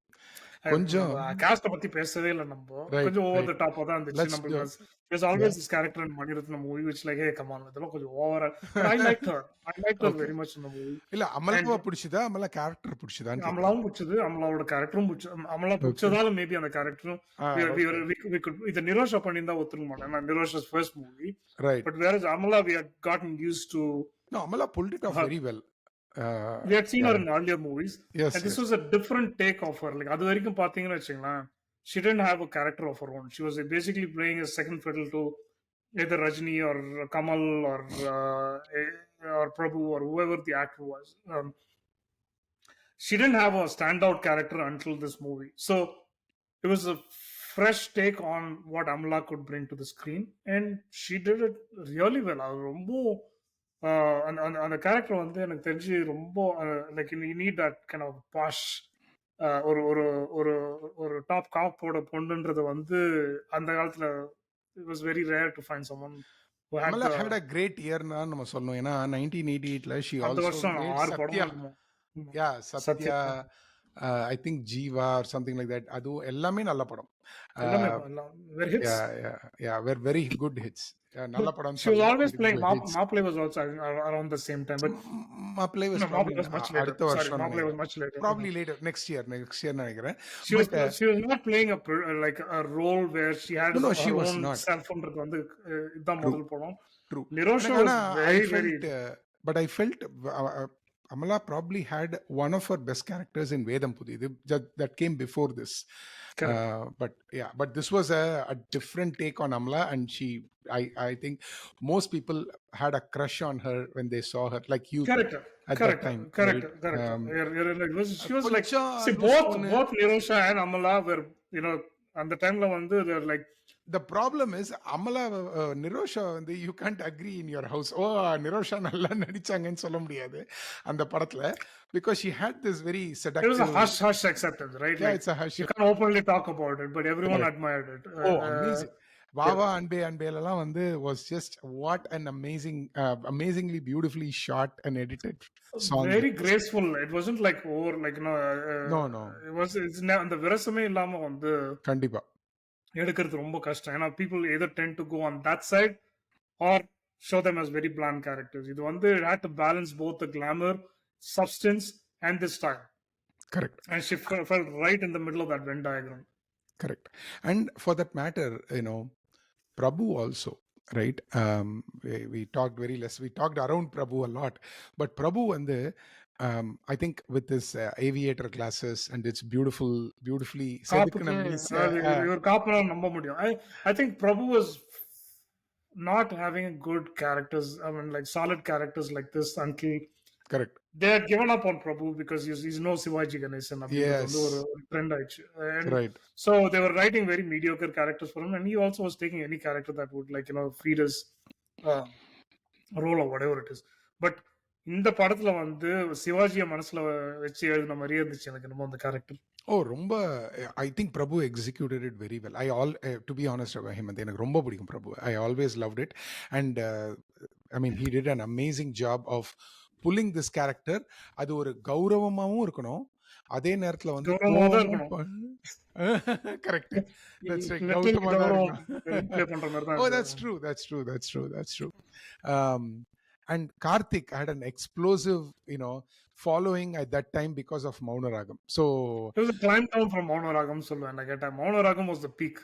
கொஞ்சம் cost பத்தி பேசவே இல்ல நம்ம. கொஞ்சம் over the டாப்பா தான் இருந்துச்சு நமக்கு. There's always this character in Mani Ratnam movie which like, hey, come on, இதெல்லாம் கொஞ்சம் ஓவரா. I liked her very much in the movie. இல்ல அமலாவை பிடிச்சதா, அமலா கேரக்டர் பிடிச்சதான்னு கேக்குறேன். அமலாவும் பிடிச்சது, அமலாவோட கேரக்டரும் பிடிச்சது. அமலா பிடிச்சதால மேபி அந்த கேரக்டரும் we could இத நிரோஷா பண்ணியிருந்தா ஒத்துக்க மாட்டேன். நிரோஷா's first movie. Right. But whereas Amala we had gotten used to. No, Amala pulled it off very well. We had seen her in earlier movies. Yes, and this was a different take of her. Like, அது வரைக்கும் பாத்தீங்கன்னு வச்சுங்களேன், she didn't have a character of her own. She was basically playing a second fiddle to either Rajni or Kamal or Prabhu or whoever the actor was. She didn't have a standout character until this movie. So it was a fresh take on what Amala could bring to the screen, and she did it really well. ரொம்ப அந்த character வந்து எனக்கு தெரிஞ்சு ரொம்ப like you need that kind of push, ஒரு ஒரு ஒரு ஒரு டாப் காப்போட பொண்ணுன்றது வந்து அந்த காலத்துல it was very rare to find someone who had Amala had a great year னா நம்ம சொல்லணும். ஏன்னா 1988ல she அந்த also வருஷம் made 6 Satya. படம். Yeah, Satya. I think Jeeva or something like that. அது எல்லாமே நல்ல படம். Very hits. Yeah, were very good hits. நல்ல படம். She was always playing. Maplay was also around the same time, but Maplay was much later. அடுத்த வருஷம். Maplay was much later. Probably later, next year நினைக்கிறேன். She was not playing like a role where she had no, she her was own not. self-ன்றது வந்து இதான் முதல் படம். True. Nirosha was very but I felt Amala probably had one of her best characters in Vedam Pudi that came before this. Correct. But this was a different take on Amala, and I think most people had a crush on her when they saw her, like youth Correct. at that Correct. time, Correct. right? Correct. She was like, கொஞ்சம் see, லுசுப்புன்னு. both Nirosha and Amala were, அந்த டைம்ல வந்து they're like, The problem is Amala, Nirosha வந்து you can't agree in your house. ஓ நிரோஷா நல்லா நடிச்சாங்கன்னு சொல்ல முடியாது அந்த படத்துல, because she had this very it was a seductive. hush acceptance, right? Yeah, Like, it's a hush. you can't openly talk about it, but everyone Correct. admired it. Oh, amazing. Yeah. Vava Anbe Anbeலாம் வந்து was just what an amazingly beautifully shot and edited song. Very graceful. It wasn't like over, like, No, no. அந்த விரசமே இல்லாம வந்து கண்டிப்பா. எடுக்கிறது ரொம்ப கஷ்டம். ஏன்னா people either tend to go on that side or show them as very bland characters. இது வந்து it had to balance both the glamour, substance and the style. Correct. And she felt right in the middle of that Venn diagram. Correct. And for that matter, Prabhu also, right? We talked very less. We talked around Prabhu a lot, but Prabhu and I think with his aviator glasses and its beautifully காப்புக்கு செதுக்கின மீச, இவர் காப்புனா நம்ப முடியும். I think Prabhu was not having good characters. I mean, like solid characters like this until correct. they had given up on Prabhu because he's no Shivaji Ganesan. அப்படின்றது வந்து ஒரு trend ஆயிடுச்சு. And Right. so they were writing very mediocre characters for him, and he also was taking any character that would, like, feed his role or whatever it is. But இந்த படத்துல வந்து சிவாஜியை மனசுல வச்சு எழுதின மாதிரியே இருந்துச்சு எனக்கு என்னமோ அந்த கேரக்டர். Oh, ரொம்ப I think Prabhu executed it very well. To be honest about him, எனக்கு ரொம்ப பிடிக்கும் Prabhu. I always loved it, and I mean he did an amazing job of pulling this character. அது ஒரு கௌரவமாவும் இருக்கணும், அதே நேரத்துல வந்து கௌரவமா தான் இருக்கணும். கரெக்ட். That's right. Literally கௌரவமா தான் கௌரவம் இருக்கணும். play பண்ற மாதிரி தான். Oh, that's true. And Karthik had an explosive, following at that time because of Maunaragam. So it was a climb down from Maunaragam சொல்லுவேன் நான் கேட்டா. Maunaragam was the peak.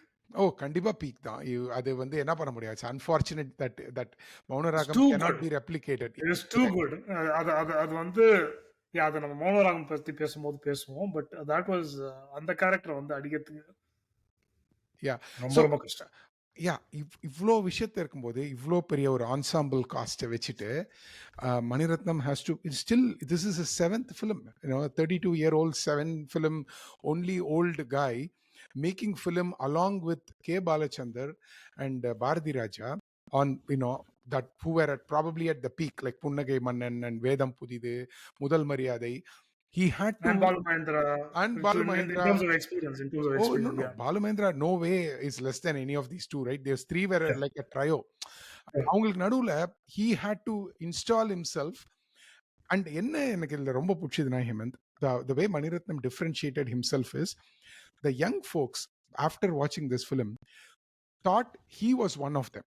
கண்டிப்பா பீக் தான். அது வந்து என்ன பண்ண முடியாது. It's unfortunate that Maunaragam cannot be replicated. It is too good. அது வந்து அது நம்ம மௌனராகம் பத்தி பேசும்போது பேசுவோம். பட் that was அந்த கேரக்டர் வந்து அடிக்கிறதுக்கு ரொம்ப கஷ்டம். இவ்வளோ விஷயத்த இருக்கும்போது இவ்வளோ பெரிய ஒரு ஆன்சாம்பிள் காஸ்ட்டை வச்சுட்டு Mani Ratnam has to still this is a 7th film, 32-year-old 7 film only old guy making film along with K. Balachandar and Bharati Raja on that who were probably at the peak, like Punnagai Mannan and Vedam Pudidu, Mudal Maryadai. He had to, and Balu Mahendra in terms of experience. No. Balu Mahendra no way is less than any of these two, right? There's three were like a trio. அவங்களுக்கு நடுவுல he had to install himself. And என்ன எனக்கு இதுல ரொம்ப பிடிச்சதுன்னா Hemant, the way Maniratnam differentiated himself is the young folks after watching this film thought he was one of them.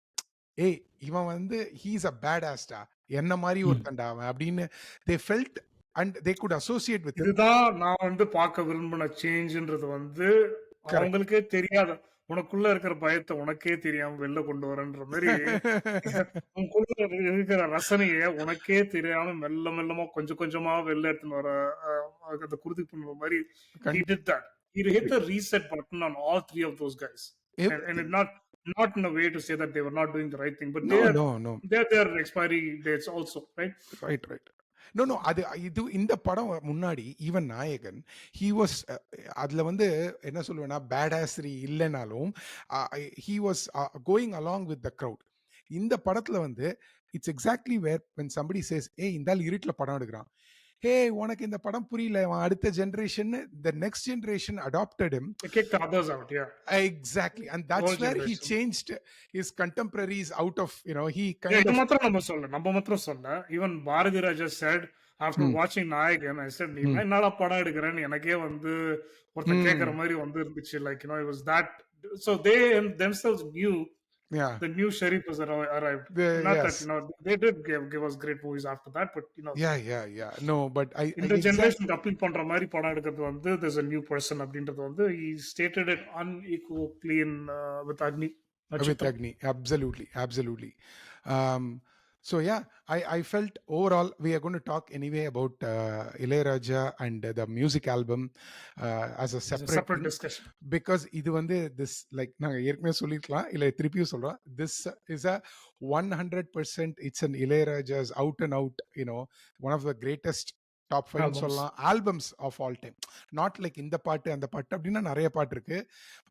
இவன் வந்து he's a badass டா, என்ன மாதிரி ஒருத்தன்டா அவன் அப்படின்னு they felt and they could associate with him. இதுதான் நான் வந்து பார்க்க விரும்பின சேஞ்ச்ன்றது வந்து அவங்களுக்கே தெரியாத, உனக்குள்ள இருக்கிற பயத்தை உனக்கே தெரியாம வெளில கொண்டு வரன்ற மாதிரி உனக்குள்ள இருக்கிற ரசனைய உனக்கே தெரியாம மெல்லமா கொஞ்சமா வெளில எடுத்துன்னு வர அந்த குருதி பண்ணுற மாதிரி he did that. He hit the reset button on all three of those guys. And it not in a way to say that they were not doing the right thing, but they're their expiry dates also, right? Right. No, இது இந்த படம் முன்னாடி even நாயகன் he was அதுல வந்து என்ன சொல்லுவேன்னா பேடாஸ்ரி இல்லைனாலும் he was going along with the crowd. இந்த படத்துல வந்து it's exactly where when somebody says இந்த ஆள் இருட்டுல படம் எடுக்கிறான், உனக்கு இந்த படம் புரியல, அடுத்த generation the next generation adopted him, kick the others out. Exactly. And that's where he changed his contemporaries out of, he kind of நம்ம மாத்திரம் சொல்ல even Bharati Raja said after watching Nayagan, I said நீ என்னடா படம் எடுக்கிறேன்னு எனக்கே வந்து ஒருத்தன் கேட்கற மாதிரி வந்து இருந்துச்சு. Like, it was that, so they themselves knew the new sheriff was arrived. Not that they did give us great movies after that, but no, but இந்த ஜெனரேஷன் அப்பீல் பண்ற மாதிரி படம் எடுக்கிறது வந்து there's a new person அப்படின்றது வந்து he stated it unequivocally in with Agni Natchathiram. Absolutely. So yeah, I felt overall we are going to talk anyway about Ilayaraja and the music album as a It's a separate separate thing, discussion. because இது வந்து this like நாங்க ஏற்கனவே சொல்லிருக்கலாம் இல்ல திருப்பியும் சொல்றோம், this is a 100% it's an Ilayaraja's out and out, you know, one of the greatest top 5 Albums. சொல்லலாம், albums of all time. Not like இந்த பாட்டு அந்த பாட்டு அப்படின்னா நிறைய பாட்டு இருக்கு,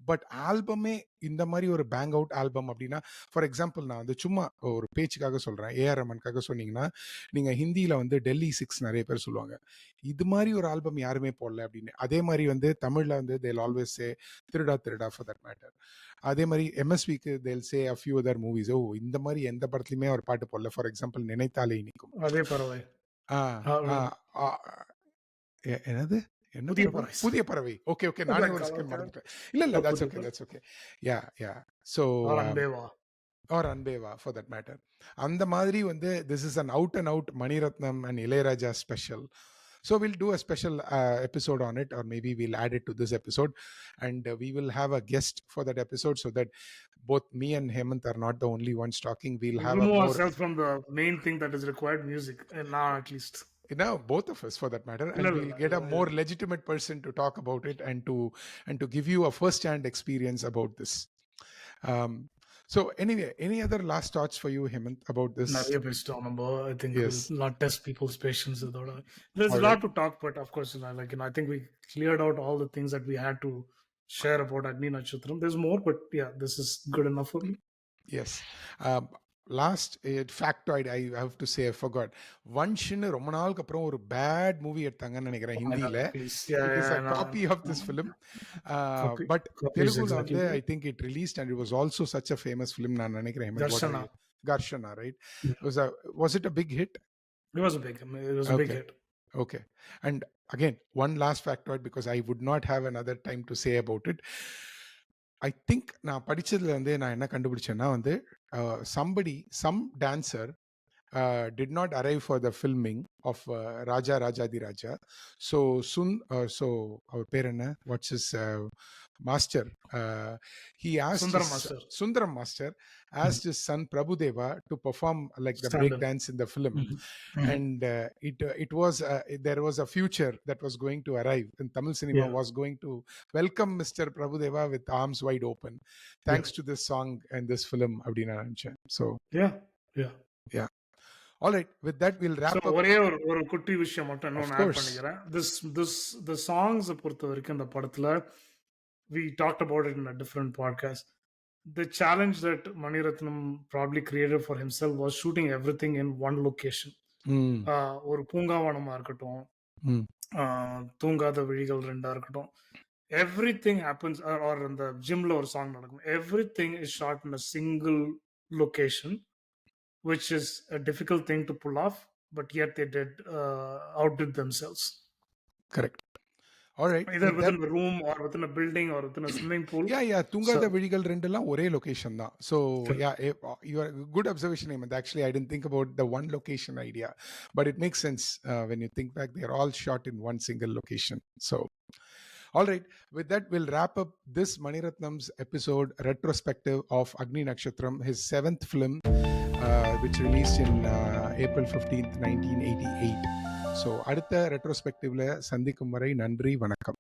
பட் ஆல்பமே இந்த மாதிரி ஒரு பேங் அவுட் ஆல்பம் அப்படின்னா, ஃபார் எக்ஸாம்பிள் நான் வந்து சும்மா ஒரு பேச்சுக்காக சொல்றேன், ஏஆர் ரமனுக்காக சொன்னீங்கன்னா நீங்க ஹிந்தியில வந்து டெல்லி 6 நிறைய பேர் சொல்லுவாங்க, இது மாதிரி ஒரு ஆல்பம் யாருமே போடல அப்படின்னு. அதே மாதிரி வந்து தமிழ்ல வந்து தேல் always say Thiruda Thiruda for that matter. அதே மாதிரி எம்எஸ்விக்கு தேல் சே அ ஃபியூ அதர் மூவிஸ், ஓ இந்த மாதிரி எந்த படத்துலையுமே ஒரு பாட்டு போடல. ஃபார் எக்ஸாம்பிள் நினைத்தாலே இனிக்கும். அதே பறவை. என்னது என்ன புதிய பறவை? பறவை. புதிய பறவை. ஓகே ஓகே, நானே ஒரு செகண்ட் மறந்துட்டேன். இல்ல இல்ல, that's okay that's okay. Yeah yeah. So Anbe Vaa or Anbe Vaa for that matter. அந்த மாதிரி வந்து this is an out and out Mani Ratnam and Ilaiyaraaja special. So we'll do a special episode on it, or maybe we'll add it to this episode, and we will have a guest for that episode, so that both me and Hemant are not the only ones talking. We'll have remove a more, ourselves from the main thing that is required, music, and now at least. you know, both of us for that matter, and we'll get a more legitimate person to talk about it and to give you a first hand experience about this. So anyway, any other last thoughts for you, Hemant, about this? I think Yes. we'll not test people's patience. There's a lot to talk, but of course, like, I think we cleared out all the things that we had to share about Agni Natchathiram. There's more, but yeah, this is good enough for me. Yes. Last factoid I have to say, I forgot. Vanshinu ரொம்ப நாளுக்கு அப்புறம் ஒரு bad movie எடுத்தாங்கன்னு நினைக்கிறேன் ஹிந்தியில. It is a copy of this film, but தெலுங்குல வந்து I think it released and it was also such a famous film. நான் நினைக்கிறேன் Garshana, right? Was it a big hit? It was a big hit. Okay. And again, one last factoid, because I would not have another time to say about it. I think நான் படிச்சதுல வந்து நான் என்ன கண்டுபிடிச்சேன்னா வந்து some dancer did not arrive for the filming of Raja Rajadi Raja. So our பேர் என்ன, what's his master, he asked Sundaram master asked his son Prabhudeva to perform like the break dance in the film. And it was there was a future that was going to arrive, and Tamil cinema was going to welcome Mr. Prabhudeva with arms wide open thanks to this song and this film அப்படினா நினைச்சேன். So yeah. All right, with that we'll wrap up. ஒரே ஒரு குட்டி விஷயம் மட்டும் இன்னொன்னு add பண்ணிக்கிறேன். the songs பொறுத்த வரைக்கும் இந்த படத்துல we talked about it in a different podcast. The challenge that Mani Ratnam probably created for himself was shooting everything in one location. ஒரு பூங்காவனமா இருக்கட்டும், தூங்காத விழிகள் ரெண்டா இருக்கட்டும், everything happens, or இந்த ஜிம்ல ஒரு சாங் நடக்கும், everything is shot in a single location, which is a difficult thing to pull off, but yet they outdid themselves. Correct. All right. Either within a room or within a building or within a swimming pool. Yeah. தூங்காத விழிகள் ரெண்டெல்லாம் ஒரே location தான். So yeah, you are good observation, Hemant. Actually, I didn't think about the one location idea, but it makes sense when you think back. They are all shot in one single location. So all right, with that we'll wrap up this Mani Ratnam's episode retrospective of Agni Natchathiram, his 7th film, which released in April 15th, 1988. So அடுத்த retrospectiveல சந்திக்கும் வரை நன்றி, வணக்கம்.